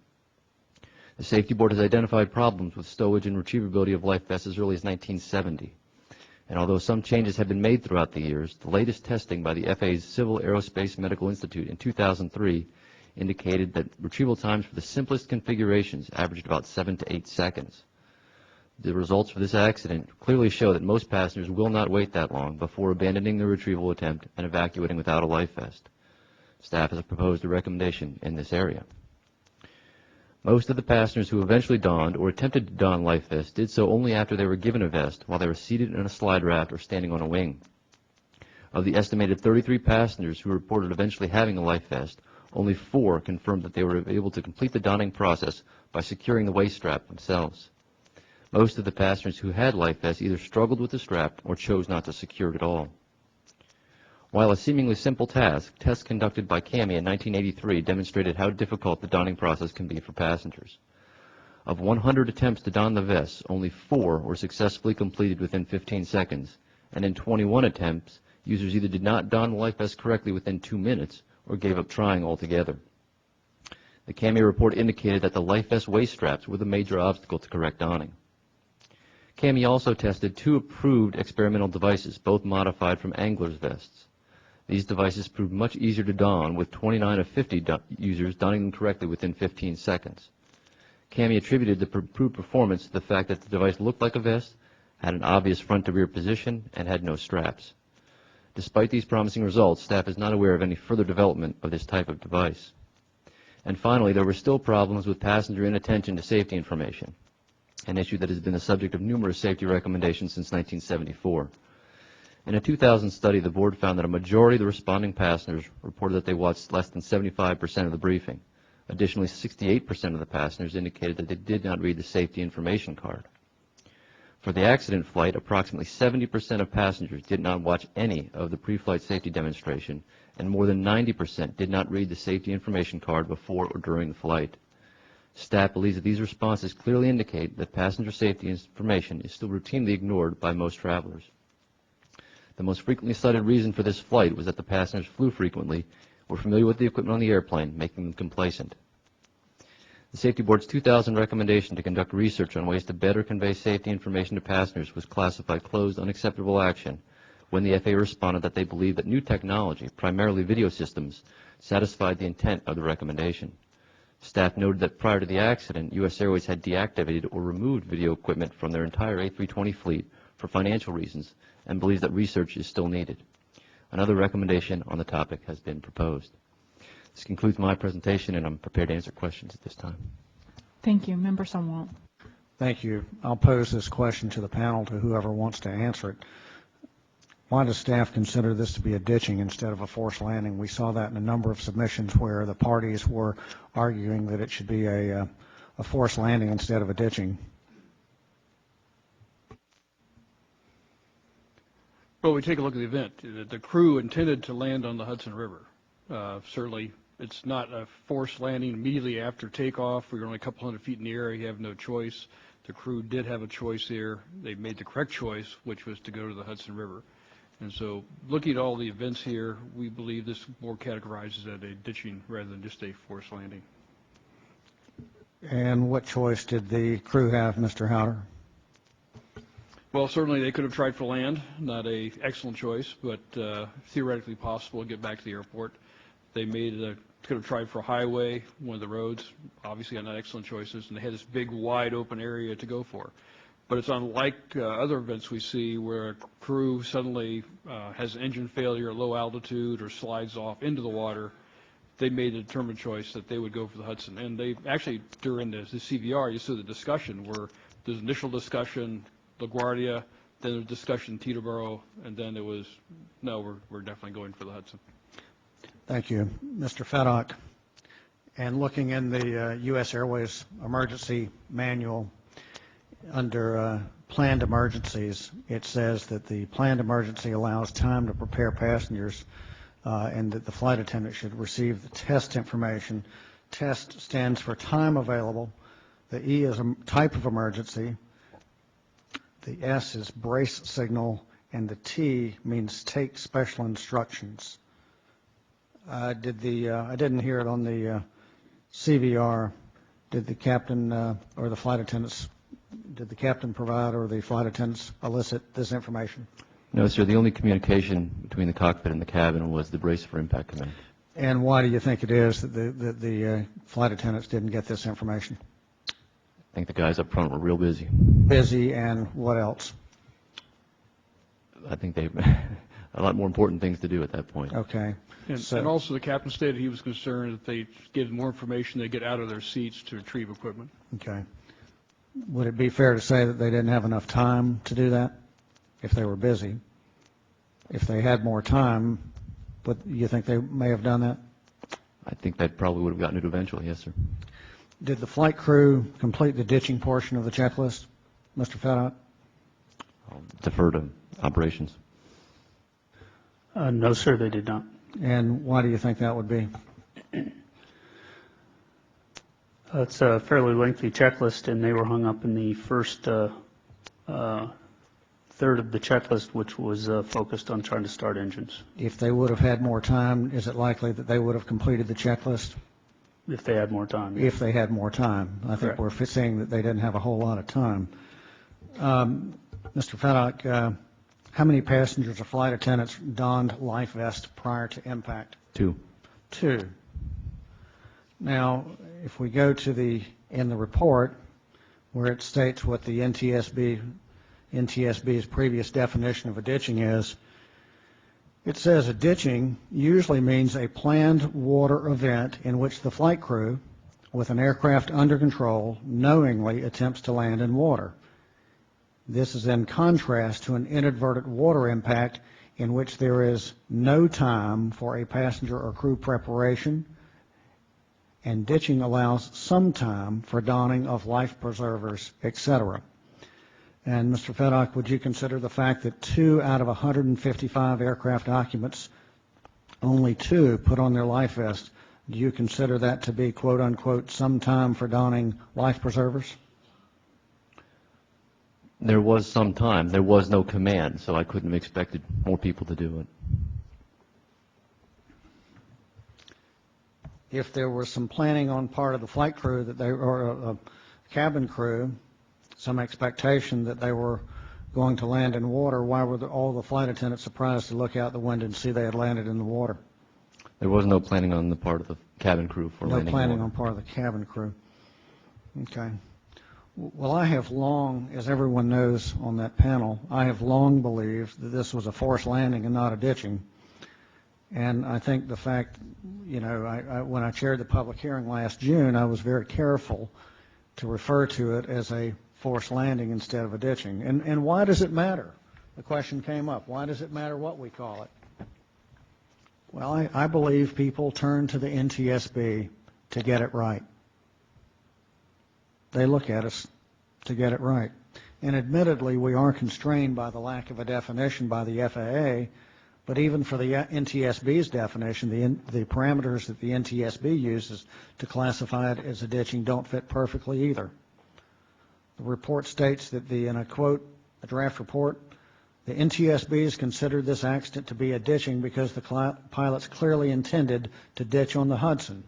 The Safety Board has identified problems with stowage and retrievability of life vests as early as 1970. And although some changes have been made throughout the years, the latest testing by the FAA's Civil Aerospace Medical Institute in 2003 indicated that retrieval times for the simplest configurations averaged about 7 to 8 seconds. The results for this accident clearly show that most passengers will not wait that long before abandoning their retrieval attempt and evacuating without a life vest. Staff has proposed a recommendation in this area. Most of the passengers who eventually donned or attempted to don life vests did so only after they were given a vest while they were seated in a slide raft or standing on a wing. Of the estimated 33 passengers who reported eventually having a life vest, only 4 confirmed that they were able to complete the donning process by securing the waist strap themselves. Most of the passengers who had life vests either struggled with the strap or chose not to secure it at all. While a seemingly simple task, tests conducted by CAMI in 1983 demonstrated how difficult the donning process can be for passengers. Of 100 attempts to don the vests, only 4 were successfully completed within 15 seconds, and in 21 attempts, users either did not don the life vest correctly within 2 minutes or gave up trying altogether. The CAMI report indicated that the life vest waist straps were the major obstacle to correct donning. CAMI also tested 2 approved experimental devices, both modified from angler's vests. These devices proved much easier to don, with 29 of 50 users donning them correctly within 15 seconds. CAMI attributed the improved performance to the fact that the device looked like a vest, had an obvious front-to-rear position, and had no straps. Despite these promising results, staff is not aware of any further development of this type of device. And finally, there were still problems with passenger inattention to safety information, an issue that has been the subject of numerous safety recommendations since 1974. In a 2000 study, the board found that a majority of the responding passengers reported that they watched less than 75% of the briefing. Additionally, 68% of the passengers indicated that they did not read the safety information card. For the accident flight, approximately 70% of passengers did not watch any of the pre-flight safety demonstration, and more than 90% did not read the safety information card before or during the flight. Staff believes that these responses clearly indicate that passenger safety information is still routinely ignored by most travelers. The most frequently cited reason for this flight was that the passengers flew frequently, were familiar with the equipment on the airplane, making them complacent. The Safety Board's 2000 recommendation to conduct research on ways to better convey safety information to passengers was classified closed unacceptable action when the FAA responded that they believed that new technology, primarily video systems, satisfied the intent of the recommendation. Staff noted that prior to the accident, US Airways had deactivated or removed video equipment from their entire A320 fleet for financial reasons and believes that research is still needed. Another recommendation on the topic has been proposed. This concludes my presentation, and I'm prepared to answer questions at this time. Thank you. Member Sumwalt. Thank you. I'll pose this question to the panel, to whoever wants to answer it. Why does staff consider this to be a ditching instead of a forced landing? We saw that in a number of submissions where the parties were arguing that it should be a forced landing instead of a ditching. Well, we take a look at the event. The crew intended to land on the Hudson River. Certainly, it's not a forced landing immediately after takeoff. We were only a couple hundred feet in the air. You have no choice. The crew did have a choice there. They made the correct choice, which was to go to the Hudson River. And so, looking at all the events here, we believe this more categorizes as a ditching rather than just a forced landing. And what choice did the crew have, Mr. Howder? Well, certainly they could have tried for land, not a excellent choice, but theoretically possible to get back to the airport. They could have tried for a highway, one of the roads, obviously not excellent choices, and they had this big wide open area to go for. But it's unlike other events we see where a crew suddenly has engine failure at low altitude or slides off into the water. They made a determined choice that they would go for the Hudson. And they actually, during the CVR, you saw the discussion where there's initial discussion, LaGuardia, then there's discussion Teterboro, and then it was, no, we're definitely going for the Hudson. Thank you. Mr. Feddock, and looking in the US Airways emergency manual under planned emergencies, it says that the planned emergency allows time to prepare passengers and that the flight attendant should receive the test information. TEST stands for time available. The E is a type of emergency. The S is brace signal, and the T means take special instructions. I didn't hear it on the CVR. Did the captain or the flight attendants, did the captain provide or the flight attendants elicit this information? No, sir. The only communication between the cockpit and the cabin was the brace for impact command. And why do you think it is that the flight attendants didn't get this information? I think the guys up front were real busy. Busy, and what else? I think they a lot more important things to do at that point. Okay. And also the captain stated he was concerned that they give more information, they get out of their seats to retrieve equipment. Okay. Would it be fair to say that they didn't have enough time to do that if they were busy? If they had more time, but you think they may have done that? I think they probably would have gotten it eventually, yes, sir. Did the flight crew complete the ditching portion of the checklist, Mr. Feddock? I'll defer to operations. No, sir, they did not. And why do you think that would be? It's a fairly lengthy checklist, and they were hung up in the first third of the checklist, which was focused on trying to start engines. If they would have had more time, is it likely that they would have completed the checklist? If they had more time. If they had more time. I think Correct. we're seeing that they didn't have a whole lot of time. Mr. Feddock, how many passengers or flight attendants donned life vests prior to impact? Two. Now, if we go to in the report where it states what the NTSB's previous definition of a ditching is, it says a ditching usually means a planned water event in which the flight crew, with an aircraft under control, knowingly attempts to land in water. This is in contrast to an inadvertent water impact in which there is no time for a passenger or crew preparation, and ditching allows some time for donning of life preservers, etc. And Mr. Feddock, would you consider the fact that 2 out of 155 aircraft occupants, only 2 put on their life vests, do you consider that to be, quote unquote, some time for donning life preservers? There was some time. There was no command, so I couldn't have expected more people to do it. If there was some planning on part of the flight crew that or cabin crew, some expectation that they were going to land in water, why were all the flight attendants surprised to look out the window and see they had landed in the water? There was no planning on the part of the cabin crew for landing. No planning in on part of the cabin crew. Okay. Well, I have long, as everyone knows on that panel, I have long believed that this was a forced landing and not a ditching. And I think the fact, when I chaired the public hearing last June, I was very careful to refer to it as a forced landing instead of a ditching. And why does it matter? The question came up. Why does it matter what we call it? Well, I believe people turn to the NTSB to get it right. They look at us to get it right. And admittedly, we are constrained by the lack of a definition by the FAA, but even for the NTSB's definition, the parameters that the NTSB uses to classify it as a ditching don't fit perfectly either. The report states that and I quote a draft report, the NTSB has considered this accident to be a ditching because the pilots clearly intended to ditch on the Hudson.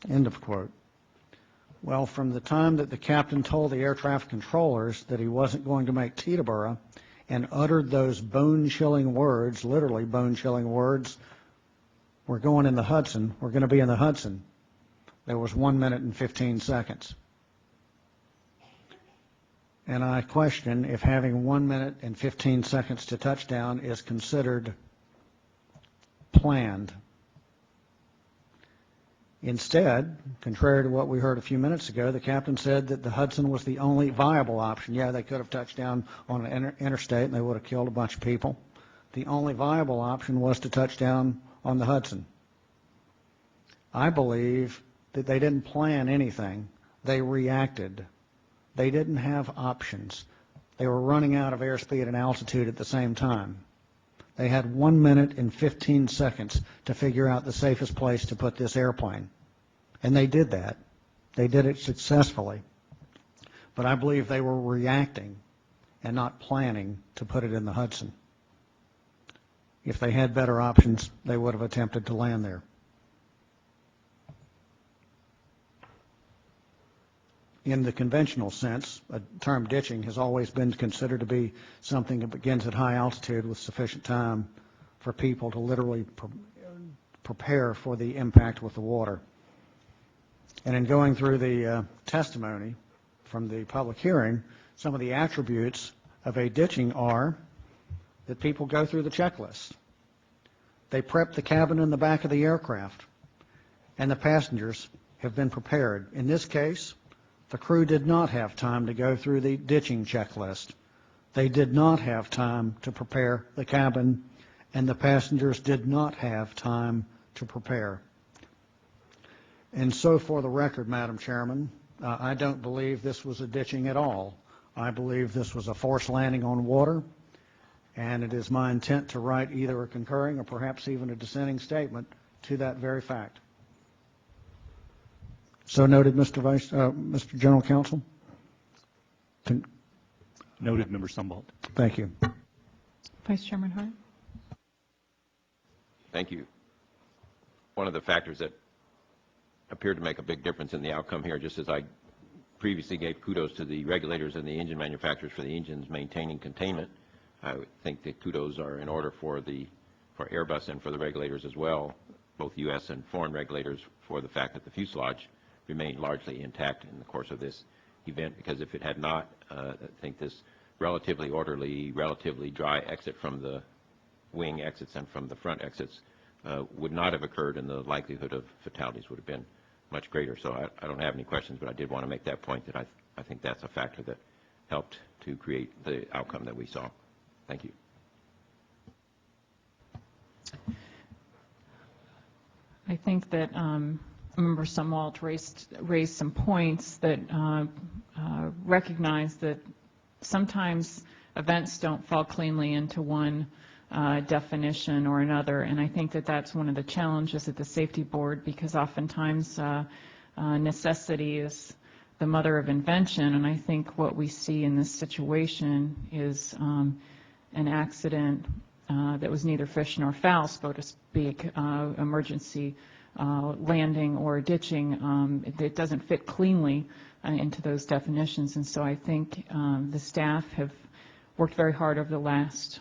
End of quote. Well, from the time that the captain told the air traffic controllers that he wasn't going to make Teterboro and uttered those bone-chilling words, literally bone-chilling words, we're going in the Hudson, we're going to be in the Hudson, there was 1 minute and 15 seconds. And I question if having 1 minute and 15 seconds to touchdown is considered planned. Instead, contrary to what we heard a few minutes ago, the captain said that the Hudson was the only viable option. Yeah, they could have touched down on an interstate and they would have killed a bunch of people. The only viable option was to touch down on the Hudson. I believe that they didn't plan anything. They reacted. They didn't have options. They were running out of airspeed and altitude at the same time. They had 1 minute and 15 seconds to figure out the safest place to put this airplane. And they did that. They did it successfully. But I believe they were reacting and not planning to put it in the Hudson. If they had better options, they would have attempted to land there. In the conventional sense, a term ditching has always been considered to be something that begins at high altitude with sufficient time for people to literally prepare for the impact with the water. And in going through the testimony from the public hearing, some of the attributes of a ditching are that people go through the checklist. They prep the cabin in the back of the aircraft, and the passengers have been prepared. In this case, the crew did not have time to go through the ditching checklist. They did not have time to prepare the cabin, and the passengers did not have time to prepare. And so for the record, Madam Chairman, I don't believe this was a ditching at all. I believe this was a forced landing on water, and it is my intent to write either a concurring or perhaps even a dissenting statement to that very fact. So noted, Mr. General Counsel. Noted, Member Sumboldt. Thank you. Vice Chairman Hart. Thank you. One of the factors that appeared to make a big difference in the outcome here, just as I previously gave kudos to the regulators and the engine manufacturers for the engines maintaining containment, I would think that kudos are in order for Airbus and for the regulators as well, both U.S. and foreign regulators, for the fact that the fuselage remained largely intact in the course of this event, because if it had not, I think this relatively orderly, relatively dry exit from the wing exits and from the front exits would not have occurred, and the likelihood of fatalities would have been much greater. So I don't have any questions, but I did want to make that point that I think that's a factor that helped to create the outcome that we saw. Thank you. I think that Member Sumwalt raised some points that recognize that sometimes events don't fall cleanly into one definition or another, and I think that that's one of the challenges at the Safety Board, because oftentimes necessity is the mother of invention, and I think what we see in this situation is an accident that was neither fish nor fowl, so to speak, emergency landing or ditching. It doesn't fit cleanly into those definitions, and so I think the staff have worked very hard over the last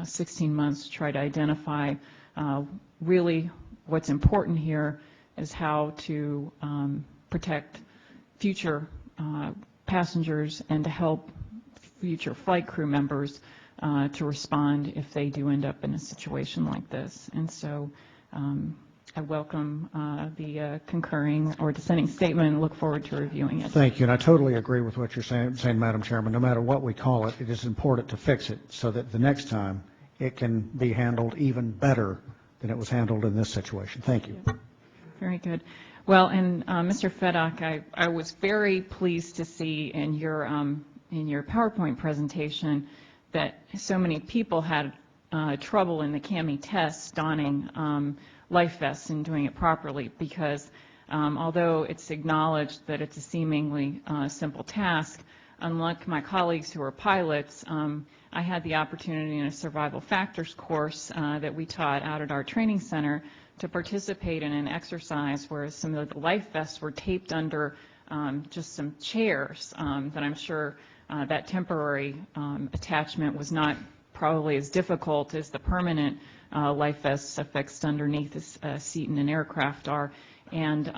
16 months to try to identify really what's important here is how to protect future passengers and to help future flight crew members to respond if they do end up in a situation like this. And so I welcome the concurring or dissenting statement and look forward to reviewing it. Thank you, and I totally agree with what you're saying, Madam Chairman. No matter what we call it, it is important to fix it so that the next time it can be handled even better than it was handled in this situation. Thank you. Very good. Well, and Mr. Fedock, I was very pleased to see in your PowerPoint presentation that so many people had trouble in the CAMI tests donning life vests and doing it properly, because although it's acknowledged that it's a seemingly simple task, unlike my colleagues who are pilots, I had the opportunity in a survival factors course that we taught out at our training center to participate in an exercise where some of the life vests were taped under just some chairs that I'm sure that temporary attachment was not probably as difficult as the permanent life vests affixed underneath the seat in an aircraft are. And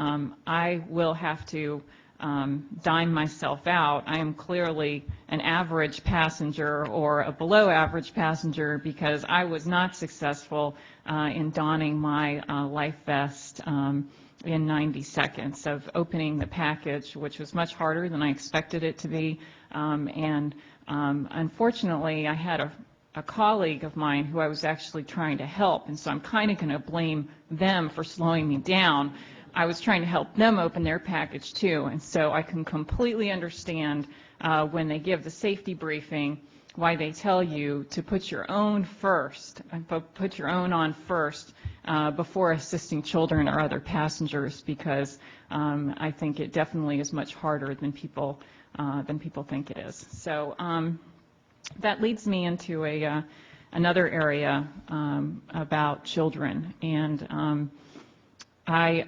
I will have to dime myself out. I am clearly an average passenger or a below average passenger because I was not successful in donning my life vest in 90 seconds of opening the package, which was much harder than I expected it to be. Unfortunately, I had a colleague of mine who I was actually trying to help, and so I'm kind of going to blame them for slowing me down. I was trying to help them open their package too, and so I can completely understand when they give the safety briefing why they tell you to put your own first, put your own on first before assisting children or other passengers, because I think it definitely is much harder than people think it is. So that leads me into another area about children, and I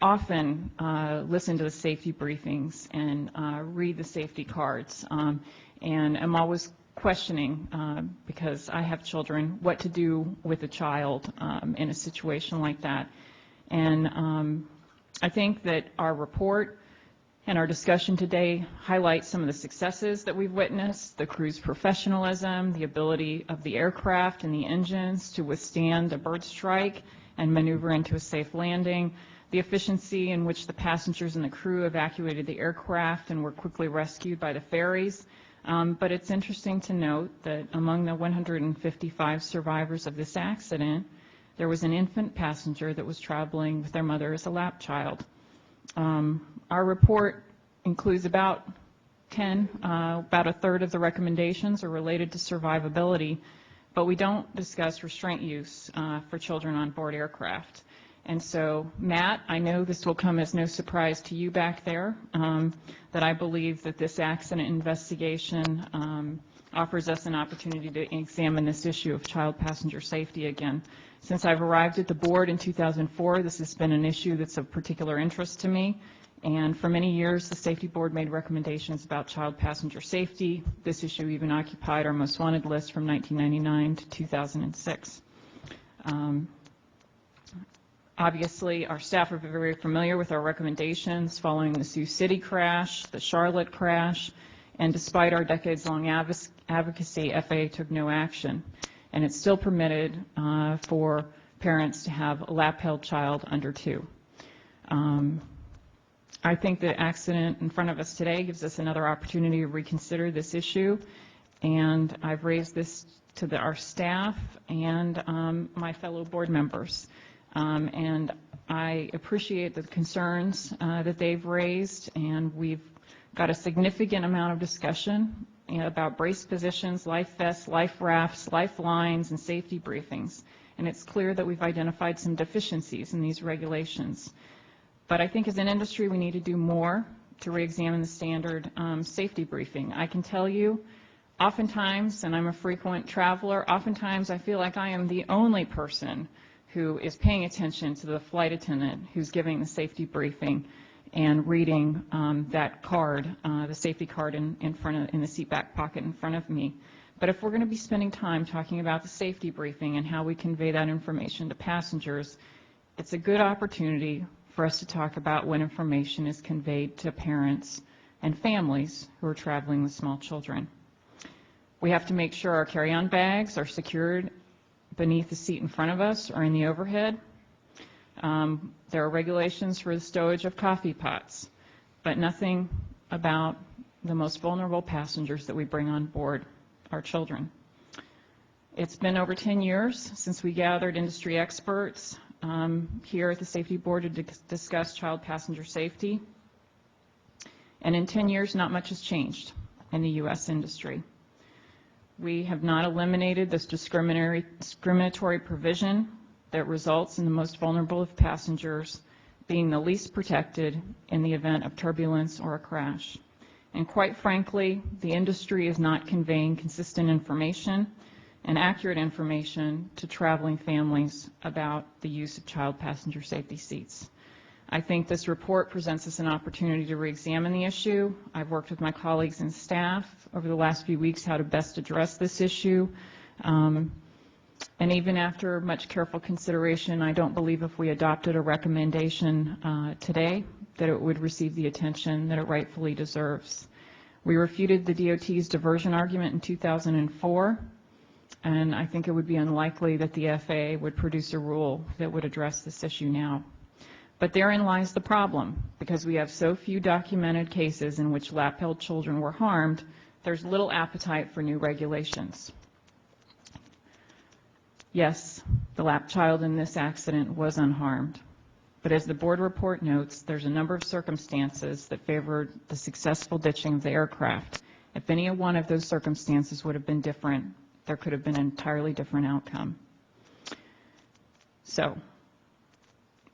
often listen to the safety briefings and read the safety cards, and I'm always questioning, because I have children, what to do with a child in a situation like that. And I think that our report and our discussion today highlights some of the successes that we've witnessed: the crew's professionalism, the ability of the aircraft and the engines to withstand a bird strike and maneuver into a safe landing, the efficiency in which the passengers and the crew evacuated the aircraft and were quickly rescued by the ferries. But it's interesting to note that among the 155 survivors of this accident, there was an infant passenger that was traveling with their mother as a lap child. Our report includes about a third of the recommendations are related to survivability, but we don't discuss restraint use for children on board aircraft. And so, Matt, I know this will come as no surprise to you back there, that I believe that this accident investigation offers us an opportunity to examine this issue of child passenger safety again. Since I've arrived at the board in 2004, this has been an issue that's of particular interest to me. And for many years, the Safety Board made recommendations about child passenger safety. This issue even occupied our most wanted list from 1999 to 2006. Obviously, our staff are very familiar with our recommendations following the Sioux City crash, the Charlotte crash, and despite our decades-long advocacy, FAA took no action. And it's still permitted for parents to have a lap-held child under 2. I think the accident in front of us today gives us another opportunity to reconsider this issue, and I've raised this to our staff and my fellow board members. And I appreciate the concerns that they've raised, and we've got a significant amount of discussion about brace positions, life vests, life rafts, lifelines, and safety briefings. And it's clear that we've identified some deficiencies in these regulations. But I think as an industry we need to do more to re-examine the standard safety briefing. I can tell you, oftentimes, and I'm a frequent traveler, oftentimes I feel like I am the only person who is paying attention to the flight attendant who's giving the safety briefing and reading that card, the safety card in the seat back pocket in front of me. But if we're going to be spending time talking about the safety briefing and how we convey that information to passengers, it's a good opportunity for us to talk about what information is conveyed to parents and families who are traveling with small children. We have to make sure our carry-on bags are secured beneath the seat in front of us or in the overhead. There are regulations for the stowage of coffee pots, but nothing about the most vulnerable passengers that we bring on board, our children. It's been over 10 years since we gathered industry experts here at the Safety Board to discuss child passenger safety. And in 10 years, not much has changed in the U.S. industry. We have not eliminated this discriminatory provision that results in the most vulnerable of passengers being the least protected in the event of turbulence or a crash. And quite frankly, the industry is not conveying consistent information and accurate information to traveling families about the use of child passenger safety seats. I think this report presents us an opportunity to re-examine the issue. I've worked with my colleagues and staff over the last few weeks how to best address this issue. And even after much careful consideration, I don't believe if we adopted a recommendation today that it would receive the attention that it rightfully deserves. We refuted the DOT's diversion argument in 2004, and I think it would be unlikely that the FAA would produce a rule that would address this issue now. But therein lies the problem. Because we have so few documented cases in which lap-held children were harmed, there's little appetite for new regulations. Yes, the lap child in this accident was unharmed. But as the board report notes, there's a number of circumstances that favored the successful ditching of the aircraft. If any one of those circumstances would have been different, there could have been an entirely different outcome. So,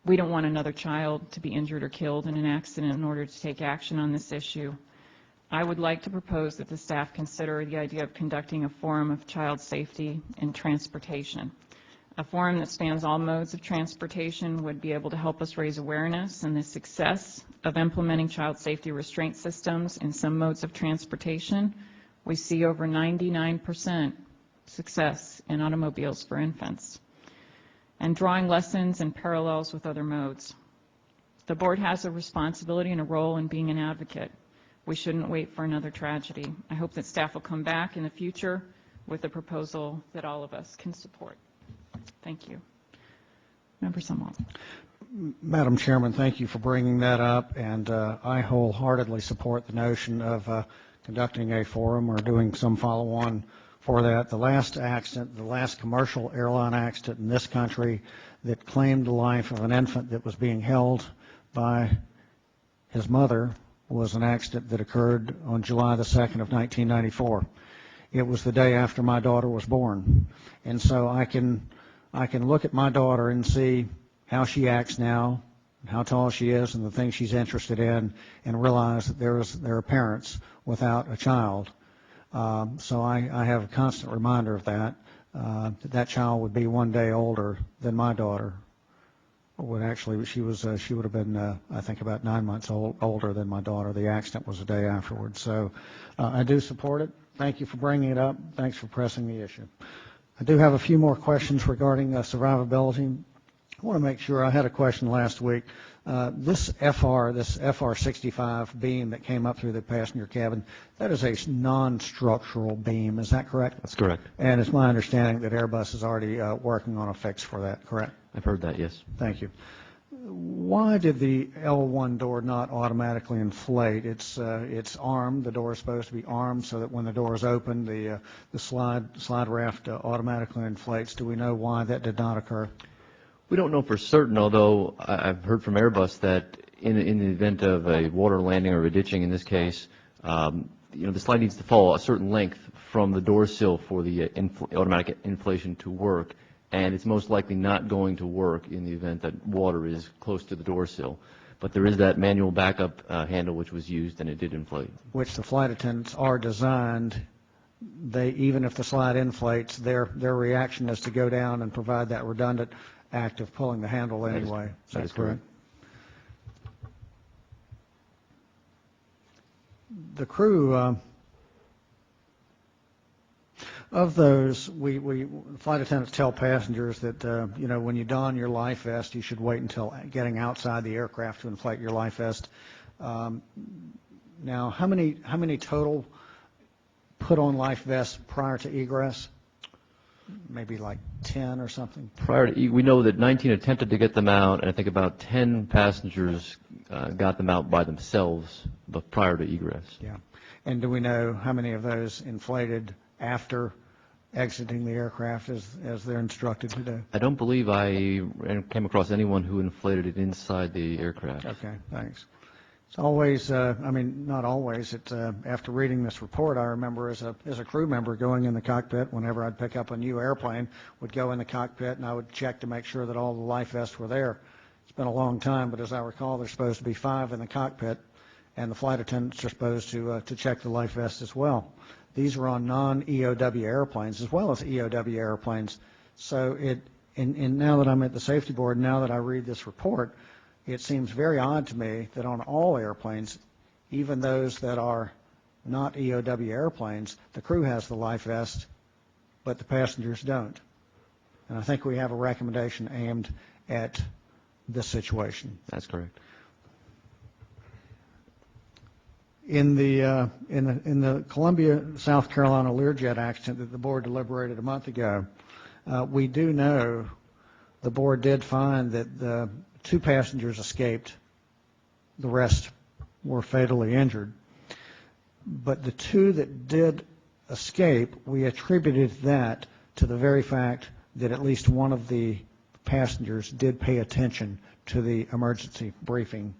we don't want another child to be injured or killed in an accident in order to take action on this issue. I would like to propose that the staff consider the idea of conducting a forum of child safety and transportation. A forum that spans all modes of transportation would be able to help us raise awareness and the success of implementing child safety restraint systems in some modes of transportation. We see over 99% success in automobiles for infants, and drawing lessons and parallels with other modes. The board has a responsibility and a role in being an advocate. We shouldn't wait for another tragedy. I hope that staff will come back in the future with a proposal that all of us can support. Thank you. Member Sumwalt. Madam Chairman, thank you for bringing that up, and I wholeheartedly support the notion of conducting a forum or doing some follow-on for that. The last accident, the last commercial airline accident in this country that claimed the life of an infant that was being held by his mother was an accident that occurred on July the 2nd of 1994. It was the day after my daughter was born. And so I can look at my daughter and see how she acts now, how tall she is, and the things she's interested in, and realize that there are parents without a child. So I have a constant reminder of that, that child would be one day older than my daughter. Would actually, she would have been, I think, about 9 months older than my daughter. The accident was a day afterwards. So I do support it. Thank you for bringing it up. Thanks for pressing the issue. I do have a few more questions regarding survivability. I want to make sure. I had a question last week. This FR-65 beam that came up through the passenger cabin, that is a non-structural beam. Is that correct? That's correct. And it's my understanding that Airbus is already working on a fix for that, correct? I've heard that, yes. Thank you. Why did the L1 door not automatically inflate? It's armed. The door is supposed to be armed so that when the door is open, the slide raft automatically inflates. Do we know why that did not occur? We don't know for certain, although I've heard from Airbus that in the event of a water landing or a ditching in this case, the slide needs to fall a certain length from the door sill for the automatic inflation to work, and it's most likely not going to work in the event that water is close to the door sill. But there is that manual backup handle which was used, and it did inflate. Which the flight attendants are designed. Even if the slide inflates, their reaction is to go down and provide that redundant act of pulling the handle anyway. That is correct. The crew of those, flight attendants tell passengers that when you don your life vest, you should wait until getting outside the aircraft to inflate your life vest. Now, how many total put on life vests prior to egress? Maybe like 10 or something? We know that 19 attempted to get them out, and I think about 10 passengers got them out by themselves, but prior to egress. Yeah. And do we know how many of those inflated after exiting the aircraft as they're instructed to do? I don't believe I came across anyone who inflated it inside the aircraft. Okay, thanks. It's always, not always. It's after reading this report, I remember as a crew member going in the cockpit whenever I'd pick up a new airplane, would go in the cockpit and I would check to make sure that all the life vests were there. It's been a long time, but as I recall, there's supposed to be 5 in the cockpit, and the flight attendants are supposed to check the life vest as well. these were on non-EOW airplanes as well as EOW airplanes. So and now that I'm at the safety board, now that I read this report, it seems very odd to me that on all airplanes, even those that are not EOW airplanes, the crew has the life vest, but the passengers don't. And I think we have a recommendation aimed at this situation. That's correct. In the Columbia, South Carolina Learjet accident that the board deliberated a month ago, we do know the board did find that the 2 passengers escaped. The rest were fatally injured. But the 2 that did escape, we attributed that to the very fact that at least one of the passengers did pay attention to the emergency briefing.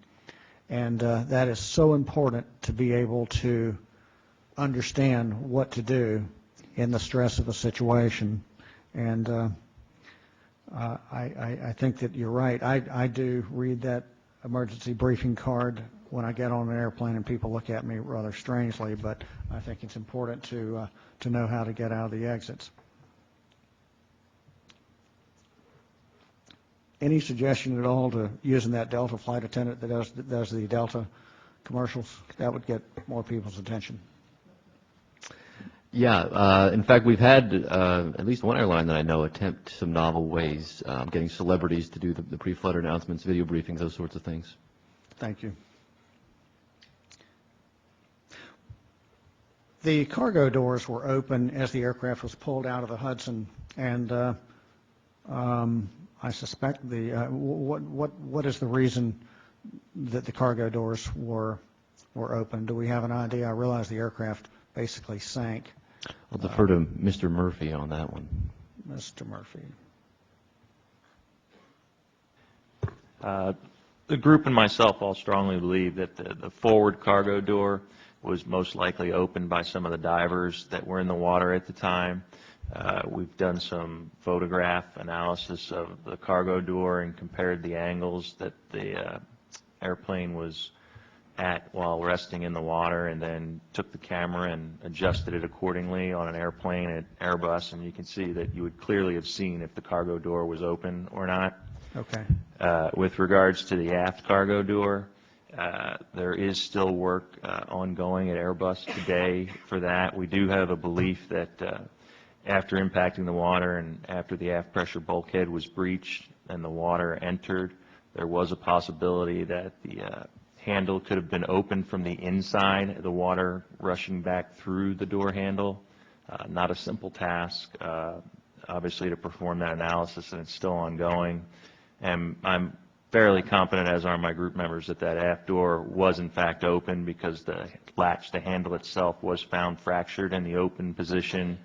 And that is so important to be able to understand what to do in the stress of a situation. And I think that you're right. I do read that emergency briefing card when I get on an airplane, and people look at me rather strangely, but I think it's important to know how to get out of the exits. Any suggestion at all to using that Delta flight attendant that does the Delta commercials? That would get more people's attention. Yeah, in fact, we've had at least one airline that I know attempt some novel ways, getting celebrities to do the pre-flight announcements, video briefings, those sorts of things. Thank you. The cargo doors were open as the aircraft was pulled out of the Hudson, and I suspect what is the reason that the cargo doors were open? Do we have an idea? I realize the aircraft basically sank. I'll defer to Mr. Murphy on that one. Mr. Murphy. The group and myself all strongly believe that the forward cargo door was most likely opened by some of the divers that were in the water at the time. We've done some photograph analysis of the cargo door and compared the angles that the airplane was at while resting in the water, and then took the camera and adjusted it accordingly on an airplane at Airbus, and you can see that you would clearly have seen if the cargo door was open or not. Okay. With regards to the aft cargo door, there is still work ongoing at Airbus today for that. We do have a belief that after impacting the water and after the aft pressure bulkhead was breached and the water entered, there was a possibility that the handle could have been opened from the inside, the water rushing back through the door handle. Not a simple task, obviously, to perform that analysis, and it's still ongoing. And I'm fairly confident, as are my group members, that that aft door was in fact open, because the latch, the handle itself, was found fractured in the open position,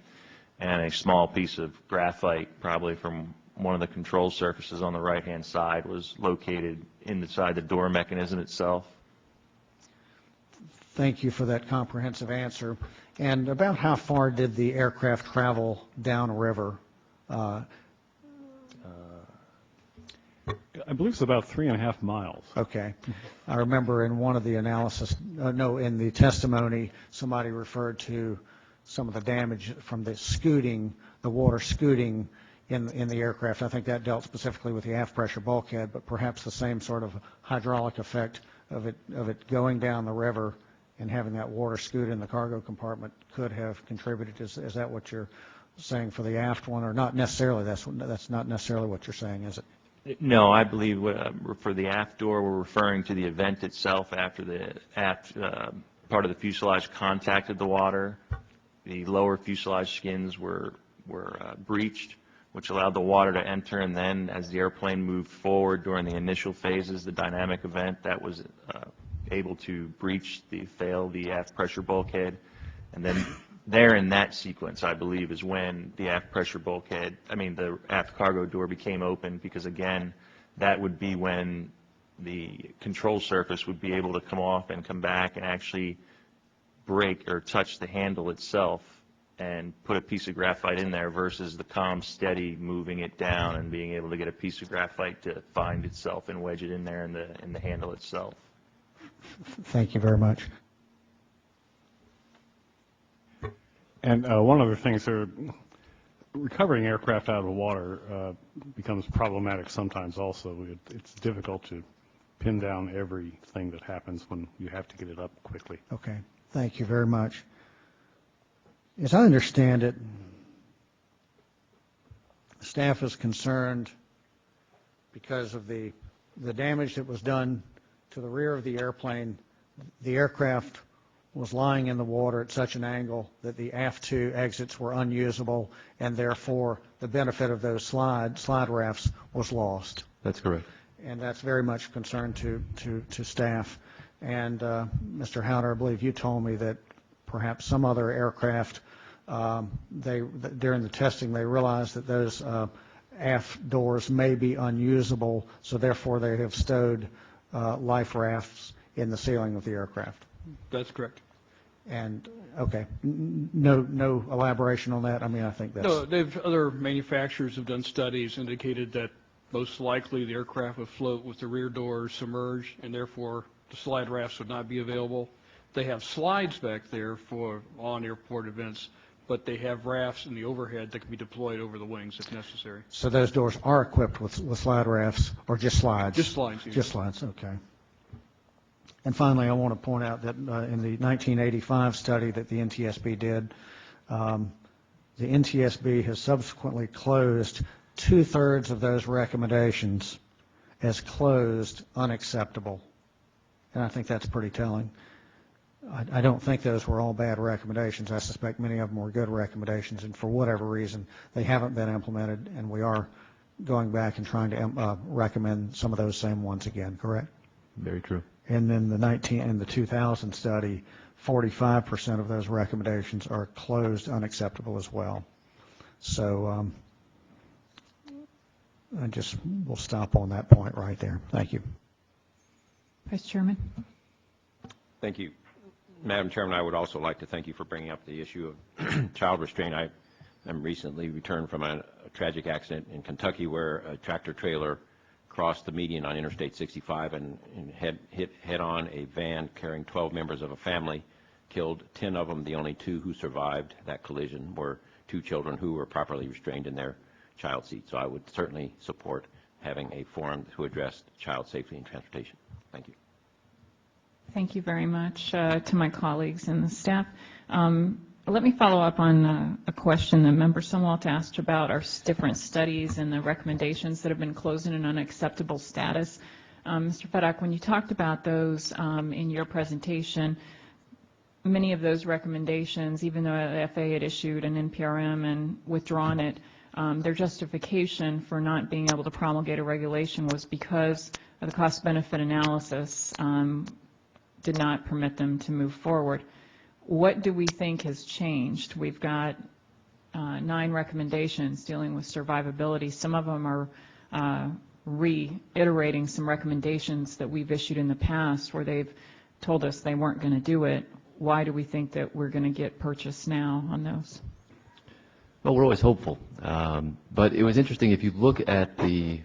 and a small piece of graphite, probably from one of the control surfaces on the right-hand side, was located inside the door mechanism itself. Thank you for that comprehensive answer. And about how far did the aircraft travel downriver? I believe it's about 3.5 miles. Okay. I remember in one of the analysis, in the testimony, somebody referred to some of the damage from the scooting, the water scooting in the aircraft. I think that dealt specifically with the aft pressure bulkhead, but perhaps the same sort of hydraulic effect of it going down the river and having that water scoot in the cargo compartment could have contributed. Is that what you're saying for the aft one, or not necessarily? That's not necessarily what you're saying, is it? No, I believe for the aft door, we're referring to the event itself after the aft part of the fuselage contacted the water. The lower fuselage skins were breached, which allowed the water to enter, and then as the airplane moved forward during the initial phases, the dynamic event, that was able to fail the aft pressure bulkhead. And then there in that sequence, I believe, is when the aft pressure bulkhead, the aft cargo door became open, because again, that would be when the control surface would be able to come off and come back and actually break or touch the handle itself and put a piece of graphite in there, versus the calm, steady moving it down and being able to get a piece of graphite to find itself and wedge it in there in the handle itself. Thank you very much. And one other thing, so recovering aircraft out of the water becomes problematic sometimes also. It's difficult to pin down everything that happens when you have to get it up quickly. Okay, thank you very much. As I understand it, staff is concerned because of the damage that was done to the rear of the airplane. The aircraft was lying in the water at such an angle that the aft two exits were unusable, and therefore the benefit of those slide rafts was lost. That's correct. And that's very much a concern to staff. And Mr. Howder, I believe you told me that perhaps some other aircraft, during the testing, they realized that those aft doors may be unusable, so therefore they have stowed life rafts in the ceiling of the aircraft. That's correct. And okay, no elaboration on that. I mean, I think that's no. Other manufacturers have done studies indicated that most likely the aircraft would float with the rear doors submerged, and therefore the slide rafts would not be available. They have slides back there for on-airport events, but they have rafts in the overhead that can be deployed over the wings if necessary. So those doors are equipped with slide rafts, or just slides? Just slides. Yeah. Just slides. Okay. And finally, I want to point out that in the 1985 study that the NTSB did, the NTSB has subsequently closed 2/3 of those recommendations as closed unacceptable. And I think that's pretty telling. I don't think those were all bad recommendations. I suspect many of them were good recommendations, and for whatever reason, they haven't been implemented, and we are going back and trying to recommend some of those same ones again, correct? Very true. And then in the 2000 study, 45% of those recommendations are closed unacceptable as well. So we'll stop on that point right there. Thank you. Vice Chairman. Thank you. Madam Chairman, I would also like to thank you for bringing up the issue of child restraint. I am recently returned from a tragic accident in Kentucky where a tractor trailer crossed the median on Interstate 65 and hit head-on a van carrying 12 members of a family, killed 10 of them. The only 2 who survived that collision were 2 children who were properly restrained in their child seat. So I would certainly support having a forum to address child safety in transportation. Thank you. Thank you very much to my colleagues and the staff. Let me follow up on a question that Member Sumwalt asked about our different studies and the recommendations that have been closed in an unacceptable status. Mr. Fedak, when you talked about those in your presentation, many of those recommendations, even though the FAA had issued an NPRM and withdrawn it, their justification for not being able to promulgate a regulation was because of the cost-benefit analysis did not permit them to move forward. What do we think has changed? We've got 9 recommendations dealing with survivability. Some of them are reiterating some recommendations that we've issued in the past where they've told us they weren't going to do it. Why do we think that we're going to get purchase now on those? Well, we're always hopeful. But it was interesting, if you look at the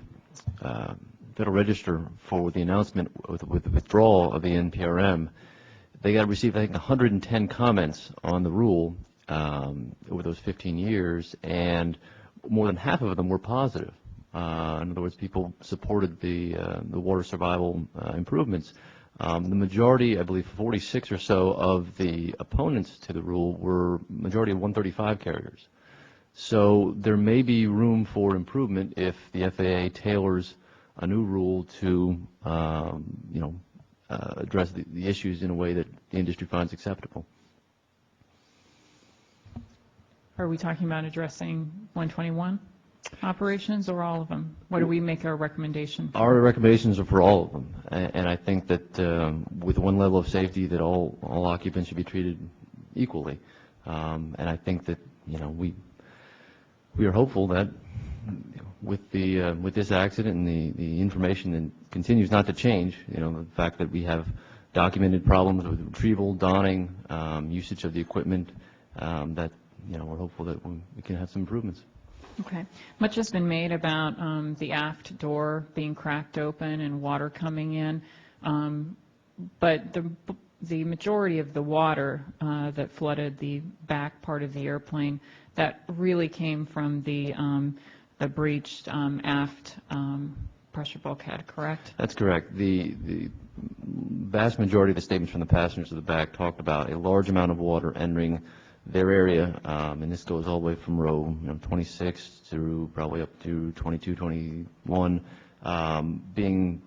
Federal Register for the announcement with the withdrawal of the NPRM, they received, I think, 110 comments on the rule over those 15 years, and more than half of them were positive. In other words, people supported the water survival improvements. The majority, I believe 46 or so of the opponents to the rule were majority of 135 carriers. So there may be room for improvement if the FAA tailors a new rule to address the issues in a way that the industry finds acceptable. Are we talking about addressing 121 operations or all of them? What do we make our recommendation for? Our recommendations are for all of them, and I think that with one level of safety that all occupants should be treated equally. And I think that we are hopeful that with this accident and the information that continues not to change, the fact that we have documented problems with retrieval, donning, usage of the equipment, that we're hopeful that we can have some improvements. Okay. Much has been made about the aft door being cracked open and water coming in, but the the majority of the water that flooded the back part of the airplane, that really came from the breached aft pressure bulkhead, correct? That's correct. The vast majority of the statements from the passengers of the back talked about a large amount of water entering their area, and this goes all the way from row 26 through probably up to 22, 21, being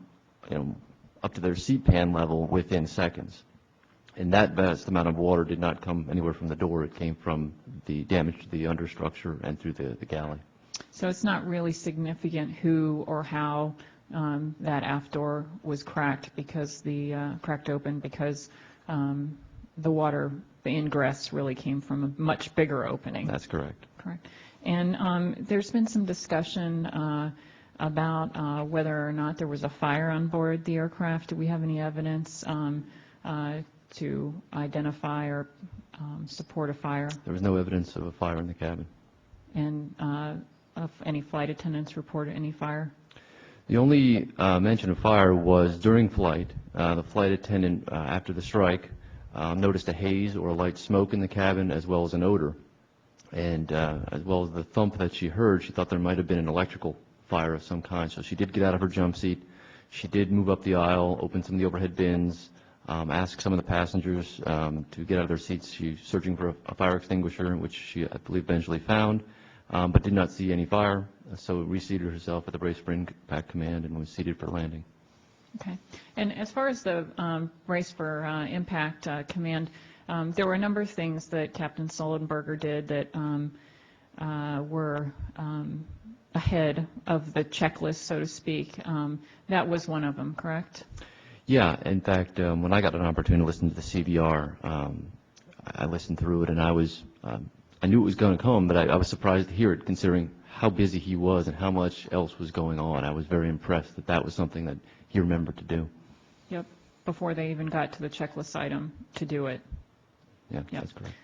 up to their seat pan level within seconds. And that vast amount of water did not come anywhere from the door. It came from the damage to the understructure and through the galley. So it's not really significant who or how that aft door was cracked open because the water, the ingress really came from a much bigger opening. That's correct. Correct. And there's been some discussion about whether or not there was a fire on board the aircraft. Do we have any evidence to identify or support a fire? There was no evidence of a fire in the cabin. And of any flight attendants reported any fire? The only mention of fire was during flight. The flight attendant, after the strike, noticed a haze or a light smoke in the cabin as well as an odor. And as well as the thump that she heard, she thought there might have been an electrical fire of some kind. So she did get out of her jump seat. She did move up the aisle, open some of the overhead bins, ask some of the passengers to get out of their seats. She was searching for a fire extinguisher, which she, I believe, eventually found, but did not see any fire. So reseated herself at the brace for impact command and was seated for landing. Okay. And as far as the brace for impact command, there were a number of things that Captain Sullenberger did that were ahead of the checklist, so to speak. That was one of them, correct? Yeah. In fact, when I got an opportunity to listen to the CVR, I listened through it, and I knew it was going to come, but I was surprised to hear it, considering how busy he was and how much else was going on. I was very impressed that that was something that he remembered to do. Yep. Before they even got to the checklist item to do it. Yeah, Yep. that's correct.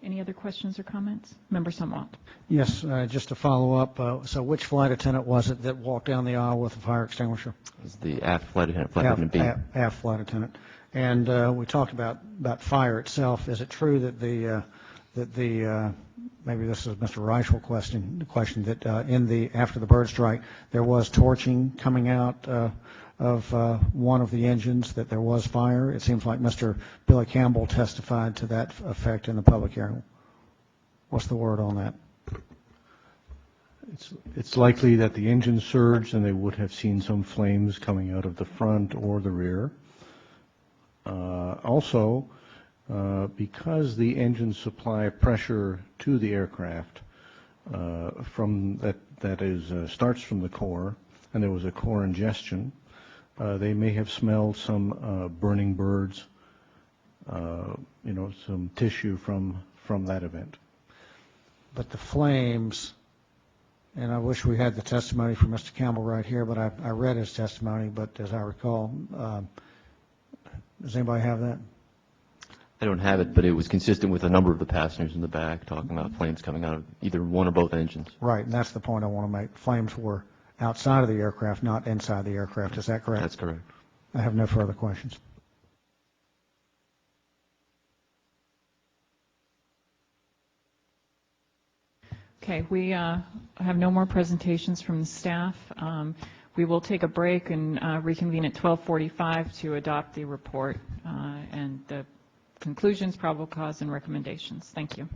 Any other questions or comments? Member Sumwalt. Yes, just to follow up, so which flight attendant was it that walked down the aisle with a fire extinguisher? It was the aft flight attendant, Flight Attendant B. Aft flight attendant. And we talked about fire itself. Is it true that the maybe this is Mr. Reichel question that after the bird strike there was torching coming out of one of the engines, that there was fire? It seems like Mr. Billy Campbell testified to that effect in the public hearing. What's the word on that? It's likely that the engine surged and they would have seen some flames coming out of the front or the rear. Also, because the engines supply pressure to the aircraft starts from the core, and there was a core ingestion, they may have smelled some burning birds, some tissue from that event. But the flames, and I wish we had the testimony from Mr. Campbell right here, but I read his testimony, but as I recall, does anybody have that? I don't have it, but it was consistent with a number of the passengers in the back talking about flames coming out of either one or both engines. Right, and that's the point I want to make. Flames were outside of the aircraft, not inside the aircraft. Is that correct? That's correct. I have no further questions. Okay, we have no more presentations from the staff. We will take a break and reconvene at 12:45 to adopt the report and the conclusions, probable cause, and recommendations. Thank you.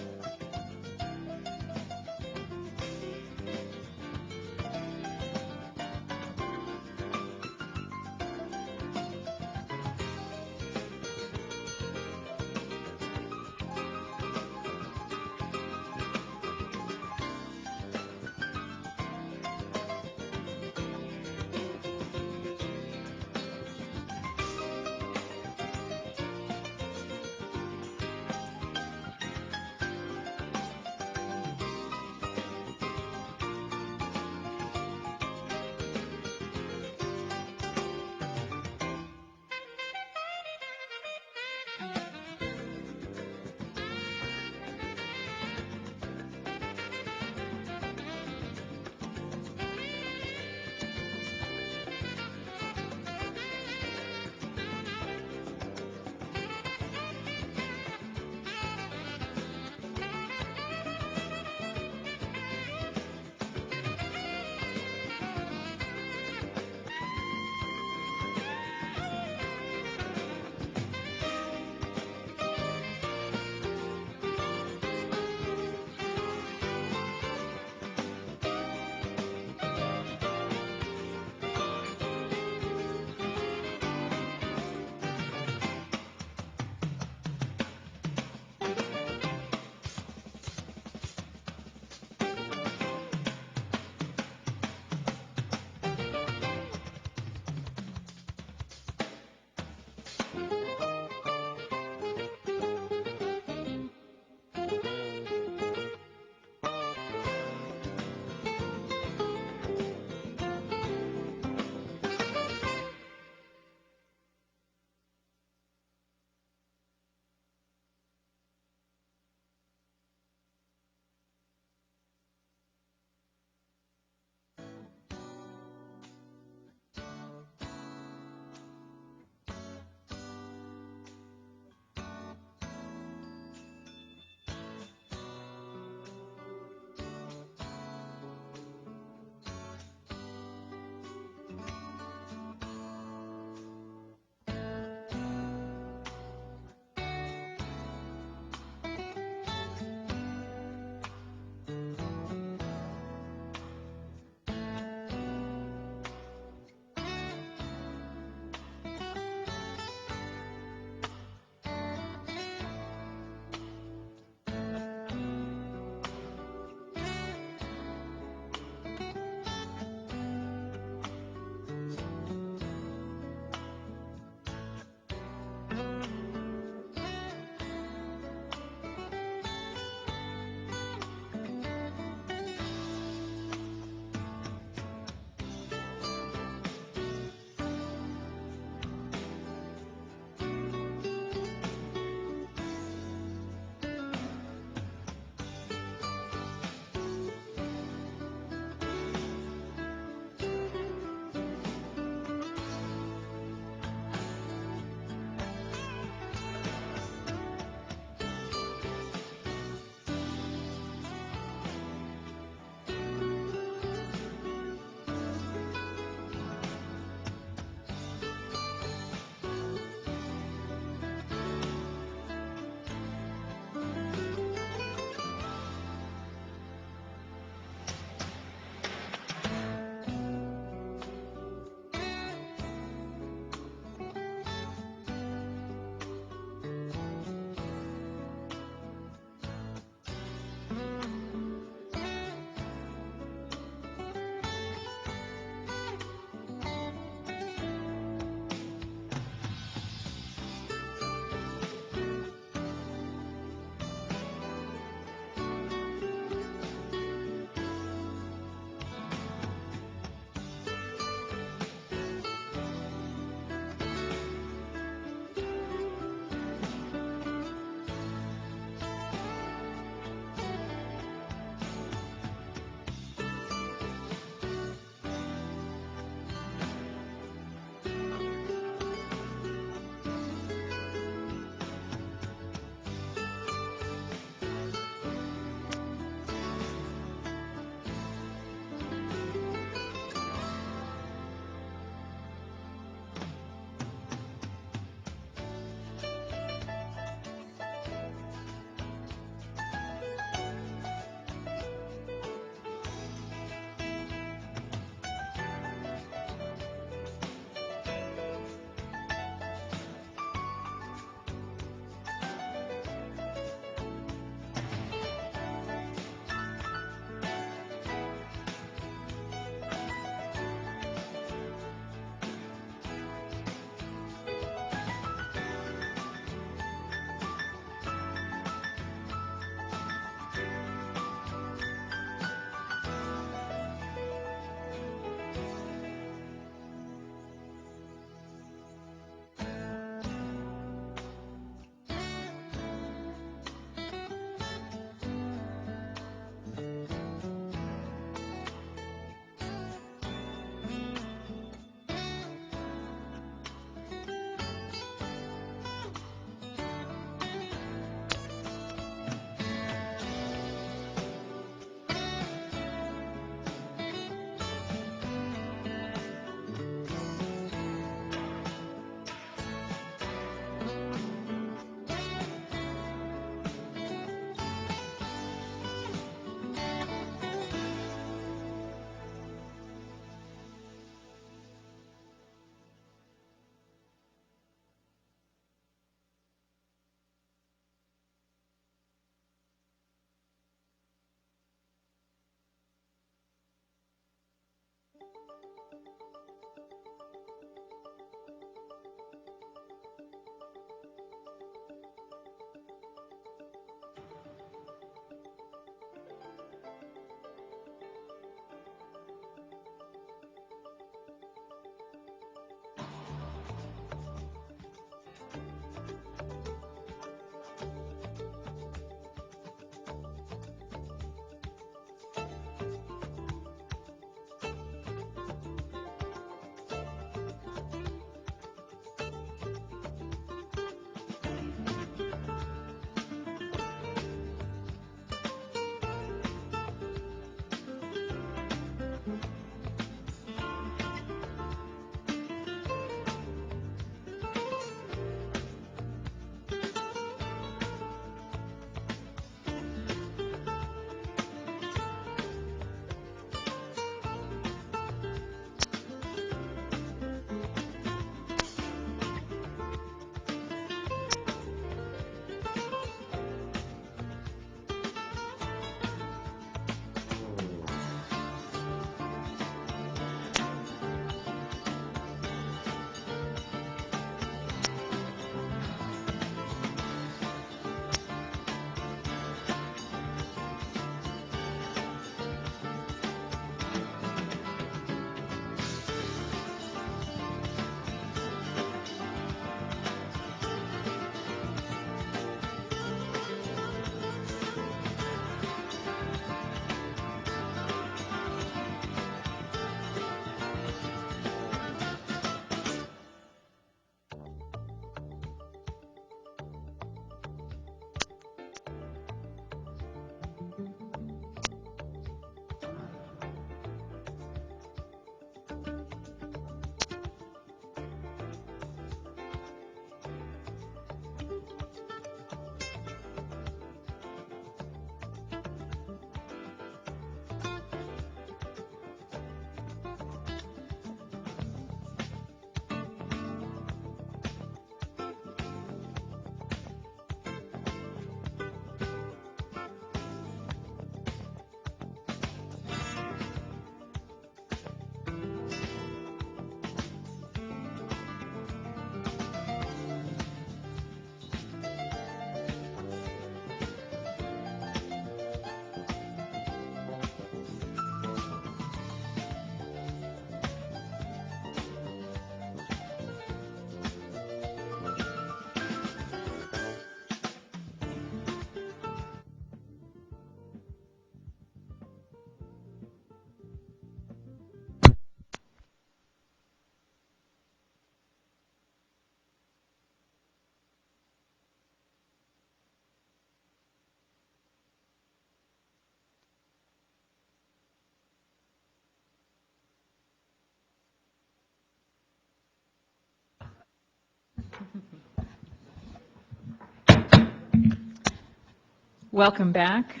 Welcome back.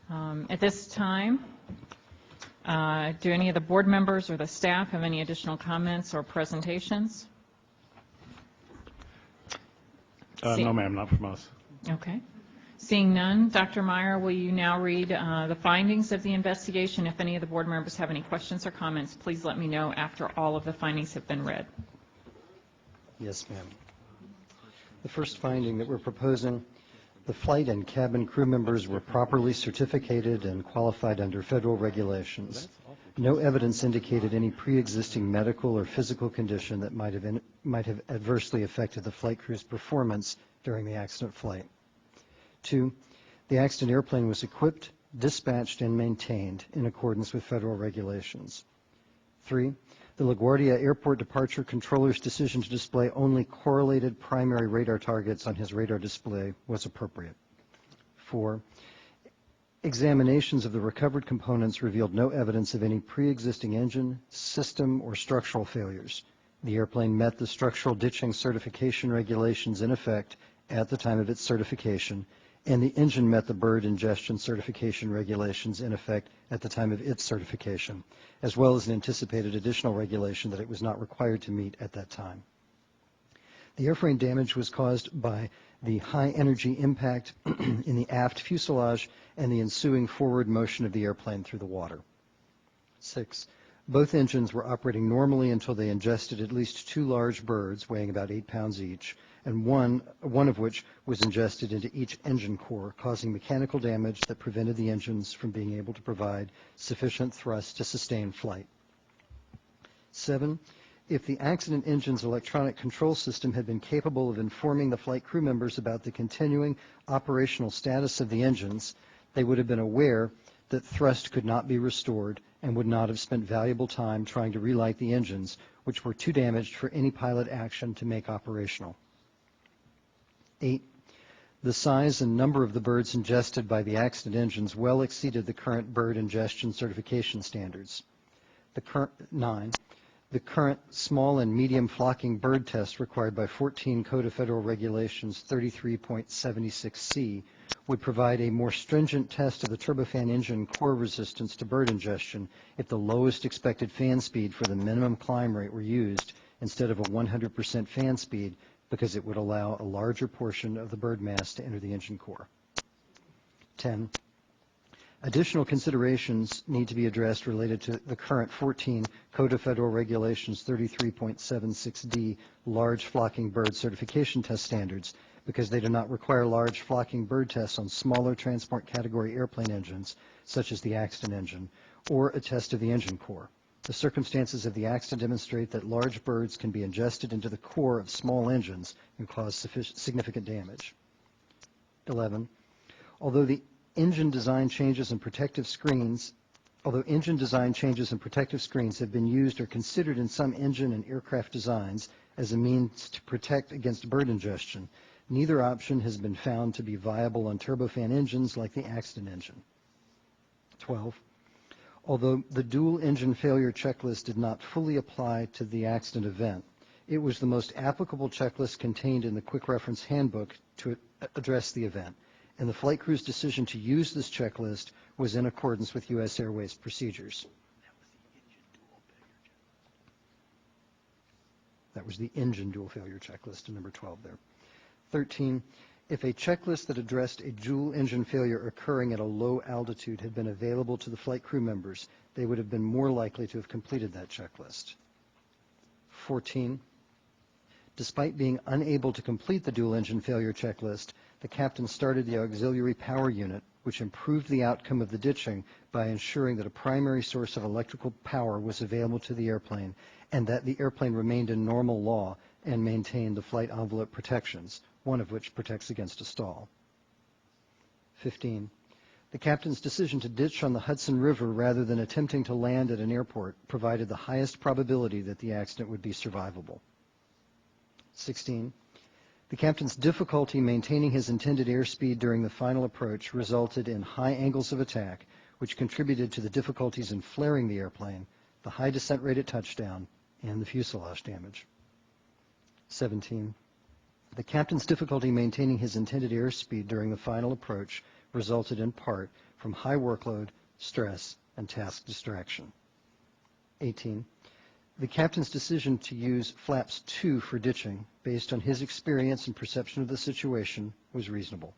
At this time, do any of the board members or the staff have any additional comments or presentations? No, ma'am, not from us. Okay. Seeing none, Dr. Meyer, will you now read the findings of the investigation? If any of the board members have any questions or comments, please let me know after all of the findings have been read. Yes, ma'am. The first finding that we're proposing, the flight and cabin crew members were properly certificated and qualified under federal regulations. No evidence indicated any pre-existing medical or physical condition that might have adversely affected the flight crew's performance during the accident flight. 2, the accident airplane was equipped, dispatched, and maintained in accordance with federal regulations. 3, the LaGuardia Airport departure controller's decision to display only correlated primary radar targets on his radar display was appropriate. 4, examinations of the recovered components revealed no evidence of any pre-existing engine, system, or structural failures. The airplane met the structural ditching certification regulations in effect at the time of its certification, and the engine met the Bird-Ingestion certification regulations in effect at the time of its certification, as well as an anticipated additional regulation that it was not required to meet at that time. The airframe damage was caused by the high energy impact in the aft fuselage and the ensuing forward motion of the airplane through the water. 6, both engines were operating normally until they ingested at least 2 large birds weighing about 8 pounds each, and one of which was ingested into each engine core, causing mechanical damage that prevented the engines from being able to provide sufficient thrust to sustain flight. 7, if the accident engine's electronic control system had been capable of informing the flight crew members about the continuing operational status of the engines, they would have been aware that thrust could not be restored and would not have spent valuable time trying to relight the engines, which were too damaged for any pilot action to make operational. 8, the size and number of the birds ingested by the accident engines well exceeded the current Bird-Ingestion certification standards. 9, the current small and medium flocking bird test required by 14 Code of Federal Regulations 33.76C would provide a more stringent test of the turbofan engine core resistance to bird ingestion if the lowest expected fan speed for the minimum climb rate were used instead of a 100% fan speed, because it would allow a larger portion of the bird mass to enter the engine core. 10, additional considerations need to be addressed related to the current 14 Code of Federal Regulations 33.76D large flocking bird certification test standards, because they do not require large flocking bird tests on smaller transport category airplane engines, such as the accident engine, or a test of the engine core. The circumstances of the accident demonstrate that large birds can be ingested into the core of small engines and cause significant damage. 11, although engine design changes and protective screens have been used or considered in some engine and aircraft designs as a means to protect against bird ingestion, neither option has been found to be viable on turbofan engines like the accident engine. 12, although the dual engine failure checklist did not fully apply to the accident event, it was the most applicable checklist contained in the Quick Reference Handbook to address the event, and the flight crew's decision to use this checklist was in accordance with US Airways procedures. That was the engine dual failure checklist in number 12 there. 13, if a checklist that addressed a dual engine failure occurring at a low altitude had been available to the flight crew members, they would have been more likely to have completed that checklist. 14, despite being unable to complete the dual engine failure checklist, the captain started the auxiliary power unit, which improved the outcome of the ditching by ensuring that a primary source of electrical power was available to the airplane and that the airplane remained in normal law and maintained the flight envelope protections, one of which protects against a stall. 15, the captain's decision to ditch on the Hudson River rather than attempting to land at an airport provided the highest probability that the accident would be survivable. 16, the captain's difficulty maintaining his intended airspeed during the final approach resulted in high angles of attack, which contributed to the difficulties in flaring the airplane, the high descent rate at touchdown, and the fuselage damage. 17, the captain's difficulty maintaining his intended airspeed during the final approach resulted in part from high workload, stress, and task distraction. 18. The captain's decision to use flaps 2 for ditching, based on his experience and perception of the situation, was reasonable.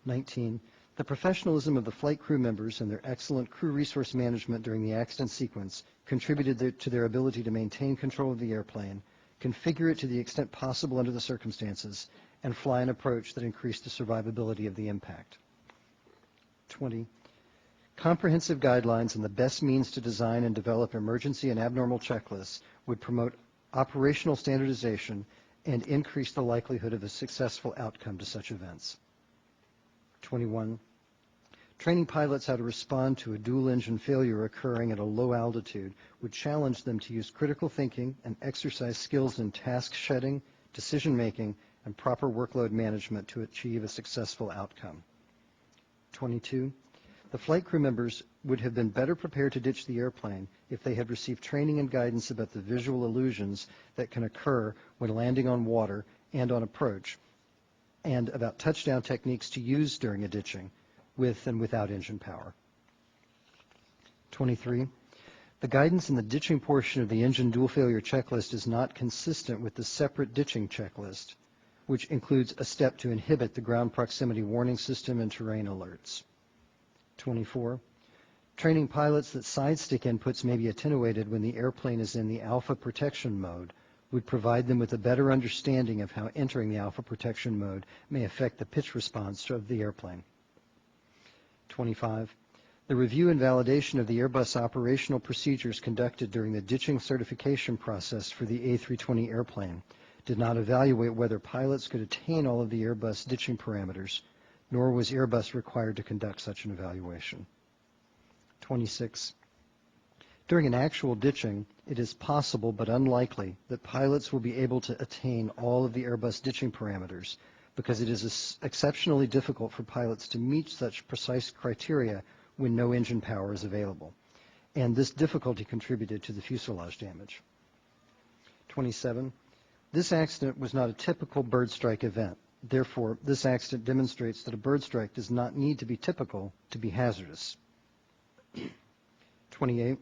19. The professionalism of the flight crew members and their excellent crew resource management during the accident sequence contributed to their ability to maintain control of the airplane, configure it to the extent possible under the circumstances, and fly an approach that increased the survivability of the impact. 20. Comprehensive guidelines and the best means to design and develop emergency and abnormal checklists would promote operational standardization and increase the likelihood of a successful outcome to such events. 21. Training pilots how to respond to a dual-engine failure occurring at a low altitude would challenge them to use critical thinking and exercise skills in task shedding, decision-making, and proper workload management to achieve a successful outcome. 22. The flight crew members would have been better prepared to ditch the airplane if they had received training and guidance about the visual illusions that can occur when landing on water and on approach, and about touchdown techniques to use during a ditching, with and without engine power. 23. The guidance in the ditching portion of the engine dual failure checklist is not consistent with the separate ditching checklist, which includes a step to inhibit the ground proximity warning system and terrain alerts. 24. Training pilots that side stick inputs may be attenuated when the airplane is in the alpha protection mode would provide them with a better understanding of how entering the alpha protection mode may affect the pitch response of the airplane. 25. The review and validation of the Airbus operational procedures conducted during the ditching certification process for the A320 airplane did not evaluate whether pilots could attain all of the Airbus ditching parameters, nor was Airbus required to conduct such an evaluation. 26. During an actual ditching, it is possible but unlikely that pilots will be able to attain all of the Airbus ditching parameters because it is exceptionally difficult for pilots to meet such precise criteria when no engine power is available, and this difficulty contributed to the fuselage damage. 27. This accident was not a typical bird strike event. Therefore, this accident demonstrates that a bird strike does not need to be typical to be hazardous. 28.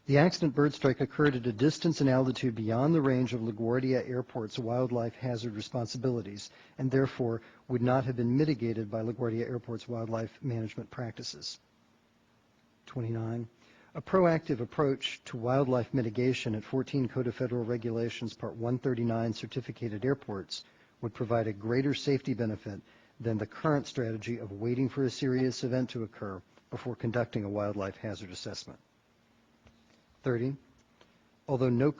The accident bird strike occurred at a distance and altitude beyond the range of LaGuardia Airport's wildlife hazard responsibilities, and therefore would not have been mitigated by LaGuardia Airport's wildlife management practices. 29. A proactive approach to wildlife mitigation at 14 Code of Federal Regulations Part 139 certificated airports would provide a greater safety benefit than the current strategy of waiting for a serious event to occur before conducting a wildlife hazard assessment. 30. Although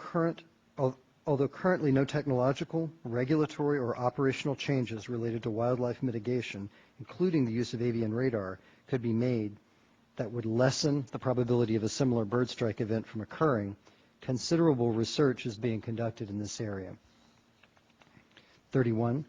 currently no technological, regulatory, or operational changes related to wildlife mitigation, including the use of avian radar, could be made that would lessen the probability of a similar bird strike event from occurring, considerable research is being conducted in this area. 31.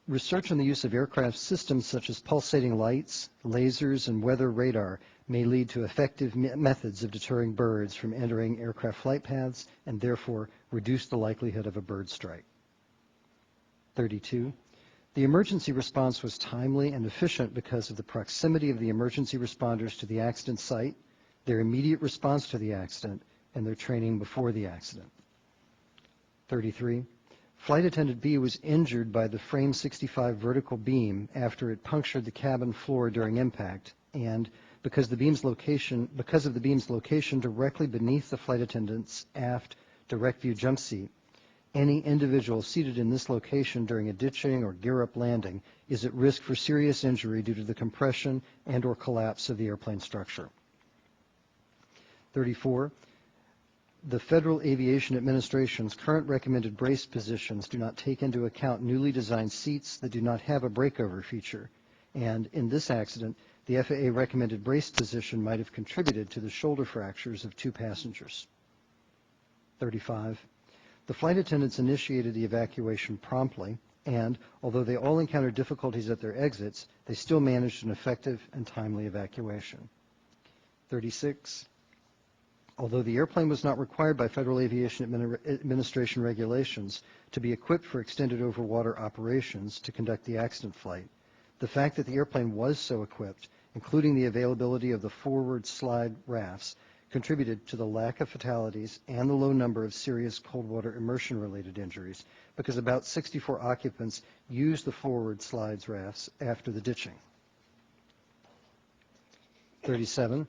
Research on the use of aircraft systems such as pulsating lights, lasers, and weather radar may lead to effective methods of deterring birds from entering aircraft flight paths and therefore reduce the likelihood of a bird strike. 32. The emergency response was timely and efficient because of the proximity of the emergency responders to the accident site, their immediate response to the accident, and their training before the accident. 33. Flight Attendant B was injured by the frame 65 vertical beam after it punctured the cabin floor during impact, and because of the beam's location directly beneath the flight attendant's aft direct view jump seat, any individual seated in this location during a ditching or gear-up landing is at risk for serious injury due to the compression and or collapse of the airplane structure. 34. The Federal Aviation Administration's current recommended brace positions do not take into account newly designed seats that do not have a breakover feature, and in this accident, the FAA recommended brace position might have contributed to the shoulder fractures of 2 passengers. 35. The flight attendants initiated the evacuation promptly, and although they all encountered difficulties at their exits, they still managed an effective and timely evacuation. 36. Although the airplane was not required by Federal Aviation Administration regulations to be equipped for extended overwater operations to conduct the accident flight, The fact that the airplane was so equipped, including the availability of the forward slide rafts, contributed to the lack of fatalities and the low number of serious cold water immersion-related injuries, because about 64 occupants used the forward slides rafts after the ditching. 37.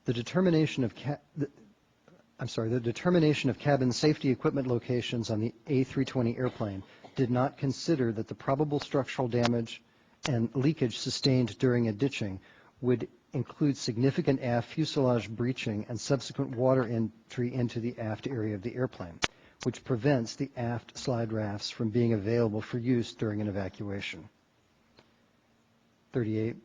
The determination of cabin safety equipment locations on the A320 airplane did not consider that the probable structural damage and leakage sustained during a ditching would include significant aft fuselage breaching and subsequent water entry into the aft area of the airplane, which prevents the aft slide rafts from being available for use during an evacuation. 38.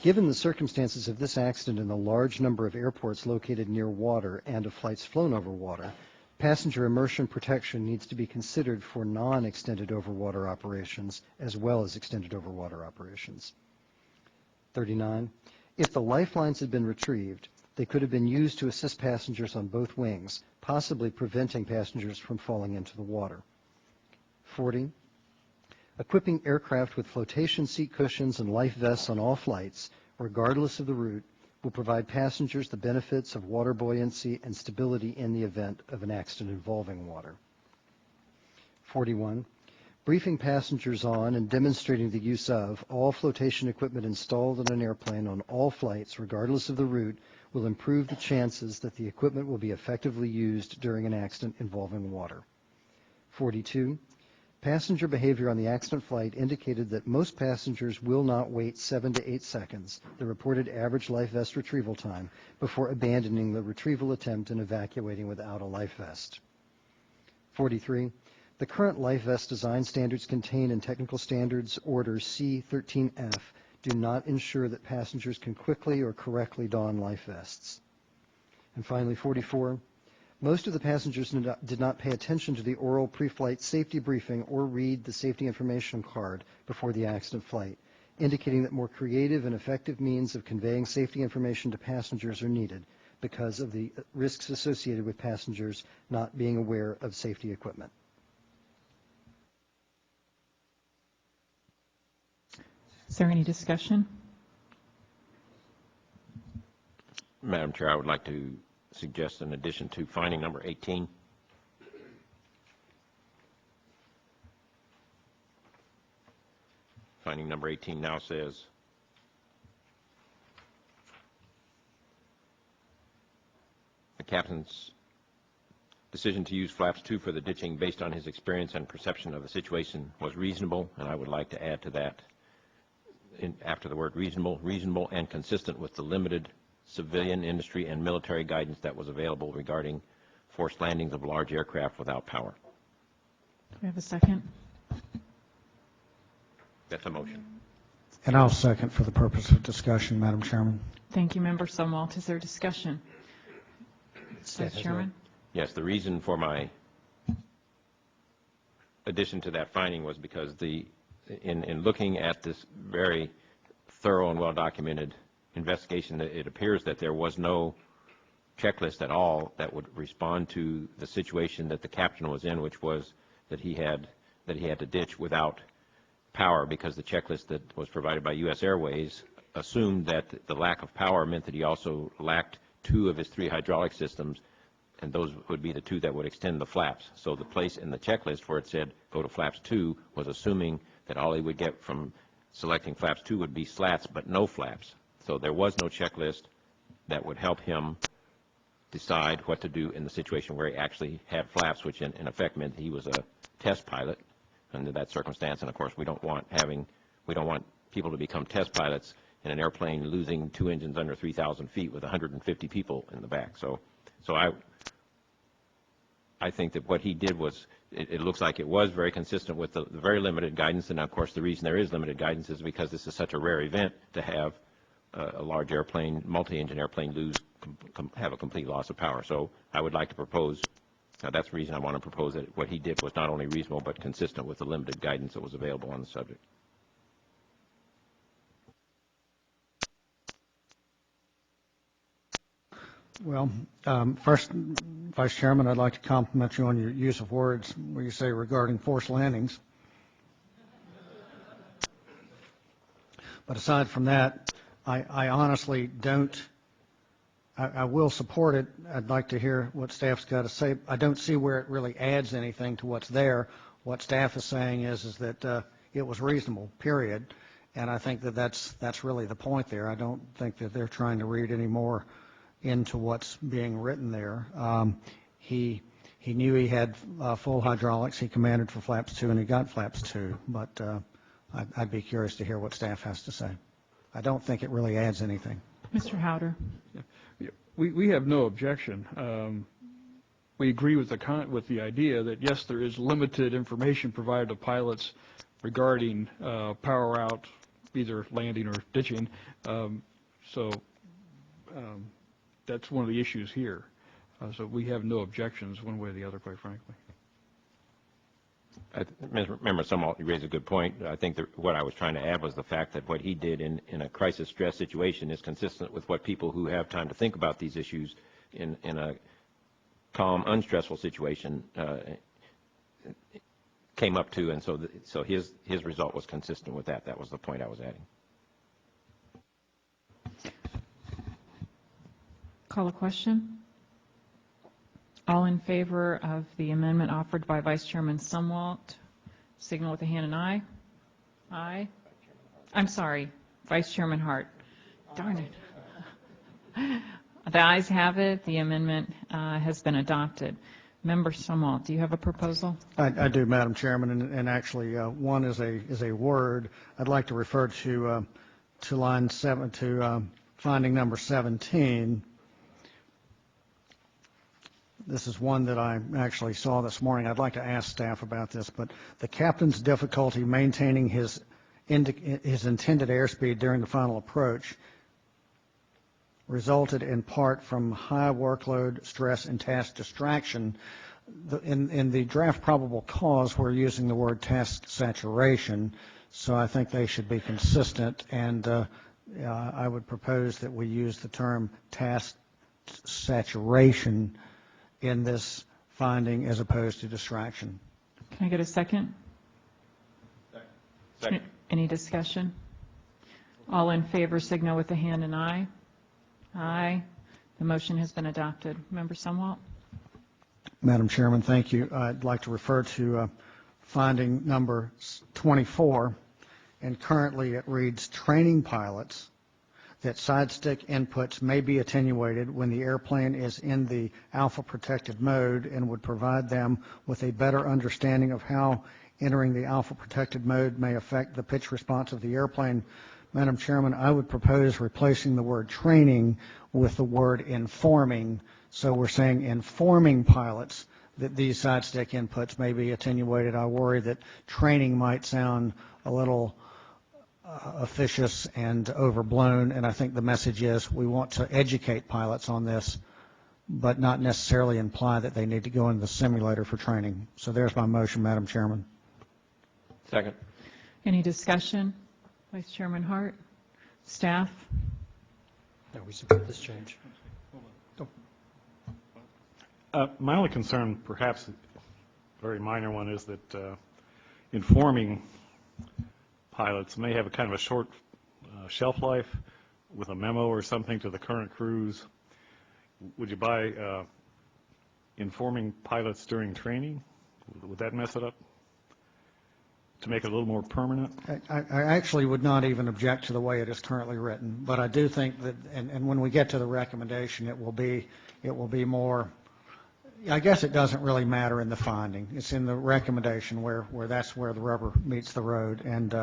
Given the circumstances of this accident and the large number of airports located near water and of flights flown over water, passenger immersion protection needs to be considered for non-extended overwater operations as well as extended overwater operations. 39. If the lifelines had been retrieved, they could have been used to assist passengers on both wings, possibly preventing passengers from falling into the water. 40. Equipping aircraft with flotation seat cushions and life vests on all flights, regardless of the route, will provide passengers the benefits of water buoyancy and stability in the event of an accident involving water. 41. Briefing passengers on and demonstrating the use of all flotation equipment installed on an airplane on all flights, regardless of the route, will improve the chances that the equipment will be effectively used during an accident involving water. 42. Passenger behavior on the accident flight indicated that most passengers will not wait 7 to 8 seconds, the reported average life vest retrieval time, before abandoning the retrieval attempt and evacuating without a life vest. 43. The current life vest design standards contained in Technical Standards Order C13F do not ensure that passengers can quickly or correctly don life vests. And finally, 44. Most of the passengers did not pay attention to the oral pre-flight safety briefing or read the safety information card before the accident flight, indicating that more creative and effective means of conveying safety information to passengers are needed because of the risks associated with passengers not being aware of safety equipment. Is there any discussion? Madam Chair, I would like to suggest an addition to finding number 18. Finding number 18 now says, the captain's decision to use flaps 2 for the ditching based on his experience and perception of the situation was reasonable, and I would like to add to that, after the word reasonable and consistent with the limited civilian, industry, and military guidance that was available regarding forced landings of large aircraft without power. Do we have a second? That's a motion. And I'll second for the purpose of discussion, Madam Chairman. Thank you, Member Sumwalt. Is there discussion? Vice Chairman? Yes, the reason for my addition to that finding was because in looking at this very thorough and well-documented investigation, it appears that there was no checklist at all that would respond to the situation that the captain was in, which was that he had to ditch without power, because the checklist that was provided by US Airways assumed that the lack of power meant that he also lacked 2 of his 3 hydraulic systems, and those would be the 2 that would extend the flaps. So the place in the checklist where it said go to flaps 2 was assuming that all he would get from selecting flaps 2 would be slats but no flaps. So there was no checklist that would help him decide what to do in the situation where he actually had flaps, which in effect meant he was a test pilot under that circumstance. And of course, we don't want people to become test pilots in an airplane losing 2 engines under 3,000 feet with 150 people in the back. So I think that what he did was, it looks like it was very consistent with the very limited guidance. And of course, the reason there is limited guidance is because this is such a rare event to have a large airplane, multi-engine airplane, have a complete loss of power. So I would like to propose, that's the reason I want to propose that what he did was not only reasonable but consistent with the limited guidance that was available on the subject. Well, first, Vice Chairman, I'd like to compliment you on your use of words where you say regarding forced landings. But aside from that, I honestly don't, I will support it. I'd like to hear what staff's got to say. I don't see where it really adds anything to what's there. What staff is saying is that it was reasonable, period. And I think that that's really the point there. I don't think that they're trying to read any more into what's being written there. He knew he had full hydraulics. He commanded for flaps 2, and he got flaps 2. But I'd be curious to hear what staff has to say. I don't think it really adds anything. Mr. Howder. Yeah. We have no objection. We agree with the idea that, yes, there is limited information provided to pilots regarding power out, either landing or ditching. So that's one of the issues here. So we have no objections one way or the other, quite frankly. Member Sumwalt, you raised a good point. I think that what I was trying to add was the fact that what he did in a crisis stress situation is consistent with what people who have time to think about these issues in a calm, unstressful situation came up to, and so his result was consistent with that. That was the point I was adding. Call a question. All in favor of the amendment offered by Vice Chairman Sumwalt, signal with a hand and aye. Aye. I'm sorry, Vice Chairman Hart. Darn it. The ayes have it. The amendment has been adopted. Member Sumwalt, do you have a proposal? I do, Madam Chairman, and actually one is a word. I'd like to refer to line 7 to finding number 17. This is one that I actually saw this morning. I'd like to ask staff about this, but the captain's difficulty maintaining his intended airspeed during the final approach resulted in part from high workload, stress, and task distraction. In the draft probable cause, we're using the word task saturation, so I think they should be consistent, and I would propose that we use the term task saturation in this finding as opposed to distraction. Can I get a second? Second. Any discussion? All in favor signal with a hand and aye. Aye. The motion has been adopted. Member Sumwalt? Madam Chairman, thank you. I'd like to refer to finding number 24, and currently it reads training pilots that side stick inputs may be attenuated when the airplane is in the alpha protected mode and would provide them with a better understanding of how entering the alpha protected mode may affect the pitch response of the airplane. Madam Chairman, I would propose replacing the word training with the word informing. So we're saying informing pilots that these side stick inputs may be attenuated. I worry that training might sound a little officious and overblown, and I think the message is we want to educate pilots on this, but not necessarily imply that they need to go into the simulator for training. So there's my motion, Madam Chairman. Second. Any discussion? Vice Chairman Hart? Staff? No, we support this change. My only concern, perhaps a very minor one, is that informing pilots may have a kind of a short shelf life with a memo or something to the current crews. Would you buy informing pilots during training? Would that mess it up? To make it a little more permanent? I actually would not even object to the way it is currently written, but I do think that, and when we get to the recommendation, it will be more. I guess it doesn't really matter in the finding. It's in the recommendation where that's where the rubber meets the road, and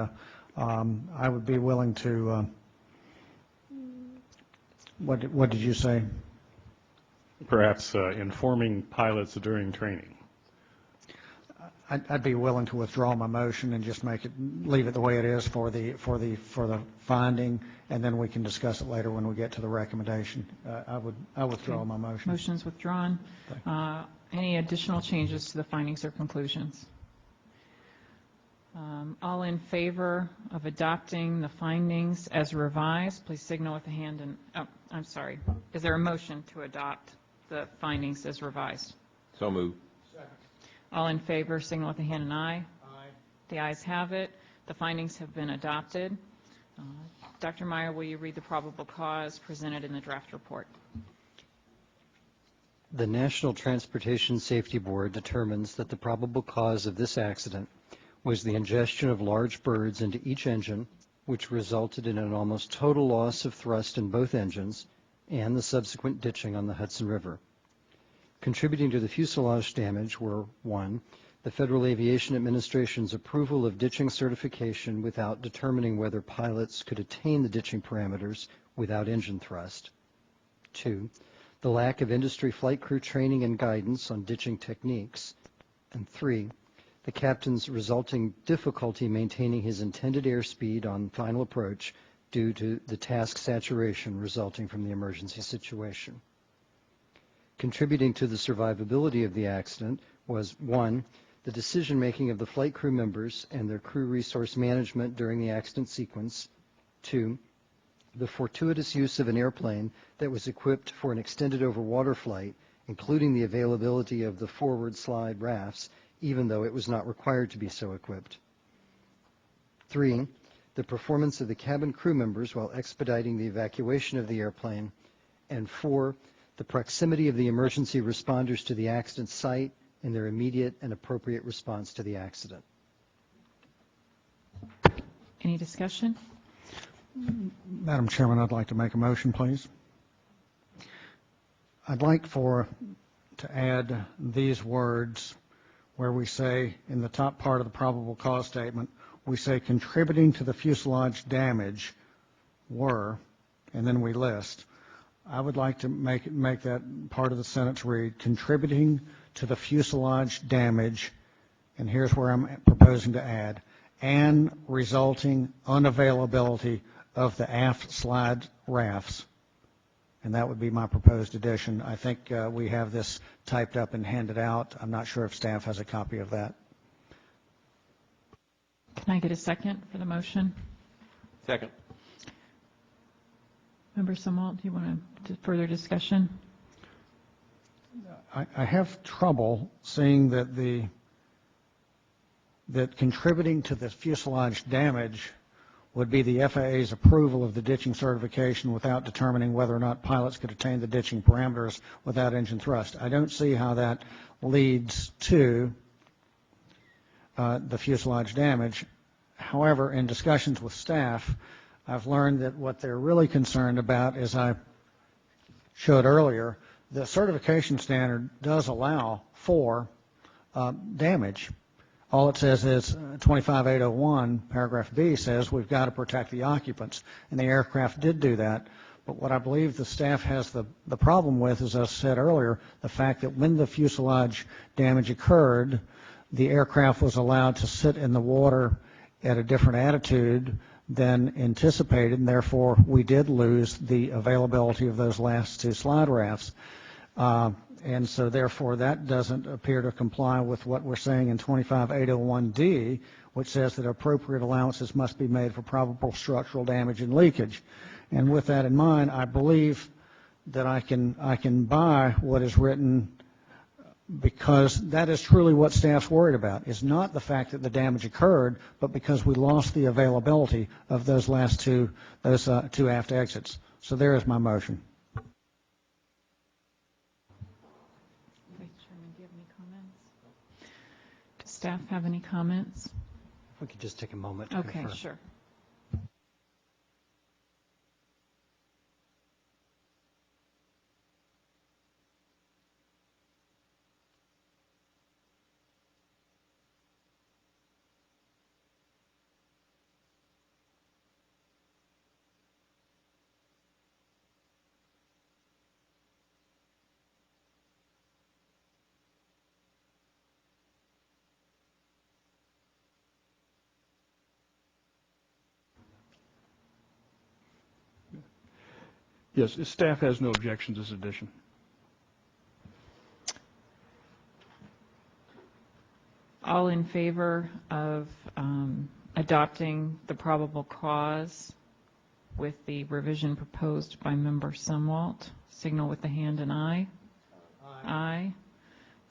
I would be willing to. What did you say? Perhaps informing pilots during training. I'd be willing to withdraw my motion and just leave it the way it is for the finding, and then we can discuss it later when we get to the recommendation. I withdraw my motion. Motion's withdrawn. Any additional changes to the findings or conclusions? All in favor of adopting the findings as revised, please signal with a hand. And I'm sorry. Is there a motion to adopt the findings as revised? So moved. All in favor, signal with a hand and aye. Aye. The ayes have it. The findings have been adopted. Dr. Meyer, will you read the probable cause presented in the draft report? The National Transportation Safety Board determines that the probable cause of this accident was the ingestion of large birds into each engine, which resulted in an almost total loss of thrust in both engines and the subsequent ditching on the Hudson River. Contributing to the fuselage damage were, 1, the Federal Aviation Administration's approval of ditching certification without determining whether pilots could attain the ditching parameters without engine thrust. 2, the lack of industry flight crew training and guidance on ditching techniques. And 3, the captain's resulting difficulty maintaining his intended airspeed on final approach due to the task saturation resulting from the emergency situation. Contributing to the survivability of the accident was, 1, the decision-making of the flight crew members and their crew resource management during the accident sequence. 2, the fortuitous use of an airplane that was equipped for an extended over-water flight, including the availability of the forward slide rafts, even though it was not required to be so equipped. 3, the performance of the cabin crew members while expediting the evacuation of the airplane. And 4, the proximity of the emergency responders to the accident site and their immediate and appropriate response to the accident. Any discussion? Madam Chairman, I'd like to make a motion, please. I'd like to add these words where we say in the top part of the probable cause statement, we say contributing to the fuselage damage were, and then we list. I would like to make that part of the sentence read, contributing to the fuselage damage, and here's where I'm proposing to add, and resulting unavailability of the aft slide rafts. And that would be my proposed addition. I think we have this typed up and handed out. I'm not sure if staff has a copy of that. Can I get a second for the motion? Second. Member Sumwalt, do you want to further discussion? I have trouble seeing that contributing to the fuselage damage would be the FAA's approval of the ditching certification without determining whether or not pilots could attain the ditching parameters without engine thrust. I don't see how that leads to the fuselage damage. However, in discussions with staff, I've learned that what they're really concerned about, as I showed earlier, the certification standard does allow for damage. All it says is 25801 paragraph B says we've got to protect the occupants, and the aircraft did do that. But what I believe the staff has the problem with, as I said earlier, the fact that when the fuselage damage occurred, the aircraft was allowed to sit in the water at a different attitude than anticipated, and therefore we did lose the availability of those last two slide rafts. And so therefore that doesn't appear to comply with what we're saying in 25801D, which says that appropriate allowances must be made for probable structural damage and leakage. And with that in mind, I believe that I can buy what is written, because that is truly what staff's worried about, is not the fact that the damage occurred, but because we lost the availability of those last two aft exits. So there is my motion. Staff have any comments? If we could just take a moment to Okay, confirm. sure. Yes, staff has no objection to this addition. All in favor of adopting the probable cause with the revision proposed by Member Sumwalt, signal with the hand and aye. Aye. Aye.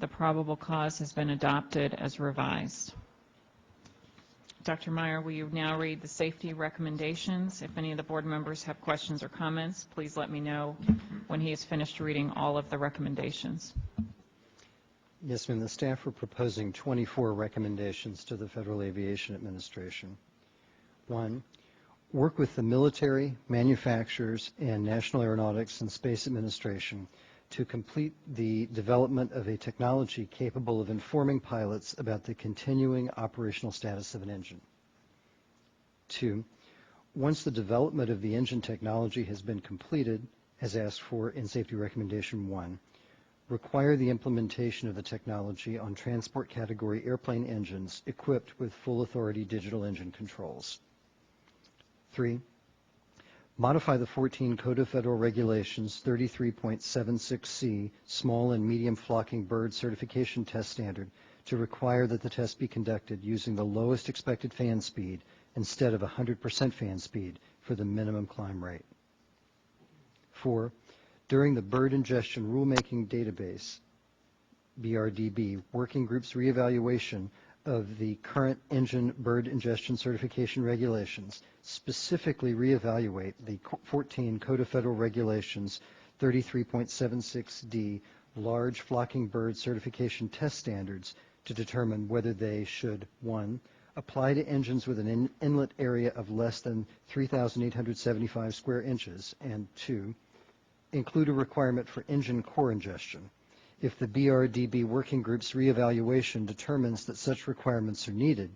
The probable cause has been adopted as revised. Dr. Meyer, will you now read the safety recommendations? If any of the board members have questions or comments, please let me know when he has finished reading all of the recommendations. Yes, ma'am. The staff are proposing 24 recommendations to the Federal Aviation Administration. 1, work with the military, manufacturers, and National Aeronautics and Space Administration to complete the development of a technology capable of informing pilots about the continuing operational status of an engine. 2, once the development of the engine technology has been completed, as asked for in Safety Recommendation 1, require the implementation of the technology on transport category airplane engines equipped with full authority digital engine controls. 3, modify the 14 Code of Federal Regulations 33.76C small and medium flocking bird certification test standard to require that the test be conducted using the lowest expected fan speed instead of 100% fan speed for the minimum climb rate. 4, during the Bird-Ingestion Rulemaking Database, BRDB, working group's reevaluation of the current engine bird-ingestion certification regulations, specifically reevaluate the 14 Code of Federal Regulations 33.76D large flocking bird certification test standards to determine whether they should, 1, apply to engines with an inlet area of less than 3,875 square inches, and 2, include a requirement for engine core ingestion. If the BRDB working group's reevaluation determines that such requirements are needed,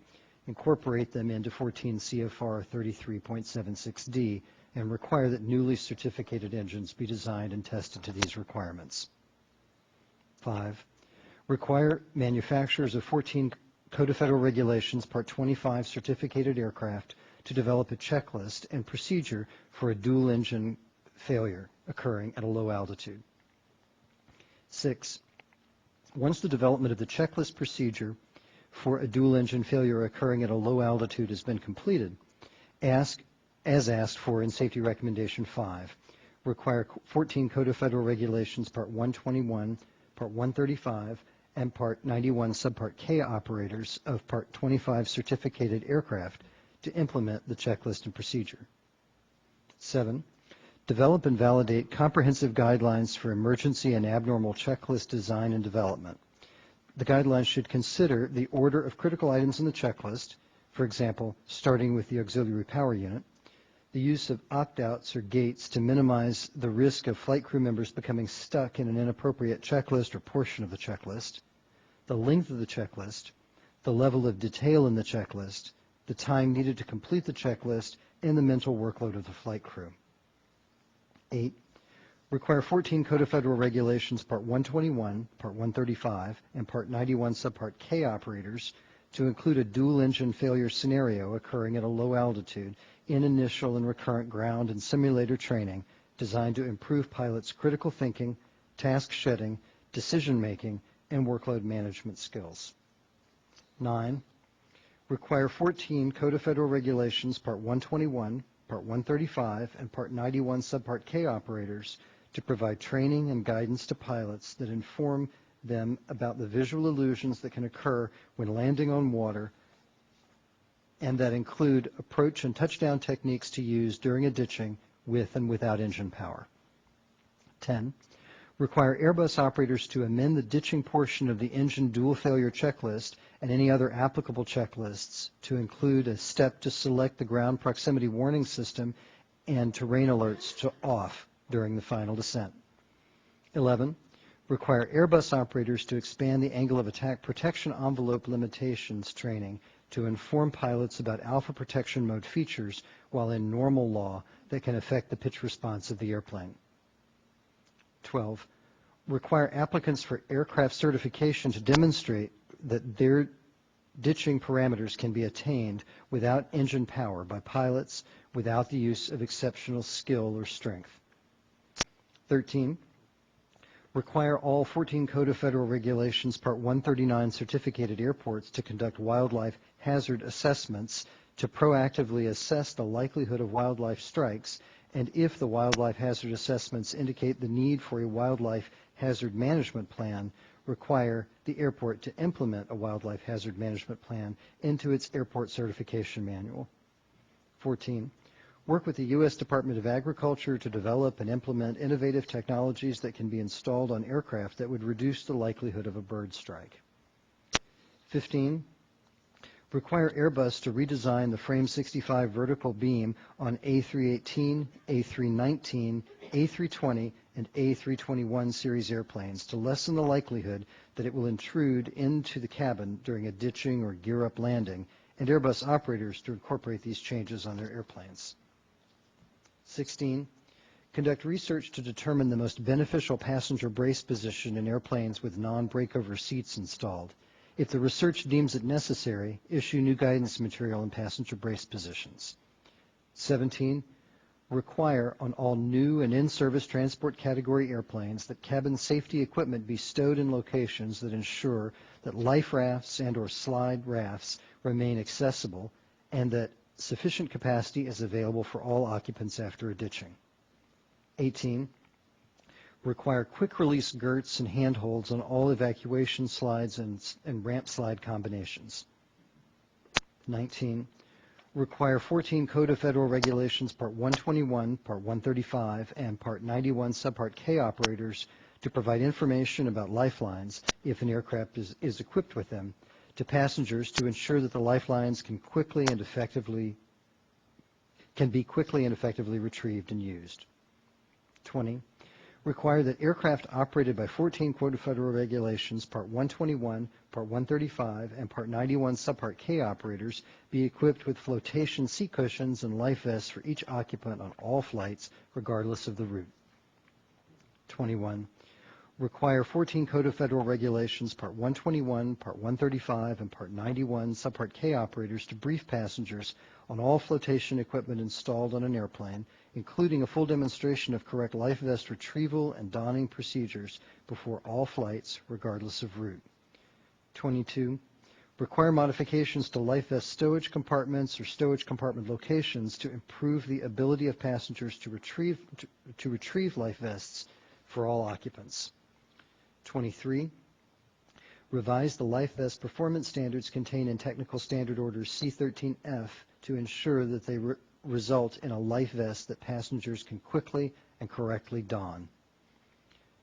incorporate them into 14 CFR 33.76D and require that newly certificated engines be designed and tested to these requirements. 5, require manufacturers of 14 Code of Federal Regulations Part 25 certificated aircraft to develop a checklist and procedure for a dual engine failure occurring at a low altitude. 6, once the development of the checklist procedure for a dual engine failure occurring at a low altitude has been completed, as asked for in Safety Recommendation 5, require 14 Code of Federal Regulations Part 121, Part 135, and Part 91 Subpart K operators of Part 25 certificated aircraft to implement the checklist and procedure. 7, develop and validate comprehensive guidelines for emergency and abnormal checklist design and development. The guidelines should consider the order of critical items in the checklist, for example, starting with the auxiliary power unit, the use of opt-outs or gates to minimize the risk of flight crew members becoming stuck in an inappropriate checklist or portion of the checklist, the length of the checklist, the level of detail in the checklist, the time needed to complete the checklist, and the mental workload of the flight crew. 8, require 14 Code of Federal Regulations Part 121, Part 135, and Part 91 Subpart K operators to include a dual engine failure scenario occurring at a low altitude in initial and recurrent ground and simulator training designed to improve pilots' critical thinking, task shedding, decision making, and workload management skills. 9, require 14 Code of Federal Regulations Part 121, Part 135, and Part 91 Subpart K operators to provide training and guidance to pilots that inform them about the visual illusions that can occur when landing on water and that include approach and touchdown techniques to use during a ditching with and without engine power. 10, require Airbus operators to amend the ditching portion of the engine dual failure checklist and any other applicable checklists to include a step to select the ground proximity warning system and terrain alerts to off during the final descent. 11, require Airbus operators to expand the angle of attack protection envelope limitations training to inform pilots about alpha protection mode features while in normal law that can affect the pitch response of the airplane. 12, require applicants for aircraft certification to demonstrate that their ditching parameters can be attained without engine power by pilots without the use of exceptional skill or strength. 13, require all 14 Code of Federal Regulations Part 139 certificated airports to conduct wildlife hazard assessments to proactively assess the likelihood of wildlife strikes, and if the wildlife hazard assessments indicate the need for a wildlife hazard management plan require the airport to implement a wildlife hazard management plan into its airport certification manual. 14, work with the U.S. Department of Agriculture to develop and implement innovative technologies that can be installed on aircraft that would reduce the likelihood of a bird strike. 15, require Airbus to redesign the frame 65 vertical beam on A318, A319, A320, and A321 series airplanes to lessen the likelihood that it will intrude into the cabin during a ditching or gear-up landing, and Airbus operators to incorporate these changes on their airplanes. 16, conduct research to determine the most beneficial passenger brace position in airplanes with non-breakover seats installed. If the research deems it necessary, issue new guidance material in passenger brace positions. 17, require on all new and in-service transport category airplanes that cabin safety equipment be stowed in locations that ensure that life rafts and or slide rafts remain accessible and that sufficient capacity is available for all occupants after a ditching. 18, require quick release girts and handholds on all evacuation slides and ramp slide combinations. 19, require 14 Code of Federal Regulations Part 121, Part 135, and Part 91 Subpart K operators to provide information about lifelines, if an aircraft is equipped with them, to passengers to ensure that the lifelines can be quickly and effectively retrieved and used. 20, require that aircraft operated by 14 Code of Federal Regulations, Part 121, Part 135, and Part 91 Subpart K operators be equipped with flotation seat cushions and life vests for each occupant on all flights, regardless of the route. 21, require 14 Code of Federal Regulations, Part 121, Part 135, and Part 91 Subpart K operators to brief passengers on all flotation equipment installed on an airplane, including a full demonstration of correct life vest retrieval and donning procedures before all flights, regardless of route. 22, require modifications to life vest stowage compartments or stowage compartment locations to improve the ability of passengers to retrieve life vests for all occupants. 23, revise the life vest performance standards contained in Technical Standard Orders C13F to ensure that they result in a life vest that passengers can quickly and correctly don.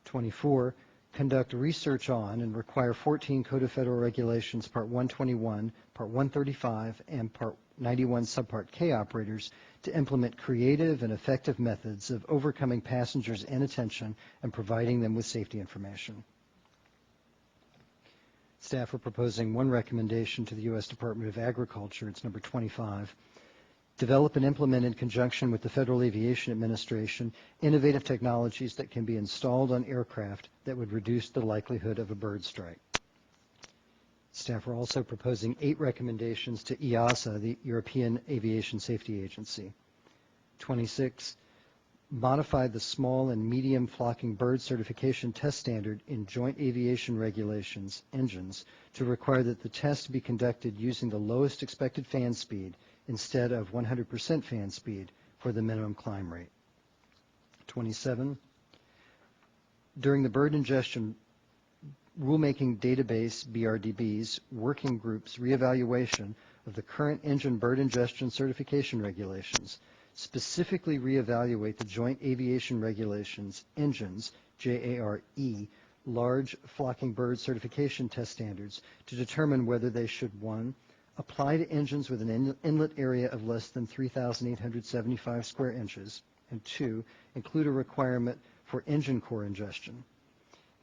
24, conduct research on and require 14 Code of Federal Regulations, Part 121, Part 135, and Part 91 Subpart K operators to implement creative and effective methods of overcoming passengers' inattention and providing them with safety information. Staff are proposing one recommendation to the U.S. Department of Agriculture. It's number 25. Develop and implement in conjunction with the Federal Aviation Administration innovative technologies that can be installed on aircraft that would reduce the likelihood of a bird strike. Staff are also proposing 8 recommendations to EASA, the European Aviation Safety Agency. 26, modify the small and medium flocking bird certification test standard in Joint Aviation Regulations, engines, to require that the test be conducted using the lowest expected fan speed instead of 100% fan speed for the minimum climb rate. 27, during the Bird-Ingestion Rulemaking Database, BRDB's, working groups reevaluation of the current engine bird-ingestion certification regulations, specifically reevaluate the Joint Aviation Regulations, engines, JARE, large flocking bird certification test standards to determine whether they should, 1, apply to engines with an inlet area of less than 3,875 square inches, and 2, include a requirement for engine core ingestion.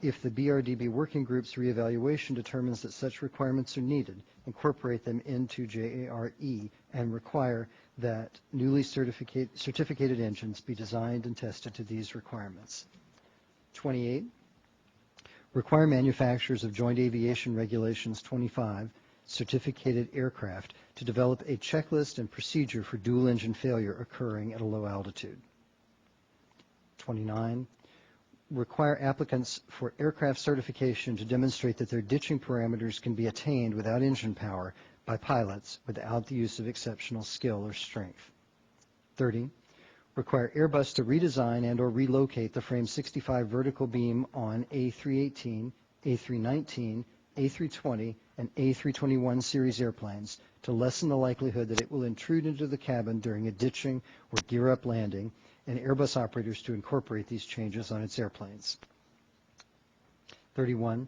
If the BRDB working group's reevaluation determines that such requirements are needed, incorporate them into JARE and require that newly certificated engines be designed and tested to these requirements. 28, require manufacturers of Joint Aviation Regulations 25 certificated aircraft to develop a checklist and procedure for dual engine failure occurring at a low altitude. 29, require applicants for aircraft certification to demonstrate that their ditching parameters can be attained without engine power by pilots without the use of exceptional skill or strength. 30, require Airbus to redesign and or relocate the frame 65 vertical beam on A318, A319, A320, and A321 series airplanes to lessen the likelihood that it will intrude into the cabin during a ditching or gear-up landing, and Airbus operators to incorporate these changes on its airplanes. 31,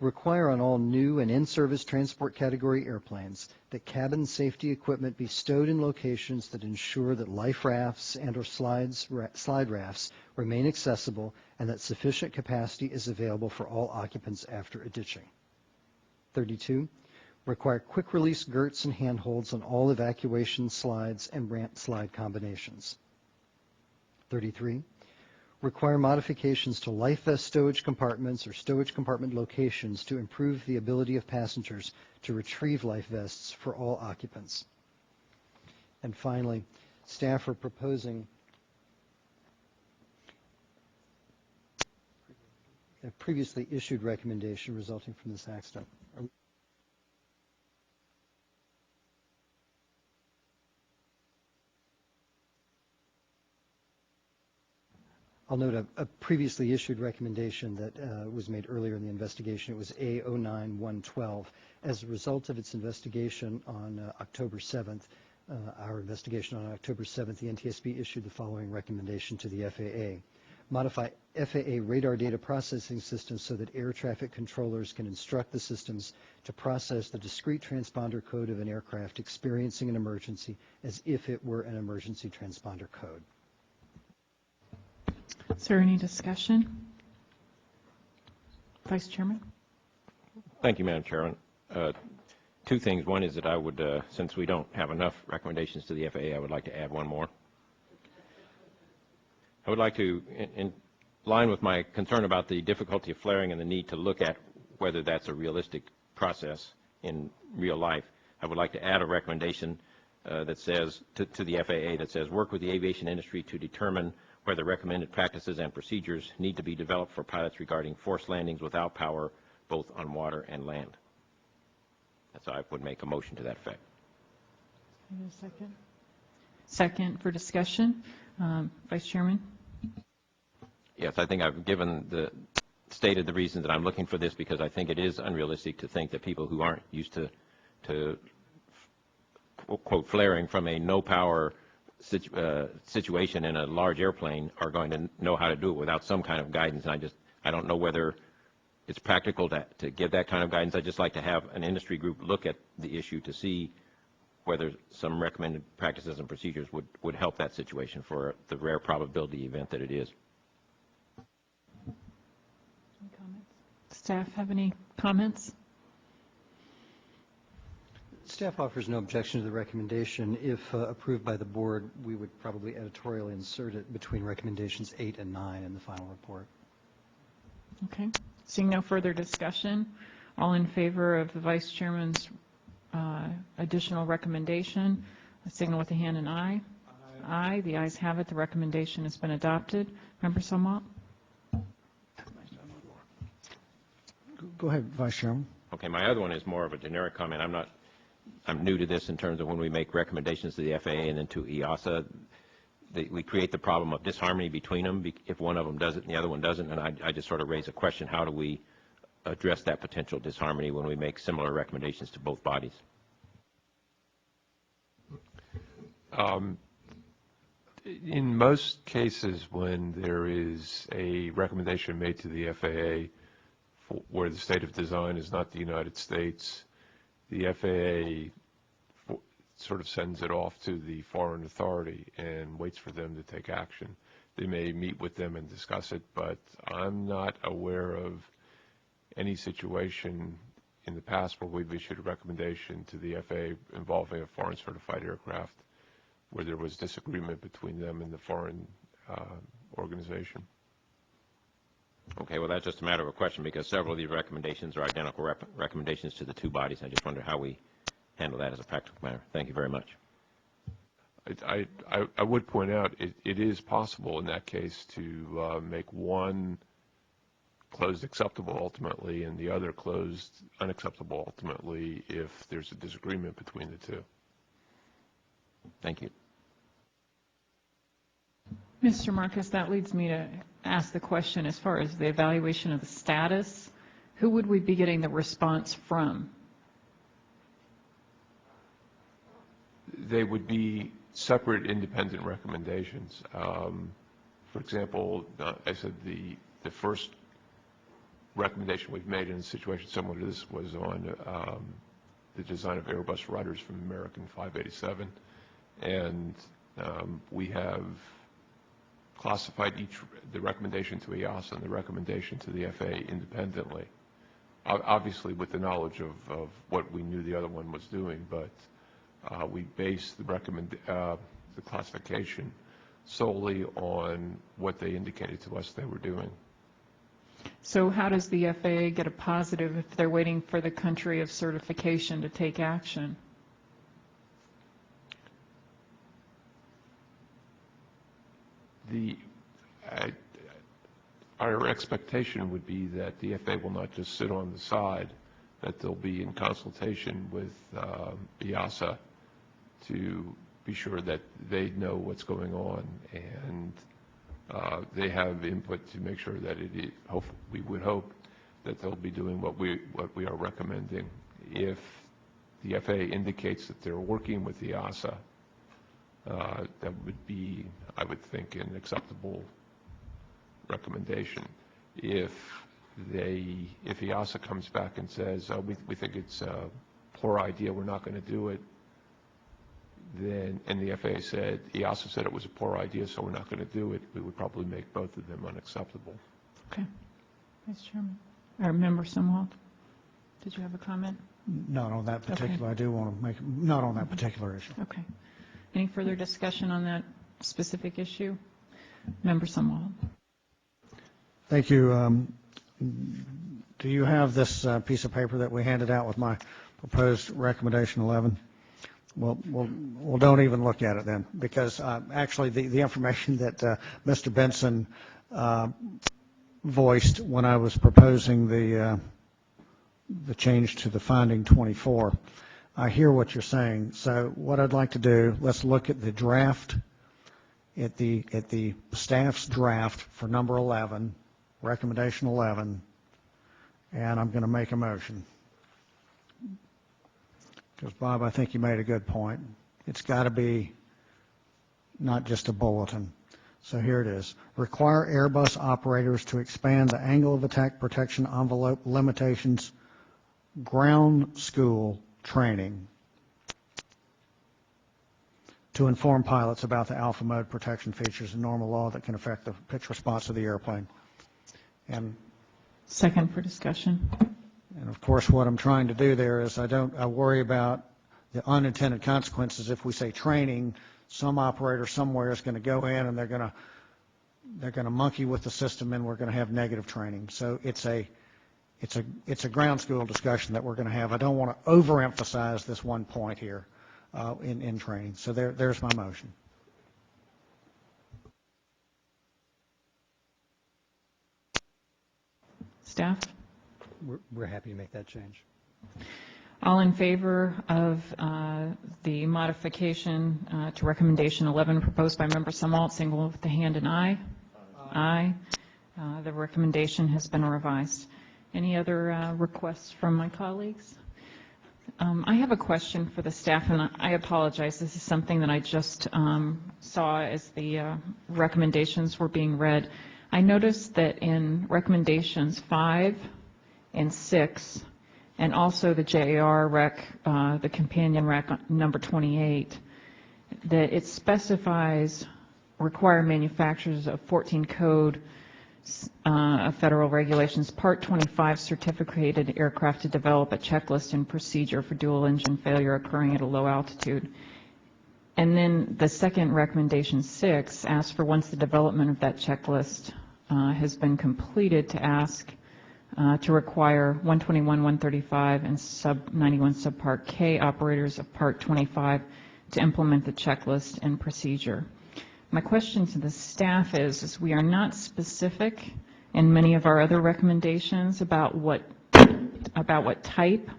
require on all new and in-service transport category airplanes that cabin safety equipment be stowed in locations that ensure that life rafts and or slide rafts remain accessible and that sufficient capacity is available for all occupants after a ditching. 32, require quick release girts and handholds on all evacuation slides and ramp slide combinations. 33, require modifications to life vest stowage compartments or stowage compartment locations to improve the ability of passengers to retrieve life vests for all occupants. And finally, staff are proposing a previously issued recommendation resulting from this accident. I'll note a previously issued recommendation that was made earlier in the investigation. It was A09112. As a result of its investigation on October 7th, our investigation on October 7th, the NTSB issued the following recommendation to the FAA. Modify FAA radar data processing systems so that air traffic controllers can instruct the systems to process the discrete transponder code of an aircraft experiencing an emergency as if it were an emergency transponder code. Is there any discussion? Vice Chairman? Thank you, Madam Chairman. Two things. One is that I would, since we don't have enough recommendations to the FAA, I would like to add one more. I would like to, in line with my concern about the difficulty of flaring and the need to look at whether that's a realistic process in real life, I would like to add a recommendation that says, to the FAA, that says, work with the aviation industry to determine whether recommended practices and procedures need to be developed for pilots regarding forced landings without power, both on water and land. That's how I would make a motion to that effect. A second. Second for discussion. Vice Chairman? Yes, I think I've stated the reasons that I'm looking for this, because I think it is unrealistic to think that people who aren't used to quote, flaring from a no-power situation in a large airplane are going to know how to do it without some kind of guidance. And I don't know whether it's practical to give that kind of guidance. I'd just like to have an industry group look at the issue to see whether some recommended practices and procedures would help that situation for the rare probability event that it is. Any comments? Staff have any comments? Staff offers no objection to the recommendation. If approved by the board, we would probably editorially insert it between recommendations 8 and 9 in the final report. Okay. Seeing no further discussion, all in favor of the Vice Chairman's additional recommendation, signal with a hand and aye. Aye. The ayes have it. The recommendation has been adopted. Member Somalt? Go ahead, Vice Chairman. Okay. My other one is more of a generic comment. I'm new to this in terms of when we make recommendations to the FAA and then to EASA, we create the problem of disharmony between them if one of them does it and the other one doesn't. And I just sort of raise a question: how do we address that potential disharmony when we make similar recommendations to both bodies? In most cases, when there is a recommendation made to the FAA where the state of design is not the United States, the FAA sort of sends it off to the foreign authority and waits for them to take action. They may meet with them and discuss it, but I'm not aware of any situation in the past where we've issued a recommendation to the FAA involving a foreign certified aircraft where there was disagreement between them and the foreign organization. Okay, well, that's just a matter of a question, because several of these recommendations are identical recommendations to the two bodies. I just wonder how we handle that as a practical matter. Thank you very much. I would point out it is possible in that case to make one closed acceptable ultimately and the other closed unacceptable ultimately if there's a disagreement between the two. Thank you. Mr. Marcus, that leads me to ask the question, as far as the evaluation of the status, who would we be getting the response from? They would be separate independent recommendations. For example, I said the first recommendation we've made in a situation similar to this was on the design of Airbus rudders from American 587, and we have classified the recommendation to EASA and the recommendation to the FAA independently, obviously with the knowledge of what we knew the other one was doing, but we based the classification solely on what they indicated to us they were doing. So how does the FAA get a positive if they're waiting for the country of certification to take action? Our expectation would be that the FAA will not just sit on the side, that they'll be in consultation with EASA to be sure that they know what's going on, and they have input to make sure that we would hope that they'll be doing what we are recommending. If the FAA indicates that they're working with EASA, that would be, I would think, an acceptable recommendation. If EASA comes back and says, we think it's a poor idea, we're not going to do it, then, and the FAA said, EASA said it was a poor idea, so we're not going to do it, we would probably make both of them unacceptable. Okay. Vice Chairman. Or Member Sumwalt, did you have a comment? Not on that particular. Okay. I do want to make, not on that particular issue. Okay. Any further discussion on that specific issue? Member Sumwalt. Thank you. Do you have this piece of paper that we handed out with my proposed recommendation 11? Well, don't even look at it then, because actually the information that Mr. Benson voiced when I was proposing the change to the finding 24, I hear what you're saying. So what I'd like to do, let's look at the draft, at the staff's draft for number 11, recommendation 11, and I'm going to make a motion. Because, Bob, I think you made a good point. It's got to be not just a bulletin. So here it is. Require Airbus operators to expand the angle of attack protection envelope limitations ground school training to inform pilots about the alpha mode protection features and normal law that can affect the pitch response of the airplane. And second for discussion. And of course, what I'm trying to do there is I worry about the unintended consequences. If we say training, some operator somewhere is going to go in and they're going to monkey with the system, and we're going to have negative training. So it's a ground school discussion that we're going to have. I don't want to overemphasize this one point here in training. So there's my motion. Staff? We're happy to make that change. All in favor of the modification to recommendation 11 proposed by Member Sumwalt, signal with the hand and aye. Aye. The recommendation has been revised. Any other requests from my colleagues? I have a question for the staff, and I apologize. This is something that I just saw as the recommendations were being read. I noticed that in recommendations 5 and 6, and also the JAR rec, the companion rec number 28, that it specifies require manufacturers of 14 code of federal regulations, Part 25 certificated aircraft to develop a checklist and procedure for dual engine failure occurring at a low altitude. And then the second recommendation 6 asks for, once the development of that checklist has been completed, to ask to require 121, 135, and sub 91 subpart K operators of Part 25 to implement the checklist and procedure. My question to the staff is we are not specific in many of our other recommendations about what type,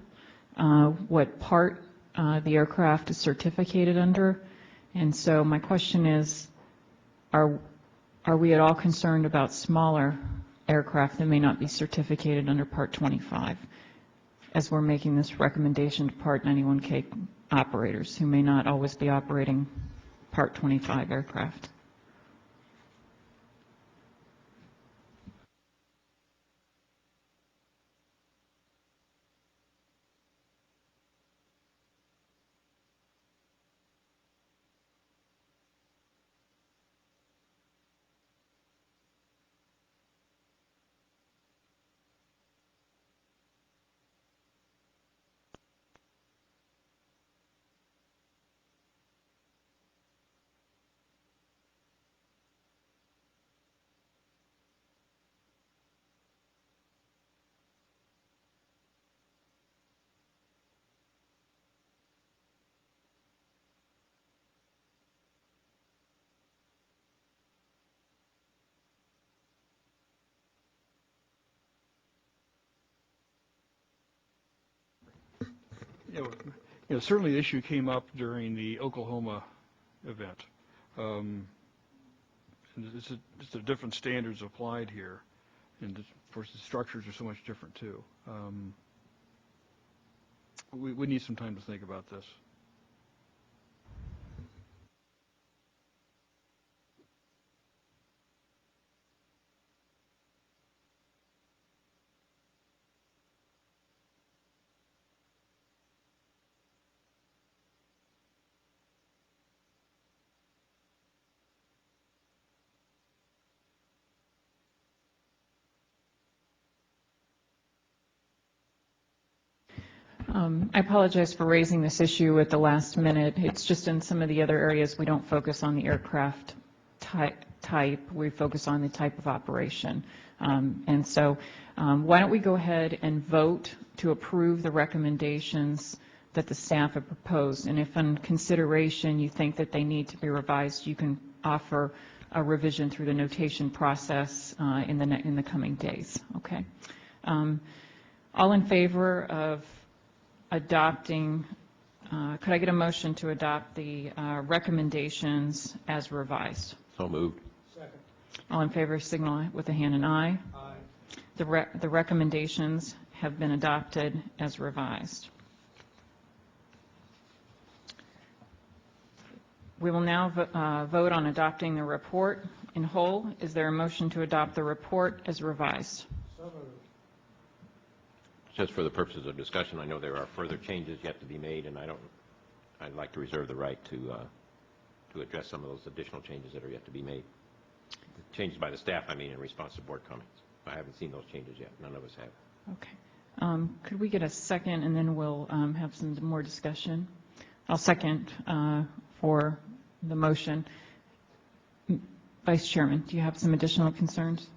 what part the aircraft is certificated under, and so my question is, are we at all concerned about smaller aircraft that may not be certificated under Part 25, as we're making this recommendation to Part 91K operators who may not always be operating Part 25 aircraft? Certainly the issue came up during the Oklahoma event. And it's a different standards applied here, and of course the structures are so much different too. We need some time to think about this. I apologize for raising this issue at the last minute. It's just in some of the other areas we don't focus on the aircraft type. We focus on the type of operation. And so why don't we go ahead and vote to approve the recommendations that the staff have proposed. And if on consideration you think that they need to be revised, you can offer a revision through the notation process in the coming days. Okay. All in favor of adopting, could I get a motion to adopt the recommendations as revised? So moved. Second. All in favor signal with a hand and aye. Aye. The recommendations have been adopted as revised. We will now vote on adopting the report in whole. Is there a motion to adopt the report as revised? So moved. Just for the purposes of discussion, I know there are further changes yet to be made, and I'd like to reserve the right to address some of those additional changes that are yet to be made. The changes by the staff, I mean, in response to board comments. I haven't seen those changes yet. None of us have. Okay. Could we get a second, and then we'll have some more discussion? I'll second for the motion. Vice Chairman, do you have some additional concerns?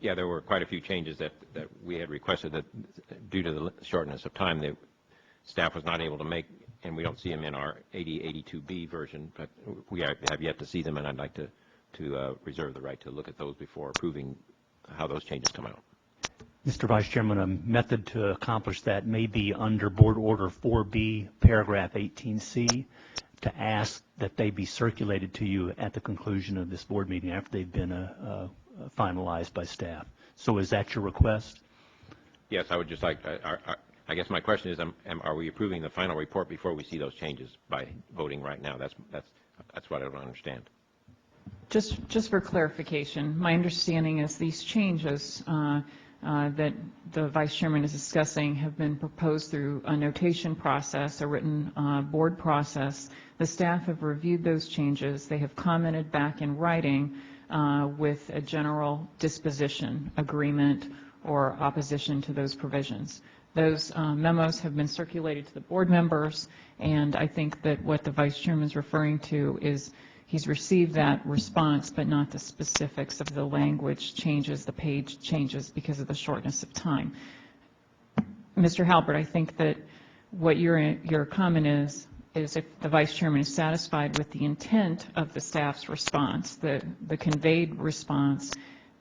Yeah, there were quite a few changes that we had requested that due to the shortness of time the staff was not able to make, and we don't see them in our 8082B version, but we have yet to see them, and I'd like to reserve the right to look at those before approving how those changes come out. Mr. Vice Chairman, a method to accomplish that may be under Board Order 4B, paragraph 18C, to ask that they be circulated to you at the conclusion of this board meeting after they've been finalized by staff. So is that your request? Yes, I would just like, I guess my question is, are we approving the final report before we see those changes by voting right now? That's what I don't understand. Just for clarification, my understanding is these changes that the Vice Chairman is discussing have been proposed through a notation process, a written board process. The staff have reviewed those changes. They have commented back in writing with a general disposition agreement or opposition to those provisions. Those memos have been circulated to the board members, and I think that what the Vice Chairman is referring to is he's received that response, but not the specifics of the language changes, the page changes because of the shortness of time. Mr. Halbert, I think that what your comment is if the Vice Chairman is satisfied with the intent of the staff's response, the conveyed response,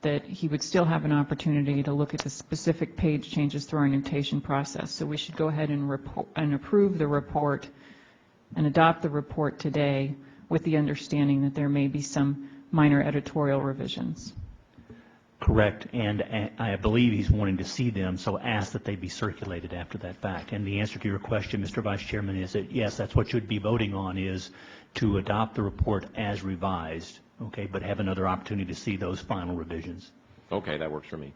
that he would still have an opportunity to look at the specific page changes through our notation process. So we should go ahead and approve the report and adopt the report today with the understanding that there may be some minor editorial revisions. Correct, and I believe he's wanting to see them, so ask that they be circulated after that fact. And the answer to your question, Mr. Vice Chairman, is that yes, that's what you'd be voting on, is to adopt the report as revised, okay, but have another opportunity to see those final revisions. Okay, that works for me.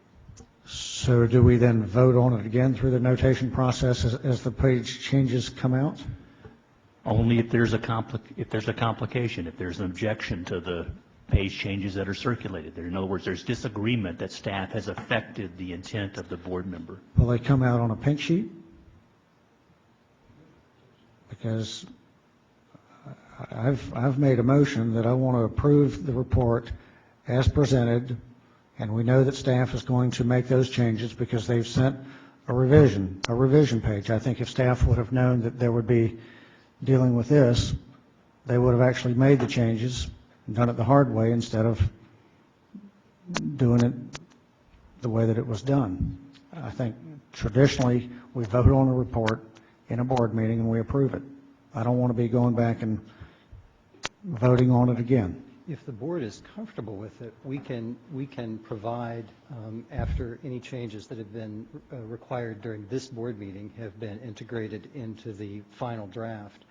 So do we then vote on it again through the notation process as the page changes come out? Only if there's a complication, if there's an objection to the page changes that are circulated. In other words, there's disagreement that staff has affected the intent of the board member. Will they come out on a pink sheet? Because I've made a motion that I want to approve the report as presented, and we know that staff is going to make those changes because they've sent a revision page. I think if staff would have known that there would be dealing with this, they would have actually made the changes, done it the hard way instead of doing it the way that it was done. I think traditionally we vote on a report in a board meeting and we approve it. I don't want to be going back and voting on it again. If the board is comfortable with it, we can provide, after any changes that have been required during this board meeting have been integrated into the final draft,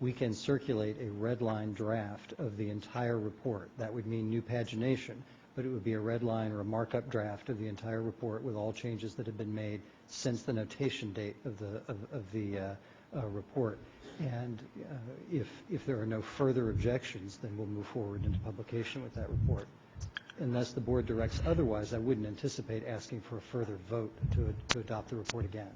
we can circulate a red line draft of the entire report. That would mean new pagination, but it would be a red line or a markup draft of the entire report with all changes that have been made since the notation date of the report. And if there are no further objections, then we'll move forward into publication with that report. Unless the board directs otherwise, I wouldn't anticipate asking for a further vote to adopt the report again.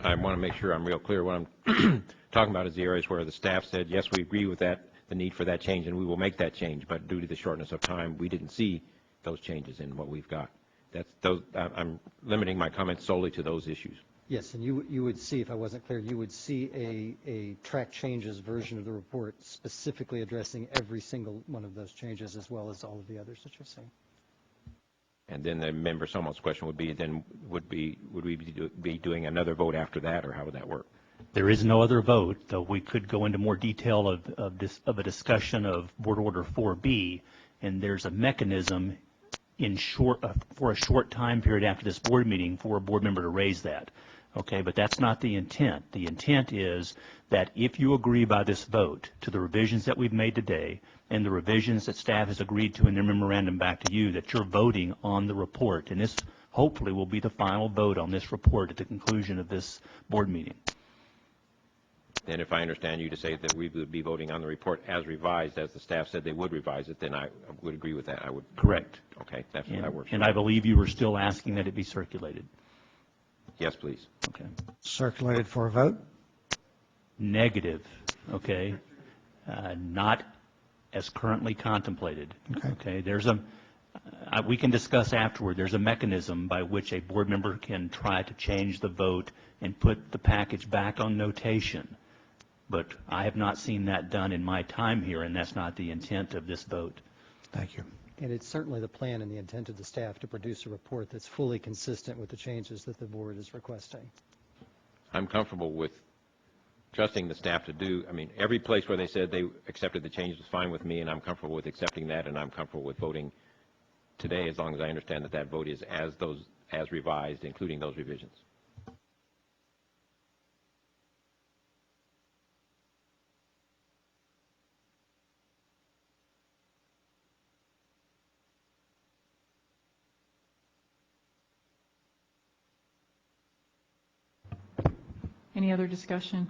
I want to make sure I'm real clear. What I'm talking about is the areas where the staff said, yes, we agree with that, the need for that change, and we will make that change, but due to the shortness of time, we didn't see those changes in what we've got. I'm limiting my comments solely to those issues. Yes, and you would see, if I wasn't clear, you would see a track changes version of the report specifically addressing every single one of those changes as well as all of the others that you're seeing. And then the member Somel's question would be, then would we be doing another vote after that, or how would that work? There is no other vote, though we could go into more detail of a discussion of Board Order 4B, and there's a mechanism for a short time period after this board meeting for a board member to raise that. Okay, but that's not the intent. The intent is that if you agree by this vote to the revisions that we've made today and the revisions that staff has agreed to in their memorandum back to you, that you're voting on the report. And this hopefully will be the final vote on this report at the conclusion of this board meeting. Then if I understand you to say that we would be voting on the report as revised, as the staff said they would revise it, then I would agree with that. I would. Correct. Okay, that works. And I believe you were still asking that it be circulated. Yes, please. Okay. Circulated for a vote? Negative. Okay. Not as currently contemplated. Okay. There's we can discuss afterward. There's a mechanism by which a board member can try to change the vote and put the package back on notation. But I have not seen that done in my time here, and that's not the intent of this vote. Thank you. And it's certainly the plan and the intent of the staff to produce a report that's fully consistent with the changes that the board is requesting. I'm comfortable with trusting the staff to do, I mean, every place where they said they accepted the change was fine with me, and I'm comfortable with accepting that, and I'm comfortable with voting today as long as I understand that that vote is as revised, including those revisions. Any other discussion?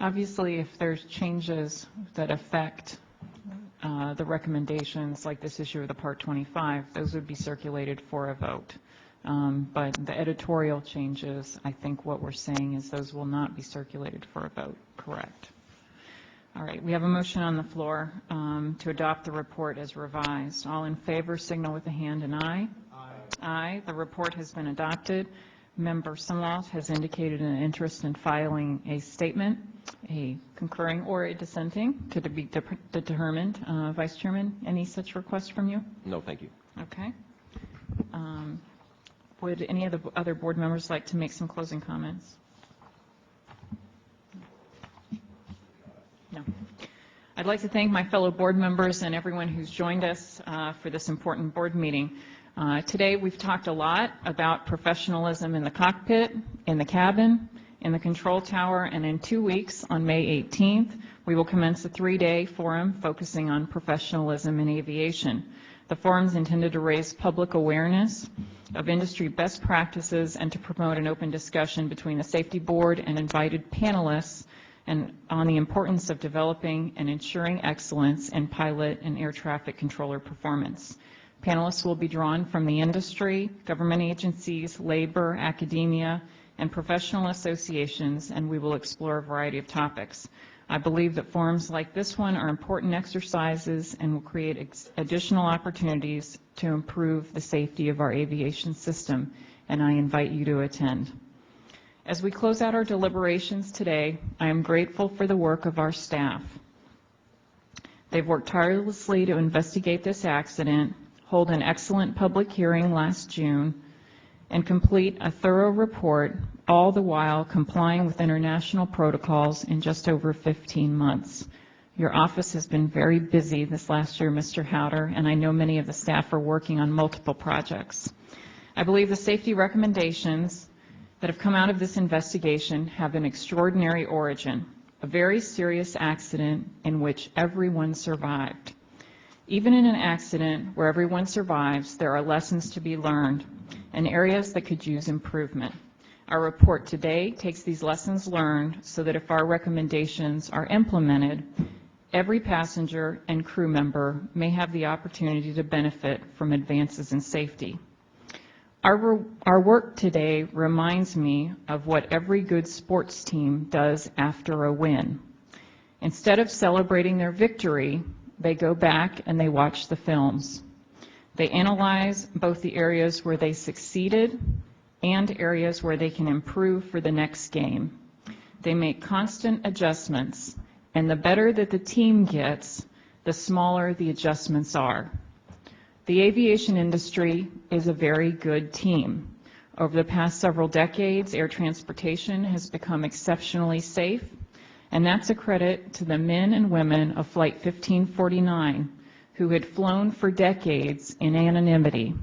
Obviously, if there's changes that affect the recommendations, like this issue of the Part 25, those would be circulated for a vote. But the editorial changes, I think what we're saying is those will not be circulated for a vote. Correct. All right, we have a motion on the floor to adopt the report as revised. All in favor signal with a hand and aye. Aye. Aye. The report has been adopted. Member Sumlaw has indicated an interest in filing a statement, a concurring or a dissenting, to be determined. Vice Chairman, any such request from you? No, thank you. Okay. Would any of the other board members like to make some closing comments? No. I'd like to thank my fellow board members and everyone who's joined us for this important board meeting. Today we've talked a lot about professionalism in the cockpit, in the cabin, in the control tower, and in 2 weeks, on May 18th, we will commence a 3-day forum focusing on professionalism in aviation. The forum is intended to raise public awareness of industry best practices and to promote an open discussion between the safety board and invited panelists and on the importance of developing and ensuring excellence in pilot and air traffic controller performance. Panelists will be drawn from the industry, government agencies, labor, academia, and professional associations, and we will explore a variety of topics. I believe that forums like this one are important exercises and will create additional opportunities to improve the safety of our aviation system, and I invite you to attend. As we close out our deliberations today, I am grateful for the work of our staff. They've worked tirelessly to investigate this accident, hold an excellent public hearing last June, and complete a thorough report, all the while complying with international protocols in just over 15 months. Your office has been very busy this last year, Mr. Howder, and I know many of the staff are working on multiple projects. I believe the safety recommendations that have come out of this investigation have an extraordinary origin, a very serious accident in which everyone survived. Even in an accident where everyone survives, there are lessons to be learned and areas that could use improvement. Our report today takes these lessons learned so that if our recommendations are implemented, every passenger and crew member may have the opportunity to benefit from advances in safety. Our work today reminds me of what every good sports team does after a win. Instead of celebrating their victory, they go back and they watch the films. They analyze both the areas where they succeeded and areas where they can improve for the next game. They make constant adjustments, and the better that the team gets, the smaller the adjustments are. The aviation industry is a very good team. Over the past several decades, air transportation has become exceptionally safe, and that's a credit to the men and women of Flight 1549 who had flown for decades in anonymity,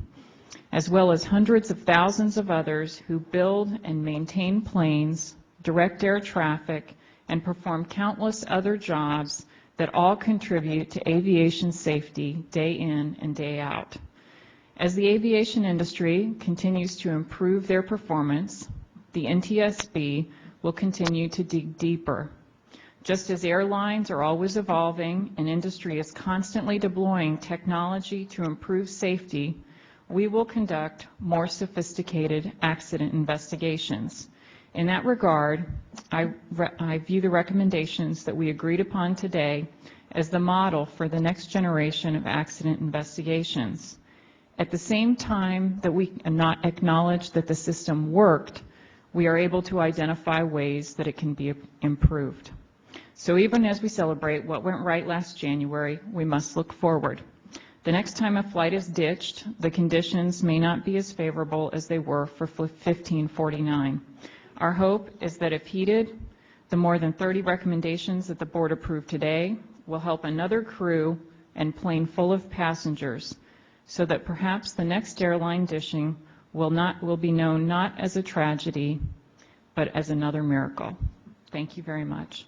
as well as hundreds of thousands of others who build and maintain planes, direct air traffic, and perform countless other jobs that all contribute to aviation safety day in and day out. As the aviation industry continues to improve their performance, the NTSB will continue to dig deeper. Just as airlines are always evolving and industry is constantly deploying technology to improve safety, we will conduct more sophisticated accident investigations. In that regard, I view the recommendations that we agreed upon today as the model for the next generation of accident investigations. At the same time that we acknowledge that the system worked, we are able to identify ways that it can be improved. So even as we celebrate what went right last January, we must look forward. The next time a flight is ditched, the conditions may not be as favorable as they were for 1549. Our hope is that if heeded, the more than 30 recommendations that the board approved today will help another crew and plane full of passengers so that perhaps the next airline ditching will be known not as a tragedy, but as another miracle. Thank you very much.